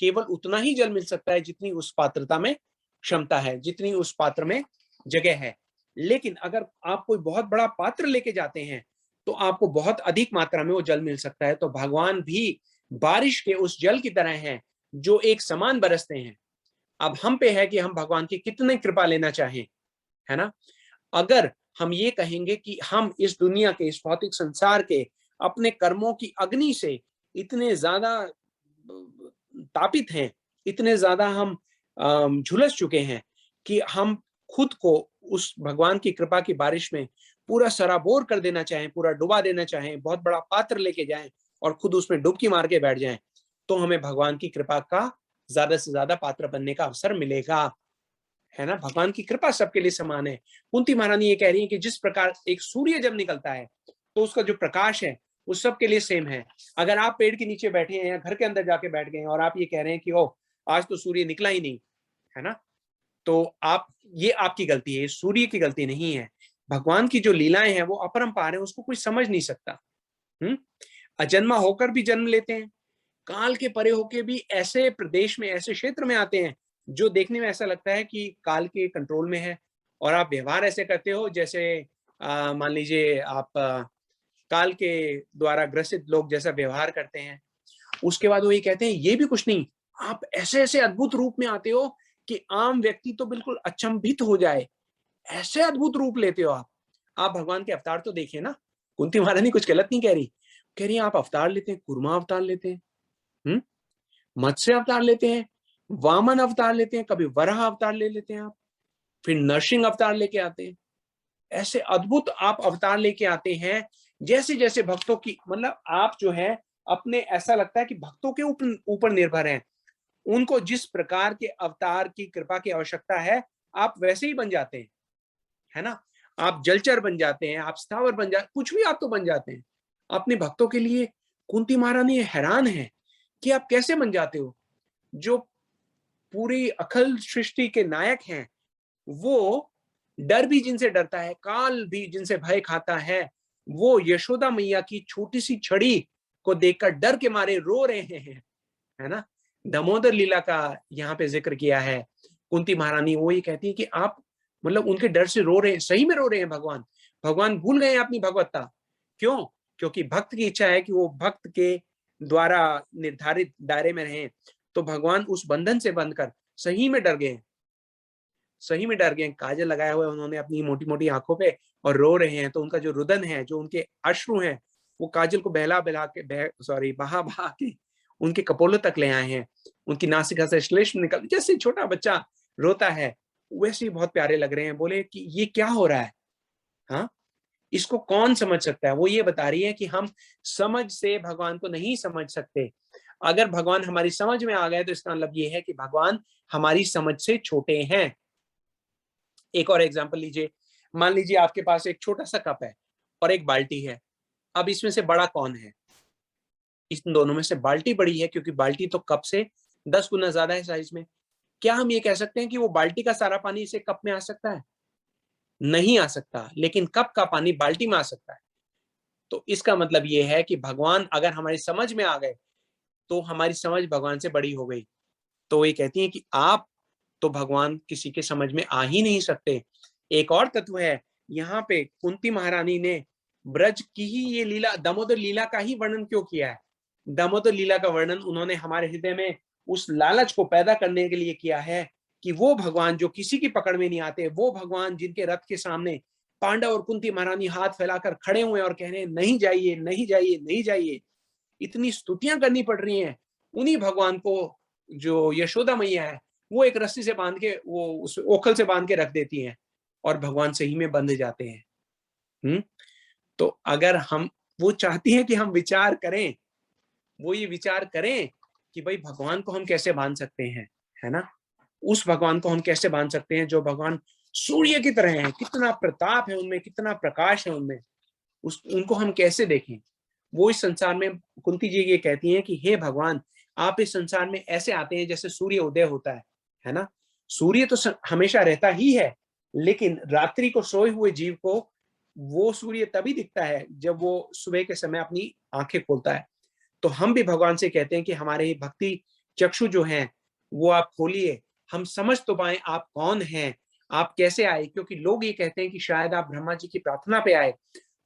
केवल उतना ही जल मिल सकता है जितनी उस पात्रता में क्षमता है, जितनी उस पात्र में जगह है। लेकिन अगर आप कोई बहुत बड़ा पात्र लेके जाते हैं तो आपको बहुत अधिक मात्रा में वो जल मिल सकता है। तो भगवान भी बारिश के उस जल की तरह हैं जो एक समान बरसते हैं। अब हम पे है कि हम भगवान की कितनी कृपा लेना चाहें, है ना। अगर हम ये कहेंगे कि हम इस दुनिया के, इस भौतिक संसार के अपने कर्मों की अग्नि से इतने ज्यादा तापित हैं इतने ज्यादा हम झुलस चुके हैं कि हम खुद को उस भगवान की कृपा की बारिश में पूरा सराबोर कर देना चाहें, पूरा डुबा देना चाहें, बहुत बड़ा पात्र लेके जाएं और खुद उसमें डुबकी मार के बैठ जाएं, तो हमें भगवान की कृपा का ज्यादा से ज्यादा पात्र बनने का अवसर मिलेगा, है ना। भगवान की कृपा सबके लिए समान है। कुंती महारानी ये कह रही है कि जिस प्रकार एक सूर्य जब निकलता है तो उसका जो प्रकाश है वो सबके लिए सेम है। अगर आप पेड़ के नीचे बैठे हैं या घर के अंदर जाके बैठ गए हैं और आप ये कह रहे हैं कि ओ आज तो सूर्य निकला ही नहीं, है ना, तो आप, ये आपकी गलती है, सूर्य की गलती नहीं है। भगवान की जो लीलाएं हैं वो अपरंपार है, उसको कोई समझ नहीं सकता। अजन्मा होकर भी जन्म लेते हैं, काल के परे होके भी ऐसे प्रदेश में, ऐसे क्षेत्र में आते हैं जो देखने में ऐसा लगता है कि काल के कंट्रोल में है, और आप व्यवहार ऐसे करते हो जैसे मान लीजिए आप काल के द्वारा ग्रसित लोग जैसा व्यवहार करते हैं। उसके बाद वो ये कहते हैं ये भी कुछ नहीं, आप ऐसे ऐसे अद्भुत रूप में आते हो कि आम व्यक्ति तो बिल्कुल अचंभित हो जाए, ऐसे अद्भुत रूप लेते हो आप भगवान के अवतार तो देखिए ना। कुंती महारानी कुछ गलत नहीं कह रही आप अवतार लेते हैं, कुर्मा अवतार लेते हैं, मत्स्य अवतार लेते हैं, वामन अवतार लेते हैं, कभी वराह अवतार ले लेते हैं आप, फिर नरसिंह अवतार लेके आते हैं। ऐसे अद्भुत आप अवतार लेके आते हैं, जैसे जैसे भक्तों की, मतलब आप जो है अपने, ऐसा लगता है कि भक्तों के ऊपर निर्भर हैं, उनको जिस प्रकार के अवतार की कृपा की आवश्यकता है आप वैसे ही बन जाते हैं, है ना। आप जलचर बन जाते हैं, आप स्थावर बन जाते, कुछ भी आप तो बन जाते हैं अपने भक्तों के लिए। कुंती महारानी हैरान है कि आप कैसे बन जाते हो। जो पूरी अखिल सृष्टि के नायक हैं, वो डर भी जिनसे डरता है, काल भी जिनसे भय खाता है, वो यशोदा मैया की छोटी सी छड़ी को देखकर डर के मारे रो रहे हैं, है ना। दामोदर लीला का यहाँ पे जिक्र किया है। कुंती महारानी वो ये कहती है कि आप मतलब उनके डर से रो रहे हैं, सही में रो रहे हैं। भगवान भूल गए हैं अपनी भगवत्ता। क्यों? क्योंकि भक्त की इच्छा है कि वो भक्त के द्वारा निर्धारित दायरे में रहें, तो भगवान उस बंधन से बंधकर सही में डर गए, सही में डर गए। काजल लगाया हुआ है उन्होंने अपनी मोटी मोटी आंखों पे और रो रहे हैं, तो उनका जो रुदन है, जो उनके अश्रु हैं, वो काजल को बहला बहला के बहा बहा के उनके कपोलों तक ले आए हैं। उनकी नासिका से श्लेष्म निकल, जैसे छोटा बच्चा रोता है वैसे ही बहुत प्यारे लग रहे हैं। बोले कि ये क्या हो रहा है, हाँ, इसको कौन समझ सकता है। वो ये बता रही है कि हम समझ से भगवान को नहीं समझ सकते। अगर भगवान हमारी समझ में आ गए तो इसका मतलब ये है कि भगवान हमारी समझ से छोटे हैं। एक और एग्जांपल लीजिए, मान लीजिए आपके पास एक छोटा सा कप है और एक बाल्टी है। अब इसमें से बड़ा कौन है? इन दोनों में से बाल्टी बड़ी है, क्योंकि बाल्टी तो कप से 10 गुना ज्यादा है साइज में। क्या हम ये कह सकते हैं कि वो बाल्टी का सारा पानी इसे कप में आ सकता है? नहीं आ सकता, लेकिन कप का पानी बाल्टी में आ सकता है। तो इसका मतलब ये है कि भगवान अगर हमारी समझ में आ गए तो हमारी समझ भगवान से बड़ी हो गई। तो ये कहती है कि आप तो भगवान किसी के समझ में आ ही नहीं सकते। एक और तत्व है, यहाँ पे कुंती महारानी ने ब्रज की ही ये लीला, दामोदर लीला का ही वर्णन क्यों किया है? दामोदर लीला का वर्णन उन्होंने हमारे हृदय में उस लालच को पैदा करने के लिए किया है कि वो भगवान जो किसी की पकड़ में नहीं आते, वो भगवान जिनके रथ के सामने पांडव और कुंती महारानी हाथ फैलाकर खड़े हुए और कह रहे हैं नहीं जाइए, नहीं जाइए, नहीं जाइए, इतनी स्तुतियां करनी पड़ रही हैं, उन्हीं भगवान को जो यशोदा मैया है वो एक रस्सी से बांध के, वो उस ओखल से बांध के रख देती हैं और भगवान सही में बंध जाते हैं। तो अगर हम, वो चाहती हैं कि हम विचार करें, वो ये विचार करें कि भाई भगवान को हम कैसे बांध सकते हैं, है ना। उस भगवान को हम कैसे बांध सकते हैं जो भगवान सूर्य की तरह है, कितना प्रताप है उनमें, कितना प्रकाश है उनमें, उनको हम कैसे देखें। वो इस संसार में, कुंती जी ये कहती हैं कि हे भगवान, आप इस संसार में ऐसे आते हैं जैसे सूर्य उदय होता है ना। सूर्य तो हमेशा रहता ही है, लेकिन रात्रि को सोए हुए जीव को वो सूर्य तभी दिखता है जब वो सुबह के समय अपनी आंखें खोलता है। तो हम भी भगवान से कहते हैं कि हमारे भक्ति चक्षु जो हैं वो आप खोलिए, हम समझ तो पाए आप कौन हैं, आप कैसे आए। क्योंकि लोग ये कहते हैं कि शायद आप ब्रह्मा जी की प्रार्थना पे आए,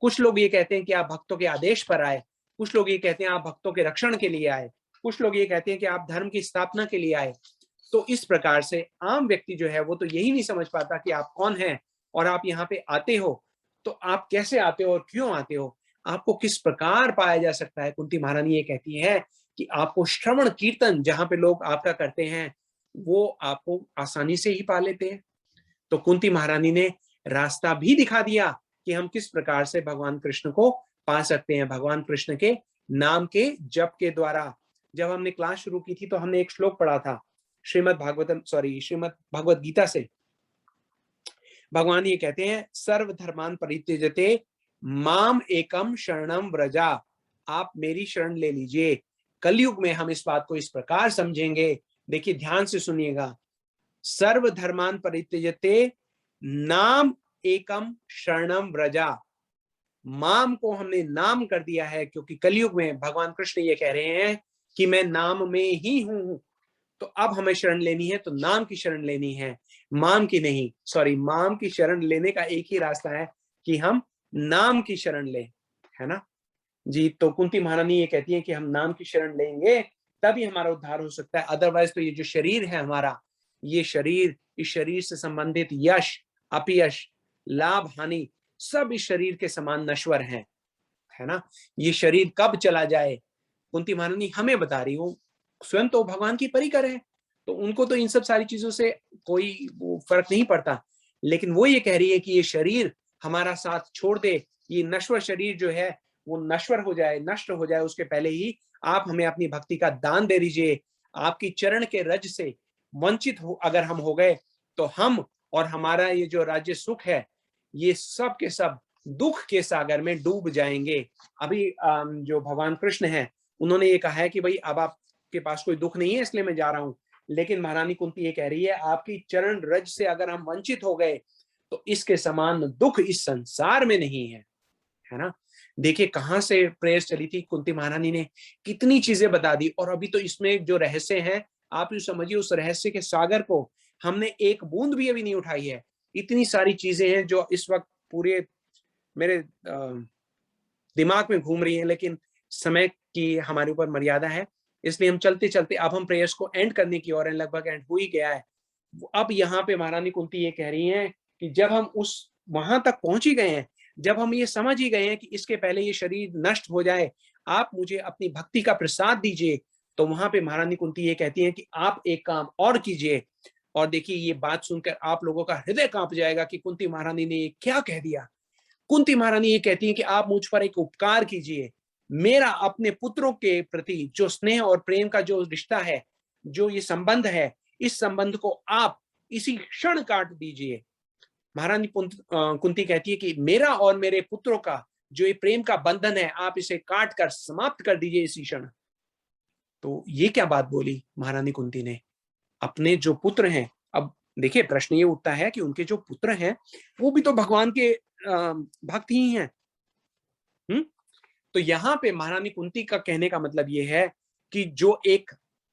कुछ लोग ये कहते हैं कि आप भक्तों के आदेश पर आए, कुछ लोग ये कहते हैं आप भक्तों के रक्षण के लिए आए, कुछ लोग ये कहते हैं कि आप धर्म की स्थापना के लिए आए। तो इस प्रकार से आम व्यक्ति जो है वो तो यही नहीं समझ पाता कि आप कौन हैं, और आप यहाँ पे आते हो तो आप कैसे आते हो और क्यों आते हो, आपको किस प्रकार पाया जा सकता है। कुंती महारानी ये कहती है कि आपको श्रवण कीर्तन जहां पे लोग आपका करते हैं वो आपको आसानी से ही पा लेते हैं। तो कुंती महारानी ने रास्ता भी दिखा दिया कि हम किस प्रकार से भगवान कृष्ण को पा सकते हैं, भगवान कृष्ण के नाम के जप के द्वारा। जब हमने क्लास शुरू की थी तो हमने एक श्लोक पढ़ा था श्रीमद् भगवत गीता से। भगवान ये कहते हैं, सर्व धर्मान परित्यजते माम एकम शरणम व्रजा, आप मेरी शरण ले लीजिए। कलयुग में हम इस बात को इस प्रकार समझेंगे, देखिए ध्यान से सुनिएगा, सर्व धर्मान परित्यजते नाम एकम शरणम व्रजा। माम को हमने नाम कर दिया है क्योंकि कलयुग में भगवान कृष्ण ये कह रहे हैं कि मैं नाम में ही हूं। तो अब हमें शरण लेनी है तो नाम की शरण लेनी है, माम की नहीं। माम की शरण लेने का एक ही रास्ता है कि हम नाम की शरण लें, है ना जी। तो कुंती महारानी ये कहती है कि हम नाम की शरण लेंगे तभी हमारा उद्धार हो सकता है, अदरवाइज तो ये जो शरीर है हमारा, ये शरीर, इस शरीर से संबंधित यश अपयश लाभ हानि सब इस शरीर के समान नश्वर हैं, है ना। ये शरीर कब चला जाए कुंती महारानी हमें बता रही हो, स्वयं तो भगवान की परिकर है तो उनको तो इन सब सारी चीजों से कोई फर्क नहीं पड़ता, लेकिन वो ये कह रही है कि ये शरीर हमारा साथ छोड़ दे, ये नश्वर शरीर जो है वो नश्वर हो जाए, नष्ट हो जाए, उसके पहले ही आप हमें अपनी भक्ति का दान दे दीजिए। आपकी चरण के रज से वंचित हो अगर हम हो गए तो हम और हमारा ये जो राज्य सुख है ये सब के सब दुख के सागर में डूब जाएंगे। अभी जो भगवान कृष्ण है उन्होंने ये कहा है कि भाई अब आपके पास कोई दुख नहीं है इसलिए मैं जा रहा हूं, लेकिन महारानी कुंती ये कह रही है आपकी चरण रज से अगर हम वंचित हो गए तो इसके समान दुख इस संसार में नहीं है ना। देखिए कहां से प्रेयर्स चली थी, कुंती महारानी ने कितनी चीजें बता दी, और अभी तो इसमें जो रहस्य है आप ये समझिए उस रहस्य के सागर को हमने एक बूंद भी अभी नहीं उठाई है। इतनी सारी चीजें हैं जो इस वक्त पूरे मेरे दिमाग में घूम रही हैं, लेकिन समय की हमारे ऊपर मर्यादा है, इसलिए हम चलते चलते अब हम प्रेयर्स को एंड करने की ओर है, लगभग एंड हो ही गया है। अब यहाँ पे महारानी कुंती ये कह रही हैं कि जब हम उस वहां तक पहुंच ही गए हैं, जब हम ये समझ ही गए हैं कि इसके पहले ये शरीर नष्ट हो जाए आप मुझे अपनी भक्ति का प्रसाद दीजिए, तो वहां पे महारानी कुंती ये कहती है कि आप एक काम और कीजिए। और देखिए ये बात सुनकर आप लोगों का हृदय कांप जाएगा कि कुंती महारानी ने ये क्या कह दिया। कुंती महारानी ये कहती है कि आप मुझ पर एक उपकार कीजिए, मेरा अपने पुत्रों के प्रति जो स्नेह और प्रेम का जो रिश्ता है, जो ये संबंध है, इस संबंध को आप इसी क्षण काट दीजिए। महारानी कुंती कहती है कि मेरा और मेरे पुत्रों का जो ये प्रेम का बंधन है आप इसे काट कर समाप्त कर दीजिए इसी क्षण। तो ये क्या बात बोली महारानी कुंती ने, अपने जो पुत्र हैं, अब देखिए प्रश्न ये उठता है कि उनके जो पुत्र हैं वो भी तो भगवान के भक्त ही हैं। तो यहाँ पे महारानी कुंती का कहने का मतलब ये है कि जो एक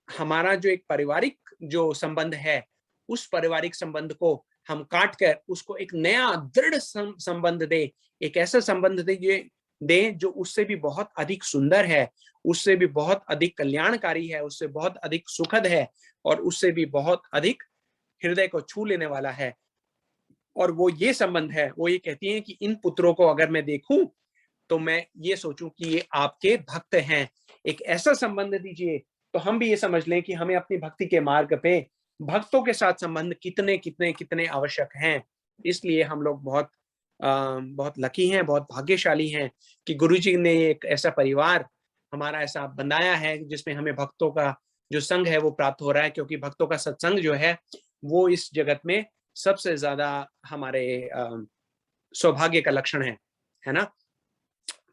हमारा जो एक पारिवारिक जो संबंध है उस पारिवारिक संबंध को हम काट कर उसको एक नया दृढ़ संबंध दे, एक ऐसा संबंध दे जो उससे भी बहुत अधिक सुंदर है, उससे भी बहुत अधिक कल्याणकारी है, उससे बहुत अधिक सुखद है और उससे भी बहुत अधिक हृदय को छू लेने वाला है। और वो ये संबंध है, वो ये कहती है कि इन पुत्रों को अगर मैं देखूं तो मैं ये सोचूं कि ये आपके भक्त हैं, एक ऐसा संबंध दीजिए। तो हम भी ये समझ लें कि हमें अपनी भक्ति के मार्ग पे भक्तों के साथ संबंध कितने कितने कितने आवश्यक हैं। इसलिए हम लोग बहुत लकी हैं, बहुत भाग्यशाली हैं कि गुरुजी ने एक ऐसा परिवार हमारा ऐसा बनाया है जिसमें हमें भक्तों का जो संग है वो प्राप्त हो रहा है, क्योंकि भक्तों का सत्संग जो है वो इस जगत में सबसे ज्यादा हमारे सौभाग्य का लक्षण है ना।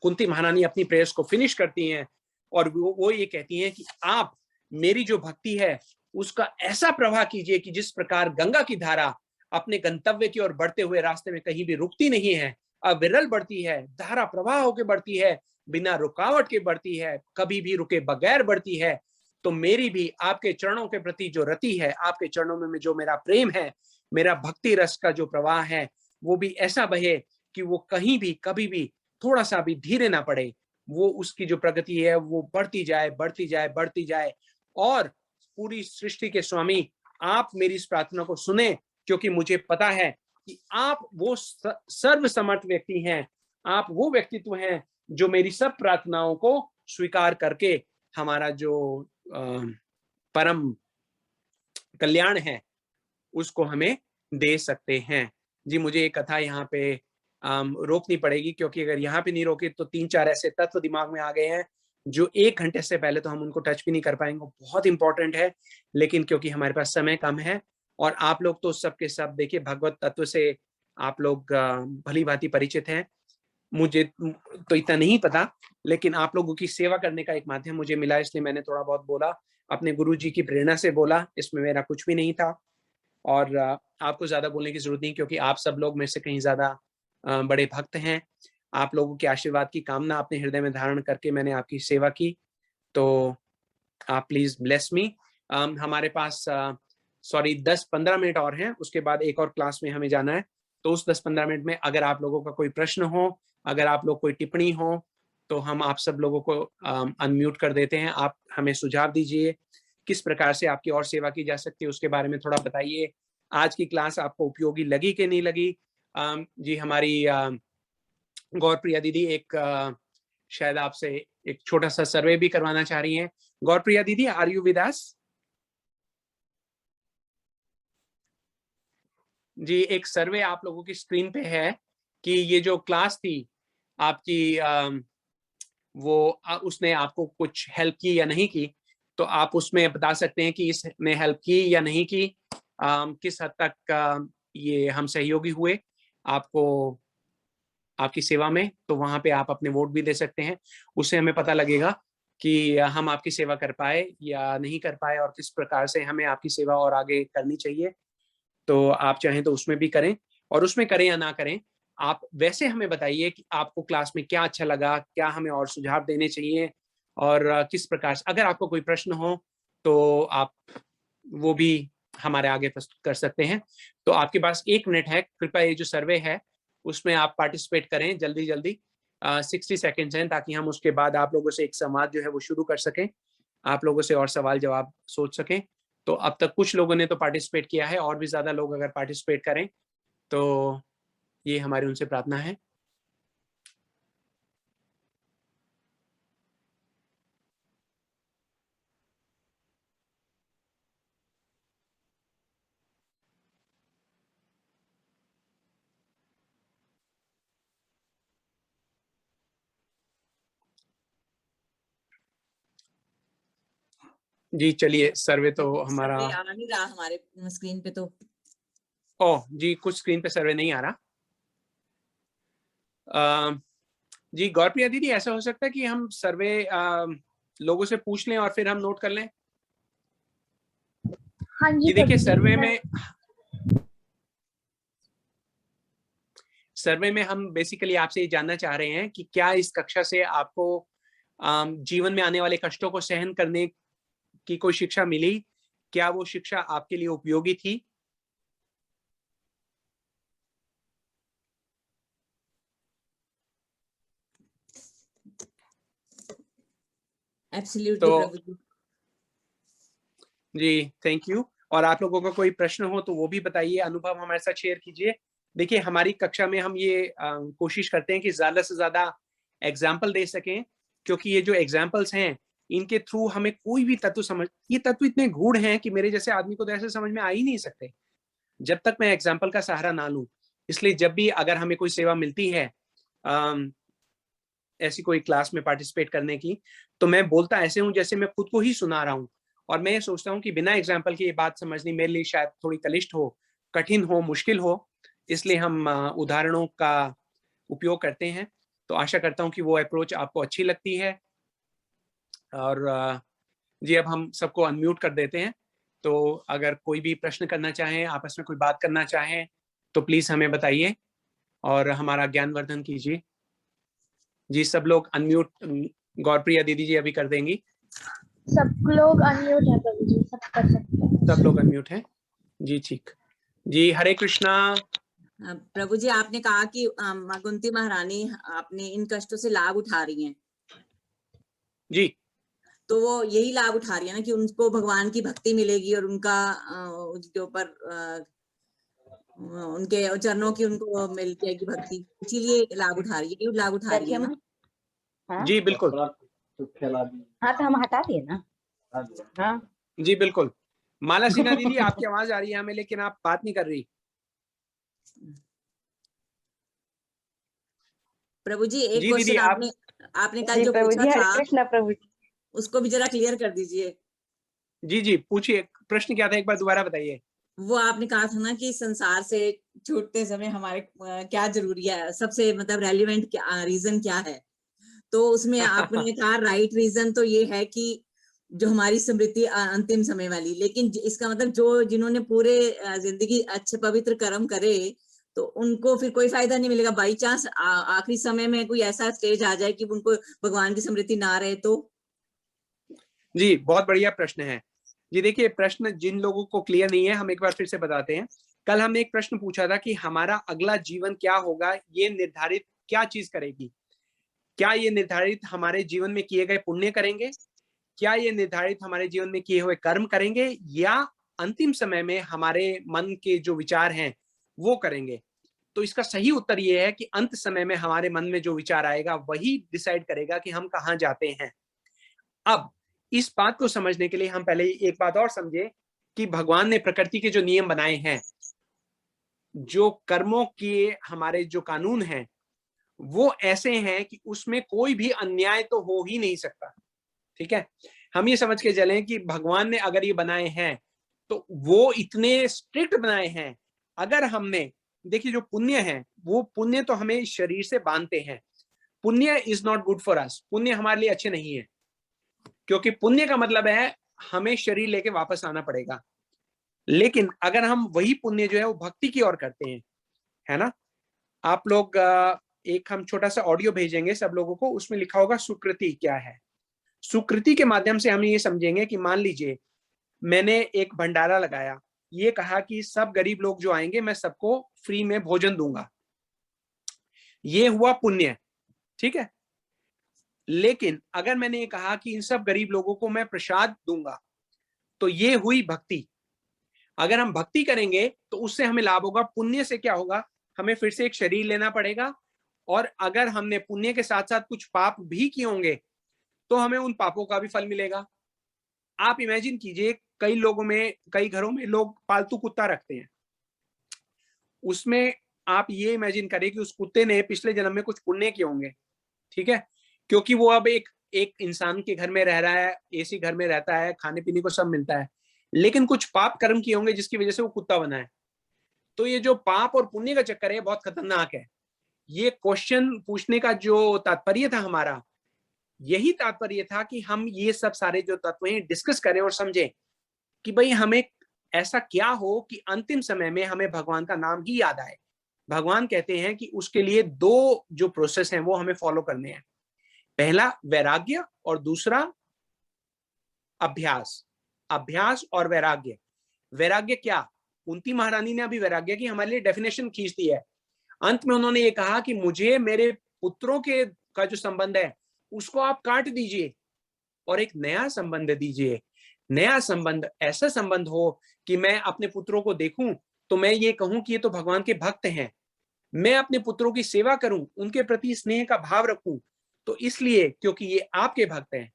कुंती महारानी अपनी प्रेयर्स को फिनिश करती हैं और वो ये कहती हैं कि आप मेरी जो भक्ति है उसका ऐसा प्रवाह कीजिए कि जिस प्रकार गंगा की धारा अपने गंतव्य की ओर बढ़ते हुए रास्ते में कहीं भी रुकती नहीं है, अविरल बढ़ती है, धारा प्रवाह होकर बढ़ती है, बिना रुकावट के बढ़ती है, कभी भी रुके बगैर बढ़ती है। तो मेरी भी आपके चरणों के प्रति जो रति है, आपके चरणों में जो मेरा प्रेम है, मेरा भक्ति रस का जो प्रवाह है वो भी ऐसा बहे कि वो कहीं भी कभी भी थोड़ा सा भी धीरे ना पड़े, वो उसकी जो प्रगति है वो बढ़ती जाए बढ़ती जाए बढ़ती जाए। और पूरी सृष्टि के स्वामी आप मेरी इस प्रार्थना को सुने, क्योंकि मुझे पता है कि आप वो सर्वसमर्थ व्यक्ति हैं, आप वो व्यक्तित्व हैं जो मेरी सब प्रार्थनाओं को स्वीकार करके हमारा जो परम कल्याण है उसको हमें दे सकते हैं। जी, मुझे एक कथा यहाँ पे रोकनी पड़ेगी, क्योंकि अगर यहाँ पे नहीं रोके तो 3-4 ऐसे तत्व दिमाग में आ गए हैं जो 1 घंटे से पहले तो हम उनको टच भी नहीं कर पाएंगे। बहुत इंपॉर्टेंट है, लेकिन क्योंकि हमारे पास समय कम है और आप लोग तो सब के सब देखिए भगवत तत्व से आप लोग भली भांति परिचित हैं। मुझे तो इतना नहीं पता, लेकिन आप लोगों की सेवा करने का एक माध्यम मुझे मिला, इसलिए मैंने थोड़ा बहुत बोला। अपने गुरु जी की प्रेरणा से बोला, इसमें मेरा कुछ भी नहीं था। और आपको ज्यादा बोलने की जरूरत नहीं, क्योंकि आप सब लोग मेरे से कहीं ज्यादा बड़े भक्त हैं। आप लोगों के आशीर्वाद की कामना अपने हृदय में धारण करके मैंने आपकी सेवा की, तो आप प्लीज ब्लेस मी। हमारे पास 10-15 मिनट और हैं, उसके बाद एक और क्लास में हमें जाना है। तो उस 10-15 मिनट में अगर आप लोगों का कोई प्रश्न हो, अगर आप लोग कोई टिप्पणी हो, तो हम आप सब लोगों को अनम्यूट कर देते हैं। आप हमें सुझाव दीजिए किस प्रकार से आपकी और सेवा की जा सकती है, उसके बारे में थोड़ा बताइए। आज की क्लास आपको उपयोगी लगी कि नहीं लगी? जी, हमारी गौरप्रिया दीदी एक शायद आपसे एक छोटा सा सर्वे भी करवाना चाह रही हैं। गौरप्रिया दीदी, आर यू विद अस? जी, एक सर्वे आप लोगों की स्क्रीन पे है कि ये जो क्लास थी आपकी, वो उसने आपको कुछ हेल्प की या नहीं की, तो आप उसमें बता सकते हैं कि इसने हेल्प की या नहीं की, किस हद तक ये हम सहयोगी हुए आपको आपकी सेवा में। तो वहां पे आप अपने वोट भी दे सकते हैं, उससे हमें पता लगेगा कि हम आपकी सेवा कर पाए या नहीं कर पाए और किस प्रकार से हमें आपकी सेवा और आगे करनी चाहिए। तो आप चाहें तो उसमें भी करें, और उसमें करें या ना करें, आप वैसे हमें बताइए कि आपको क्लास में क्या अच्छा लगा, क्या हमें और सुझाव देने चाहिए, और किस प्रकार से अगर आपको कोई प्रश्न हो तो आप वो भी हमारे आगे प्रस्तुत कर सकते हैं। तो आपके पास 1 मिनट है, कृपया ये जो सर्वे है उसमें आप पार्टिसिपेट करें जल्दी जल्दी। 60 सेकेंड्स हैं, ताकि हम उसके बाद आप लोगों से एक संवाद जो है वो शुरू कर सकें, आप लोगों से और सवाल जवाब सोच सकें। तो अब तक कुछ लोगों ने तो पार्टिसिपेट किया है, और भी ज्यादा लोग अगर पार्टिसिपेट करें तो ये हमारी उनसे प्रार्थना है। जी चलिए, सर्वे तो हमारा सर्वे आ नहीं रहा हमारे स्क्रीन पे तो। ओह जी, कुछ स्क्रीन पे सर्वे नहीं आ रहा। जी गौरप्रिया दीदी, ऐसा हो सकता है कि हम सर्वे लोगों से पूछ लें और फिर हम नोट कर लें? हाँ जी, ये देखिए, सर्वे में हम बेसिकली आपसे ये जानना चाह रहे हैं कि क्या इस कक्षा से आपको जीवन में आने वाले कष्टों को सहन करने की कोई शिक्षा मिली? क्या वो शिक्षा आपके लिए उपयोगी थी? एब्सोल्युटली प्रभु जी। जी थैंक यू। और आप लोगों का कोई प्रश्न हो तो वो भी बताइए, अनुभव हमारे साथ शेयर कीजिए। देखिए, हमारी कक्षा में हम ये कोशिश करते हैं कि ज्यादा से ज्यादा एग्जाम्पल दे सकें, क्योंकि ये जो एग्जाम्पल्स हैं इनके थ्रू हमें कोई भी तत्व समझ, ये तत्व इतने गूढ़ हैं कि मेरे जैसे आदमी को तो ऐसे समझ में आ ही नहीं सकते जब तक मैं एग्जाम्पल का सहारा ना लूं। इसलिए जब भी अगर हमें कोई सेवा मिलती है ऐसी कोई क्लास में पार्टिसिपेट करने की, तो मैं बोलता ऐसे हूं जैसे मैं खुद को ही सुना रहा हूं। और मैं ये सोचता हूँ कि बिना एग्जाम्पल की ये बात समझनी मेरे लिए शायद थोड़ी कलिष्ट हो, कठिन हो, मुश्किल हो, इसलिए हम उदाहरणों का उपयोग करते हैं। तो आशा करता हूँ कि वो अप्रोच आपको अच्छी लगती है। और जी, अब हम सबको अनम्यूट कर देते हैं, तो अगर कोई भी प्रश्न करना चाहें, आपस में कोई बात करना चाहें, तो प्लीज हमें बताइए और हमारा ज्ञानवर्धन कीजिए। जी, सब लोग अनम्यूट, गौरप्रिया दीदी जी अभी कर देंगी। सब लोग अनम्यूट है प्रभु जी, सब कर सकते हैं। सब लोग अनम्यूट हैं। जी ठीक। जी, हरे कृष्णा। प्रभु जी, आपने कहा कि कुंती महारानी आपने इन कष्टों से लाभ उठा रही हैं। जी, तो वो यही लाभ उठा रही है ना कि उनको भगवान की भक्ति मिलेगी और उनका उनके ऊपर उनके चरणों की उनको मिल जाएगी भक्ति, इसीलिए लाभ उठा रही है, लाभ उठा रही है ना? जी बिल्कुल। तो फैला दी। हाँ तो हम हटा दिए ना। हाँ जी बिल्कुल। माला सिन्हा दीदी, आपकी आवाज आ रही है हमें, लेकिन आप बात नहीं कर रही। प्रभु जी एक जी दीदी, क्वेश्चन आप आपने कल जी जो प्रभु पूछा जी, हरे था कृष्णा प्रभु जी। उसको भी जरा क्लियर कर दीजिए। जी जी पूछिए, प्रश्न क्या था, एक बार दोबारा बताइए। वो आपने कहा था ना कि संसार से छूटते समय हमारे क्या जरूरी है, सबसे मतलब रेलिवेंट क्या रीजन क्या है। तो उसमें आपने कहा राइट रीजन तो ये है कि जो हमारी स्मृति अंतिम समय वाली, लेकिन इसका मतलब जो जिन्होंने पूरे जिंदगी अच्छे पवित्र कर्म करे तो उनको फिर कोई फायदा नहीं मिलेगा। बाई चांस आखिरी समय में कोई ऐसा स्टेज आ जाए कि उनको भगवान की स्मृति ना रहे तो। जी बहुत बढ़िया प्रश्न है। जी देखिए, प्रश्न जिन लोगों को क्लियर नहीं है, हम एक बार फिर से बताते हैं। कल हमने एक प्रश्न पूछा था कि हमारा अगला जीवन क्या होगा, ये निर्धारित क्या चीज करेगी। क्या ये निर्धारित हमारे जीवन में किए गए पुण्य करेंगे, क्या ये निर्धारित हमारे जीवन में किए हुए कर्म करेंगे, या अंतिम समय में हमारे मन के जो विचार हैं वो करेंगे। तो इसका सही उत्तर ये है कि अंत समय में हमारे मन में जो विचार आएगा वही डिसाइड करेगा कि हम कहाँ जाते हैं। अब इस बात को समझने के लिए हम पहले एक बात और समझे कि भगवान ने प्रकृति के जो नियम बनाए हैं, जो कर्मों के हमारे जो कानून हैं, वो ऐसे हैं कि उसमें कोई भी अन्याय तो हो ही नहीं सकता। ठीक है, हम ये समझ के चलें कि भगवान ने अगर ये बनाए हैं तो वो इतने स्ट्रिक्ट बनाए हैं। अगर हमने, देखिए जो पुण्य है, वो पुण्य तो हमें शरीर से बांधते हैं। पुण्य is not good for us, पुण्य हमारे लिए अच्छे नहीं है, क्योंकि पुण्य का मतलब है हमें शरीर लेके वापस आना पड़ेगा। लेकिन अगर हम वही पुण्य जो है वो भक्ति की ओर करते हैं, है ना। आप लोग एक हम छोटा सा ऑडियो भेजेंगे सब लोगों को, उसमें लिखा होगा सुकृति क्या है। सुकृति के माध्यम से हम ये समझेंगे कि मान लीजिए मैंने एक भंडारा लगाया, ये कहा कि सब गरीब लोग जो आएंगे मैं सबको फ्री में भोजन दूंगा, ये हुआ पुण्य। ठीक है, लेकिन अगर मैंने ये कहा कि इन सब गरीब लोगों को मैं प्रसाद दूंगा, तो ये हुई भक्ति। अगर हम भक्ति करेंगे तो उससे हमें लाभ होगा। पुण्य से क्या होगा, हमें फिर से एक शरीर लेना पड़ेगा, और अगर हमने पुण्य के साथ साथ कुछ पाप भी किए होंगे तो हमें उन पापों का भी फल मिलेगा। आप इमेजिन कीजिए, कई लोगों में, कई घरों में लोग पालतू कुत्ता रखते हैं, उसमें आप ये इमेजिन करें कि उस कुत्ते ने पिछले जन्म में कुछ पुण्य किए होंगे। ठीक है, क्योंकि वो अब एक इंसान के घर में रह रहा है, एसी घर में रहता है, खाने पीने को सब मिलता है, लेकिन कुछ पाप कर्म किए होंगे जिसकी वजह से वो कुत्ता बना है। तो ये जो पाप और पुण्य का चक्कर है बहुत खतरनाक है। ये क्वेश्चन पूछने का जो तात्पर्य था हमारा, यही तात्पर्य था कि हम ये सब सारे जो तत्व हैं डिस्कस करें और समझें कि भाई हमें ऐसा क्या हो कि अंतिम समय में हमें भगवान का नाम ही याद आए। भगवान कहते हैं कि उसके लिए दो जो प्रोसेस हैं वो हमें फॉलो करने हैं। पहला वैराग्य और दूसरा अभ्यास। अभ्यास और वैराग्य। वैराग्य क्या, कुंती महारानी ने अभी वैराग्य की हमारे लिए डेफिनेशन खींच दी है। अंत में उन्होंने ये कहा कि मुझे मेरे पुत्रों के का जो संबंध है उसको आप काट दीजिए और एक नया संबंध दीजिए। नया संबंध ऐसा संबंध हो कि मैं अपने पुत्रों को देखूं तो मैं ये कहूं कि ये तो भगवान के भक्त हैं। मैं अपने पुत्रों की सेवा करूं, उनके प्रति स्नेह का भाव रखूं, तो इसलिए क्योंकि ये आपके भक्त हैं।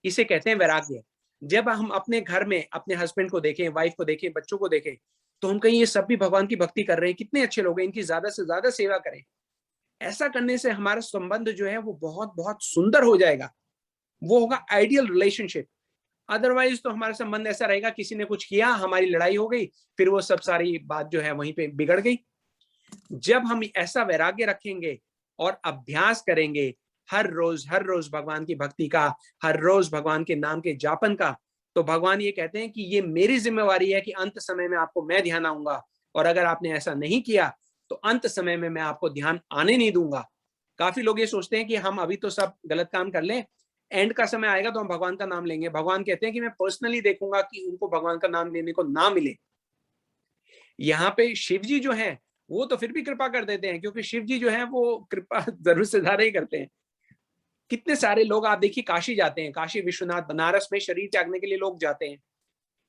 इसे कहते हैं वैराग्य। जब हम अपने घर में अपने हस्बैंड को देखें, वाइफ को देखें, बच्चों को देखें, तो हम कहीं ये सब भी भगवान की भक्ति कर रहे हैं, कितने अच्छे लोग हैं, इनकी ज्यादा से ज्यादा सेवा करें। ऐसा करने से हमारा संबंध जो है वो बहुत बहुत सुंदर हो जाएगा, वो होगा आइडियल रिलेशनशिप। अदरवाइज तो हमारा संबंध ऐसा रहेगा, किसी ने कुछ किया, हमारी लड़ाई हो गई, फिर वो सब सारी बात जो है वहीं पे बिगड़ गई। जब हम ऐसा वैराग्य रखेंगे और अभ्यास करेंगे हर रोज भगवान की भक्ति का, हर रोज भगवान के नाम के जापन का, तो भगवान ये कहते हैं कि ये मेरी जिम्मेवारी है कि अंत समय में आपको मैं ध्यान आऊंगा, और अगर आपने ऐसा नहीं किया तो अंत समय में मैं आपको ध्यान आने नहीं दूंगा। काफी लोग ये सोचते हैं कि हम अभी तो सब गलत काम कर लें, एंड का समय आएगा तो हम भगवान का नाम लेंगे। भगवान कहते हैं कि मैं पर्सनली देखूंगा कि उनको भगवान का नाम लेने को ना मिले। यहाँ पे शिव जी जो है वो तो फिर भी कृपा कर देते हैं, क्योंकि शिव जी जो है वो कृपा जरूर से ज्यादा ही करते हैं। कितने सारे लोग आप देखिए काशी जाते हैं, काशी विश्वनाथ बनारस में शरीर त्यागने के लिए लोग जाते हैं।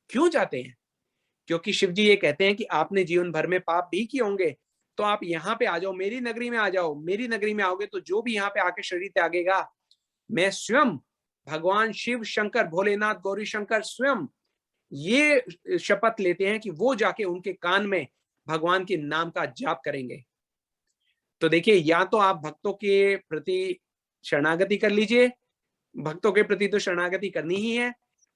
क्यों जाते हैं? क्योंकि शिव जी ये कहते हैं कि आपने जीवन भर में पाप भी किए होंगे, तो आप यहाँ पे आ जाओ, मेरी नगरी में आ जाओ। मेरी नगरी में आओगे तो जो भी यहाँ पे आके शरीर त्यागेगा, मैं स्वयं भगवान शिव, शंकर, भोलेनाथ, गौरी शंकर स्वयं ये शपथ लेते हैं कि वो जाके उनके कान में भगवान के नाम का जाप करेंगे। तो देखिए, या तो आप भक्तों के प्रति शरणागति कर लीजिए, भक्तों के प्रति तो शरणागति करनी ही है,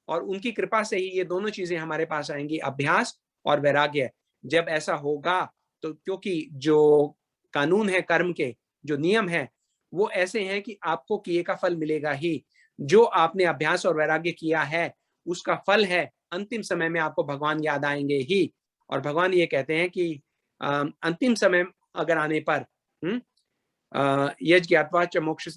और उनकी कृपा से ही ये दोनों चीजें हमारे पास आएंगी, अभ्यास और वैराग्य। जब ऐसा होगा तो क्योंकि जो कानून है कर्म के, जो नियम है, वो ऐसे हैं कि आपको किए का फल मिलेगा ही। जो आपने अभ्यास और वैराग्य किया है उसका फल है, अंतिम समय में आपको भगवान याद आएंगे ही। और भगवान ये कहते हैं कि अंतिम समय अगर आने पर यज्ञ ज्ञात्वा च मोक्ष,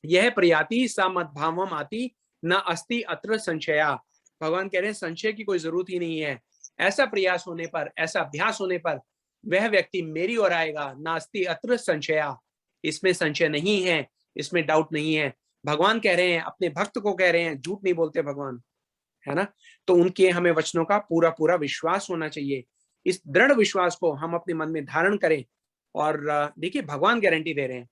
यह प्रयाति सा मद्भावम आति न अस्ति अत्र संशया। भगवान कह रहे हैं संशय की कोई जरूरत ही नहीं है। ऐसा प्रयास होने पर, ऐसा अभ्यास होने पर वह व्यक्ति मेरी ओर आएगा। नास्ति अत्र संशया, इसमें संशय नहीं है, इसमें डाउट नहीं है। भगवान कह रहे हैं, अपने भक्त को कह रहे हैं, झूठ नहीं बोलते भगवान, है ना। तो उनके हमें वचनों का पूरा पूरा विश्वास होना चाहिए। इस दृढ़ विश्वास को हम अपने मन में धारण करें। और देखिए, भगवान गारंटी दे रहे हैं।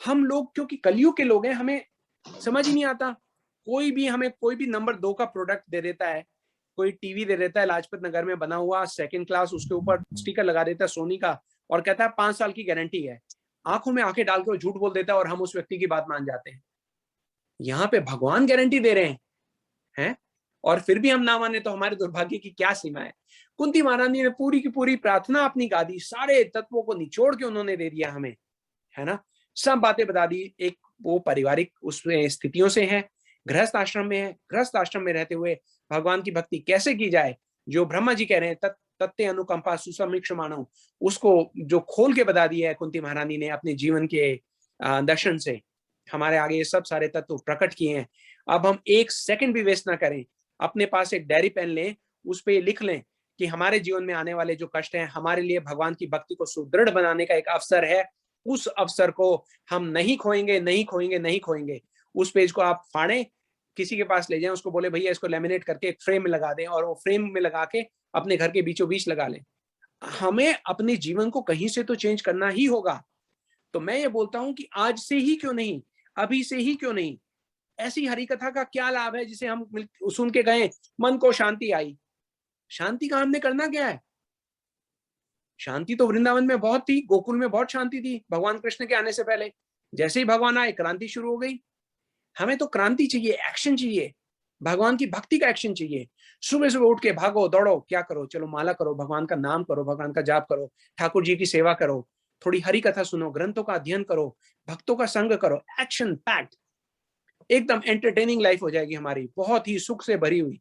हम लोग क्योंकि कलयुग के लोग हैं, हमें समझ ही नहीं आता। कोई भी हमें कोई भी नंबर 2 का प्रोडक्ट दे देता है, कोई टीवी दे देता है लाजपत नगर में बना हुआ 2nd क्लास, उसके ऊपर स्टिकर लगा देता है सोनी का, और कहता है 5 साल की गारंटी है। आंखों में आंखें डाल के वो झूठ बोल देता है और हम उस व्यक्ति की बात मान जाते हैं। यहाँ पे भगवान गारंटी दे रहे हैं, और फिर भी हम ना माने तो हमारे दुर्भाग्य की क्या सीमा है। कुंती महारानी ने पूरी की पूरी प्रार्थना अपनी गा दी, सारे तत्वों को निचोड़ के उन्होंने दे दिया हमें, है ना। सब बातें बता दी। एक वो पारिवारिक उसमें स्थितियों से है, गृहस्थ आश्रम में है, गृहस्थ आश्रम में रहते हुए भगवान की भक्ति कैसे की जाए, जो ब्रह्मा जी कह रहे हैं तत्ते अनुकंपा सुसमीक्ष मानव, उसको जो खोल के बता दिया है कुंती महारानी ने अपने जीवन के दर्शन से। हमारे आगे ये सब सारे तत्व प्रकट किए हैं। अब हम 1 सेकंड भी वेस्ट ना करें, अपने पास एक डायरी पेन लें, उस पर लिख लें कि हमारे जीवन में आने वाले जो कष्ट हैं, हमारे लिए भगवान की भक्ति को सुदृढ़ बनाने का एक अवसर है। उस अवसर को हम नहीं खोएंगे, नहीं खोएंगे, नहीं खोएंगे। उस पेज को आप फाड़ें, किसी के पास ले जाएं, उसको बोले भैया इसको लेमिनेट करके एक फ्रेम में लगा दें, और वो फ्रेम में लगा के अपने घर के बीचों बीच लगा लें। हमें अपने जीवन को कहीं से तो चेंज करना ही होगा। तो मैं ये बोलता हूं कि आज से ही क्यों नहीं, अभी से ही क्यों नहीं। ऐसी हरि कथा का क्या लाभ है जिसे हम सुन के गए, मन को शांति आई। शांति का हमने करना क्या है? शांति तो वृंदावन में बहुत थी, गोकुल में बहुत शांति थी भगवान कृष्ण के आने से पहले। जैसे ही भगवान आए, क्रांति शुरू हो गई। हमें तो क्रांति चाहिए, एक्शन चाहिए, भगवान की भक्ति का एक्शन चाहिए। सुबह सुबह उठ के भागो दौड़ो, क्या करो, चलो माला करो, भगवान का नाम करो, भगवान का जाप करो, ठाकुर जी की सेवा करो, थोड़ी हरि कथा सुनो, ग्रंथों का अध्ययन करो, भक्तों का संग करो। एक्शन पैक्ड, एकदम एंटरटेनिंग लाइफ हो जाएगी हमारी, बहुत ही सुख से भरी हुई।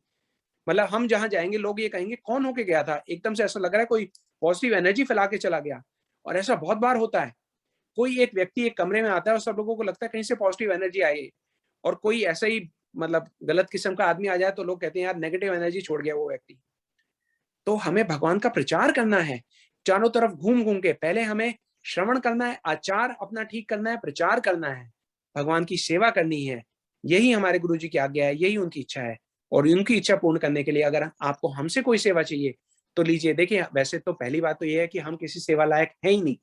मतलब हम जहां जाएंगे लोग ये कहेंगे कौन होके गया था, एकदम से ऐसा लग रहा है कोई पॉजिटिव एनर्जी फैला के चला गया। और ऐसा बहुत बार होता है, कोई एक व्यक्ति एक कमरे में आता है और सब लोगों को लगता है कहीं से पॉजिटिव एनर्जी आई, और कोई ऐसा ही मतलब गलत किस्म का आदमी आ जाए तो लोग कहते हैं यार नेगेटिव एनर्जी छोड़ गया वो व्यक्ति। तो हमें भगवान का प्रचार करना है चारों तरफ घूम घूम के। पहले हमें श्रवण करना है, आचार अपना ठीक करना है, प्रचार करना है, भगवान की सेवा करनी है। यही हमारे गुरु जी की आज्ञा है, यही उनकी इच्छा है। और उनकी इच्छा पूर्ण करने के लिए अगर आपको हमसे कोई सेवा चाहिए तो लीजिए। देखिए, वैसे तो पहली बात तो यह है कि हम किसी सेवा लायक है ही नहीं,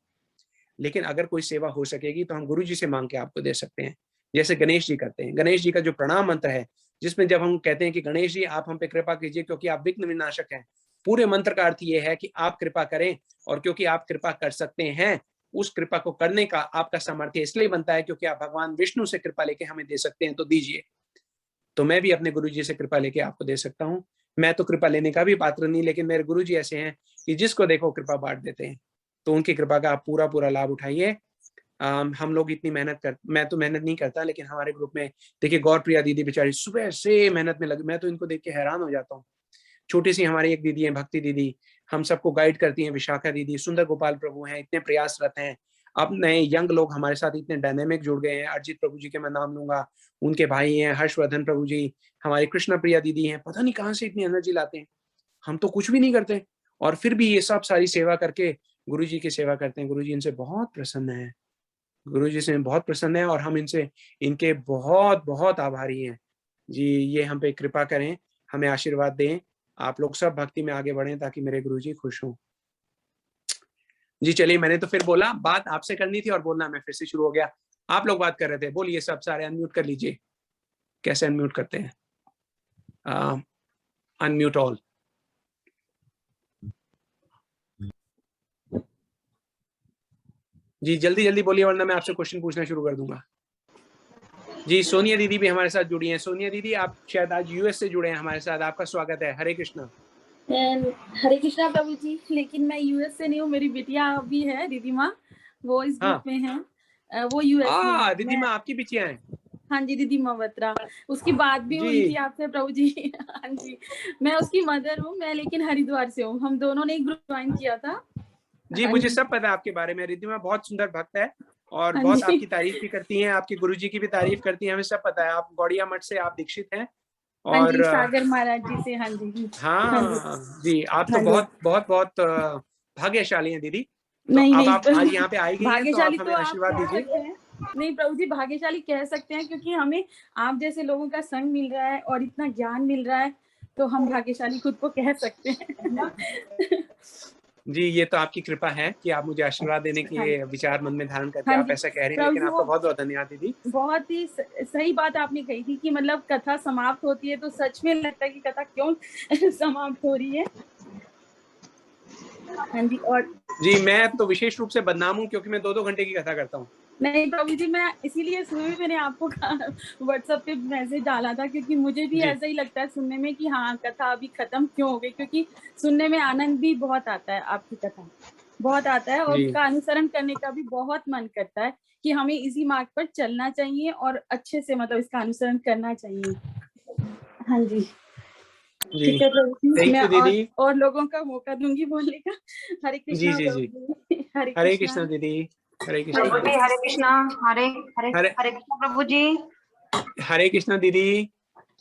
लेकिन अगर कोई सेवा हो सकेगी तो हम गुरु जी से मांग के आपको दे सकते हैं, जैसे गणेश जी करते हैं। गणेश जी का जो प्रणाम मंत्र है, जिसमें जब हम कहते हैं कि गणेश जी आप हम पे कृपा कीजिए क्योंकि आप विघ्न विनाशक हैं, पूरे मंत्र का अर्थ ये है कि आप कृपा करें, और क्योंकि आप कृपा कर सकते हैं, उस कृपा को करने का आपका सामर्थ्य इसलिए बनता है क्योंकि आप भगवान विष्णु से कृपा लेके हमें दे सकते हैं, तो दीजिए। तो मैं भी अपने गुरु जी से कृपा लेके आपको दे सकता हूँ। मैं तो कृपा लेने का भी पात्र नहीं, लेकिन मेरे गुरु जी ऐसे हैं कि जिसको देखो कृपा बांट देते हैं। तो उनकी कृपा का आप पूरा पूरा लाभ उठाइए। हम लोग इतनी मैं तो मेहनत नहीं करता, लेकिन हमारे ग्रुप में देखिए गौर प्रिया दीदी बेचारी सुबह से मेहनत में लगी, मैं तो इनको देख के हैरान हो जाता हूँ। छोटी सी हमारी एक दीदी है भक्ति दीदी, हम सबको गाइड करती हैं। विशाखा दीदी, सुंदर गोपाल प्रभु हैं, इतने प्रयासरत हैं। अब नए यंग लोग हमारे साथ इतने डायनेमिक जुड़ गए हैं। अरिजीत प्रभु जी के मैं नाम लूंगा, उनके भाई हैं हर्षवर्धन प्रभु जी, हमारी कृष्ण प्रिया दीदी हैं। पता नहीं कहाँ से इतनी एनर्जी लाते हैं। हम तो कुछ भी नहीं करते और फिर भी ये सब सारी सेवा करके गुरु जी की सेवा करते हैं। गुरु जी इनसे बहुत प्रसन्न है, गुरु जी से बहुत प्रसन्न है, और हम इनसे इनके बहुत बहुत आभारी हैं जी। ये हम पे कृपा करें, हमें आशीर्वाद दें। आप लोग सब भक्ति में आगे बढ़ें ताकि मेरे गुरु जी खुश हों जी। चलिए, मैंने तो फिर बोला, बात आपसे करनी थी और बोलना मैं फिर से शुरू हो गया। आप लोग बात कर रहे थे, बोलिए सब सारे, अनम्यूट कर लीजिए। कैसे अनम्यूट करते हैं? Unmute all. जी जल्दी जल्दी बोलिए, वरना मैं आपसे क्वेश्चन पूछना शुरू कर दूंगा। जी सोनिया दीदी भी हमारे साथ जुड़ी हैं। सोनिया दीदी आप शायद आज यूएस से जुड़े हैं हमारे साथ, आपका स्वागत है। हरे कृष्णा। हरे कृष्णा प्रभु जी। लेकिन मैं यूएस से नहीं हूँ, मेरी बिटिया भी है रिधिमा, वो इस ग्रुप में है। वो यूएस में है। रिधिमा आपकी बिटिया है? हाँ जी, रिधिमा बत्रा। उसकी बात भी हुई थी आपसे प्रभु जी। हाँ जी, मैं उसकी मदर हूँ मैं, लेकिन हरिद्वार से हूँ। हम दोनों ने एक ग्रुप ज्वाइन किया था। जी मुझे सब पता है आपके बारे में। रिधिमा बहुत सुंदर भक्त है और बहुत आपकी तारीफ भी करती हैं, आपके गुरुजी की भी तारीफ करती हैं, हमें सब पता है। आप गौड़िया मठ से आप दीक्षित हैं और सागर महाराज जी से। हाँ जी। हाँ जी, आप तो बहुत बहुत बहुत भाग्यशाली हैं दीदी। तो नहीं, अब आप आज यहाँ पे आई गई हैं, तो आप हमें आशीर्वाद दीजिए। नहीं प्रभु जी, भाग्यशाली कह सकते हैं, क्योंकि हमें आप जैसे लोगों का संग मिल रहा है और इतना ज्ञान मिल रहा है, तो हम भाग्यशाली खुद को कह सकते हैं। जी ये तो आपकी कृपा है कि आप मुझे आशीर्वाद देने के विचार मन में धारण करके आप ऐसा कह रहे हैं, लेकिन आपका बहुत बहुत धन्यवाद दीदी। बहुत ही सही बात आपने कही थी कि मतलब कथा समाप्त होती है तो सच में लगता है कि कथा क्यों समाप्त हो रही है। हाँ जी। और जी मैं तो विशेष रूप से बदनाम हूँ, क्योंकि मैं 2-2 घंटे की कथा करता हूँ। नहीं प्रभु जी, मैं इसीलिए सुबह मैंने आपको व्हाट्सएप पे मैसेज डाला था, क्योंकि मुझे भी ऐसा ही लगता है सुनने में कि हाँ कथा अभी खत्म क्यों हो गई, क्योंकि सुनने में आनंद भी बहुत आता है, आपकी कथा बहुत आता है और उसका अनुसरण करने का भी बहुत मन करता है कि हमें इसी मार्ग पर चलना चाहिए और अच्छे से मतलब इसका अनुसरण करना चाहिए। हाँ जी ठीक है प्रभु जी, मैं और लोगों का मौका दूंगी बोलने का। हरे कृष्णा जी हरे कृष्णा दीदी। हरे कृष्णा प्रभु जी। हरे कृष्णा। हरे कृष्णा प्रभु जी। हरे कृष्णा दीदी।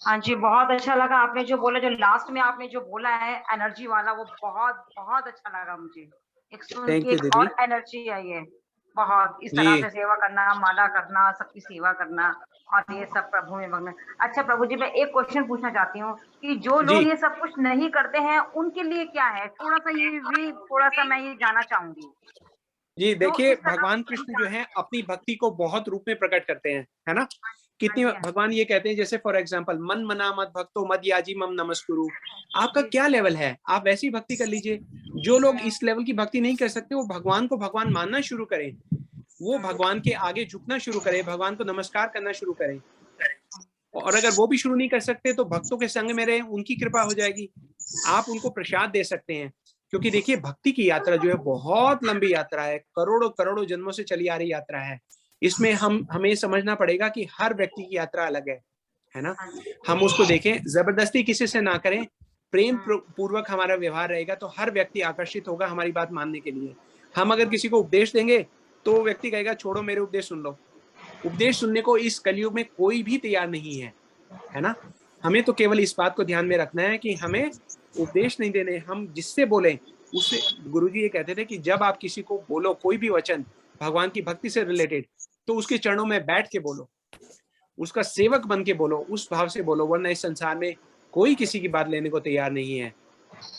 हाँ जी, बहुत अच्छा लगा आपने जो बोला, जो लास्ट में आपने जो बोला है एनर्जी वाला, वो बहुत बहुत अच्छा लगा मुझे। एक सुन के एक और एनर्जी आई है बहुत। इस तरह से सेवा करना, माला करना, सबकी सेवा करना और ये सब प्रभु में भगना। अच्छा प्रभु जी, मैं एक क्वेश्चन पूछना चाहती हूँ कि जो लोग ये सब कुछ नहीं करते हैं उनके लिए क्या है? थोड़ा सा मैं ये जानना चाहूंगी। जी देखिए, भगवान कृष्ण जो है अपनी भक्ति को बहुत रूप में प्रकट करते हैं, है ना। कितनी भगवान ये कहते हैं, जैसे फॉर एग्जांपल मन मना मत भक्तो मद याजी मम नमस्कुरु। आपका क्या लेवल है, आप वैसी भक्ति कर लीजिए। जो लोग इस लेवल की भक्ति नहीं कर सकते, वो भगवान को भगवान मानना शुरू करें, वो भगवान के आगे झुकना शुरू करें, भगवान को नमस्कार करना शुरू करें। और अगर वो भी शुरू नहीं कर सकते तो भक्तों के संग में रहे, उनकी कृपा हो जाएगी। आप उनको प्रसाद दे सकते हैं, क्योंकि देखिए भक्ति की यात्रा जो है बहुत लंबी यात्रा है, करोड़ों करोड़ों जन्मों से चली आ रही यात्रा है। इसमें हमें समझना पड़ेगा कि हर व्यक्ति की यात्रा अलग है ना। हम उसको देखें, जबरदस्ती किसी से ना करें, प्रेम पूर्वक हमारा व्यवहार रहेगा तो हर व्यक्ति आकर्षित होगा हमारी बात मानने के लिए। हम अगर किसी को उपदेश देंगे तो वो व्यक्ति कहेगा छोड़ो मेरे उपदेश सुन लो। उपदेश सुनने को इस कलयुग में कोई भी तैयार नहीं है ना। हमें तो केवल इस बात को ध्यान में रखना है कि हमें उपदेश नहीं देने, हम जिससे बोले उससे। गुरुजी ये कहते थे कि जब आप किसी को बोलो कोई भी वचन भगवान की भक्ति से रिलेटेड, तो उसके चरणों में बैठ के बोलो, उसका सेवक बन के बोलो, उस भाव से बोलो, वरना इस संसार में कोई किसी की बात लेने को तैयार नहीं है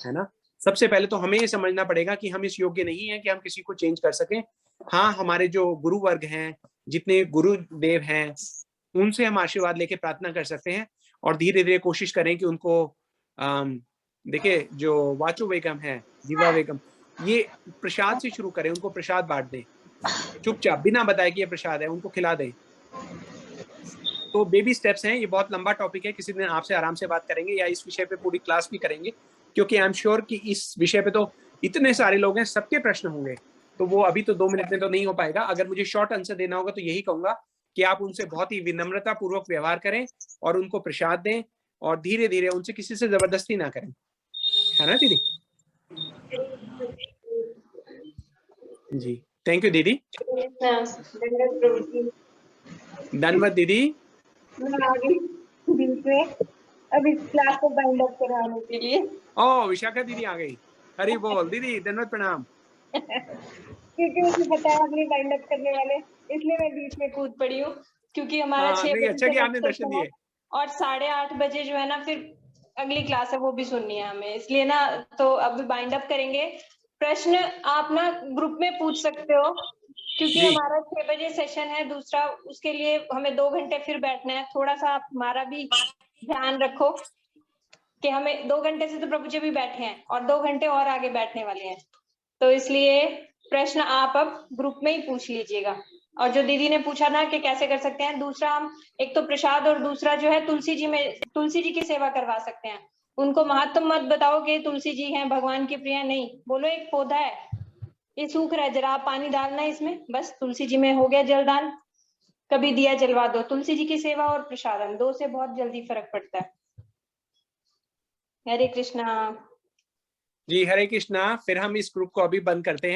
ना। सबसे पहले तो हमें ये समझना पड़ेगा कि हम इस योग्य नहीं है कि हम किसी को चेंज कर सकें। हाँ, हमारे जो गुरु वर्ग हैं, जितने गुरुदेव हैं, उनसे हम आशीर्वाद लेके प्रार्थना कर सकते हैं और धीरे धीरे कोशिश करें कि उनको देखिए जो वाचो वेगम है, जीवा वेगम, ये प्रसाद से शुरू करें, उनको प्रसाद बांट दें चुपचाप, बिना बताए कि ये प्रसाद है, उनको खिला दें। तो बेबी स्टेप्स हैं, ये बहुत लंबा टॉपिक है, किसी दिन आपसे आराम से बात करेंगे या इस विषय पे पूरी क्लास भी करेंगे, क्योंकि आई एम श्योर कि इस विषय पे तो इतने सारे लोग हैं, सबके प्रश्न होंगे, तो वो अभी तो 2 मिनट में तो नहीं हो पाएगा। अगर मुझे शॉर्ट आंसर देना होगा तो यही कहूंगा कि आप उनसे बहुत ही विनम्रता पूर्वक व्यवहार करें और उनको प्रसाद दें और धीरे धीरे उनसे किसी से जबरदस्ती ना करें, है ना दीदी जी। थैंक यू दीदी। धन्यवाद दीदी। अभी क्लास को बाइंड अप कराने के लिए। ओ विशाखा दीदी आ गई, हरी बोल दीदी, धन्यवाद प्रणाम। क्योंकि मुझे पता है अपनी बाइंड अप करने वाले, इसलिए मैं बीच में कूद पड़ी हूँ, क्योंकि हमारा 6 बजे अच्छा कि आपने दर्शन दिए और 8:30 बजे जो है ना फिर अगली क्लास है वो भी सुननी है हमें, इसलिए ना तो अब बाइंड अप करेंगे। प्रश्न आप ना ग्रुप में पूछ सकते हो, क्योंकि हमारा 6 बजे सेशन है दूसरा, उसके लिए हमें 2 घंटे फिर बैठना है। थोड़ा सा आप हमारा भी ध्यान रखो कि हमें 2 घंटे से तो प्रभु जी भी बैठे हैं और 2 घंटे और आगे बैठने वाले हैं, तो इसलिए प्रश्न आप अब ग्रुप में ही पूछ लीजिएगा। और जो दीदी ने पूछा ना कि कैसे कर सकते हैं, दूसरा हम एक तो प्रसाद और दूसरा जो है तुलसी जी की सेवा करवा सकते हैं। उनको महत्व मत बताओ कि तुलसी जी हैं भगवान की प्रिय, नहीं, बोलो एक पौधा है, ये सूख रहा है, जरा आप पानी डालना है इसमें, बस तुलसी जी में हो गया जलदान, कभी दिया जलवा दो। तुलसी जी की सेवा और प्रसादन 2 से बहुत जल्दी फर्क पड़ता है। हरे कृष्णा जी, हरे कृष्णा। फिर हम इस ग्रुप को अभी बंद करते हैं।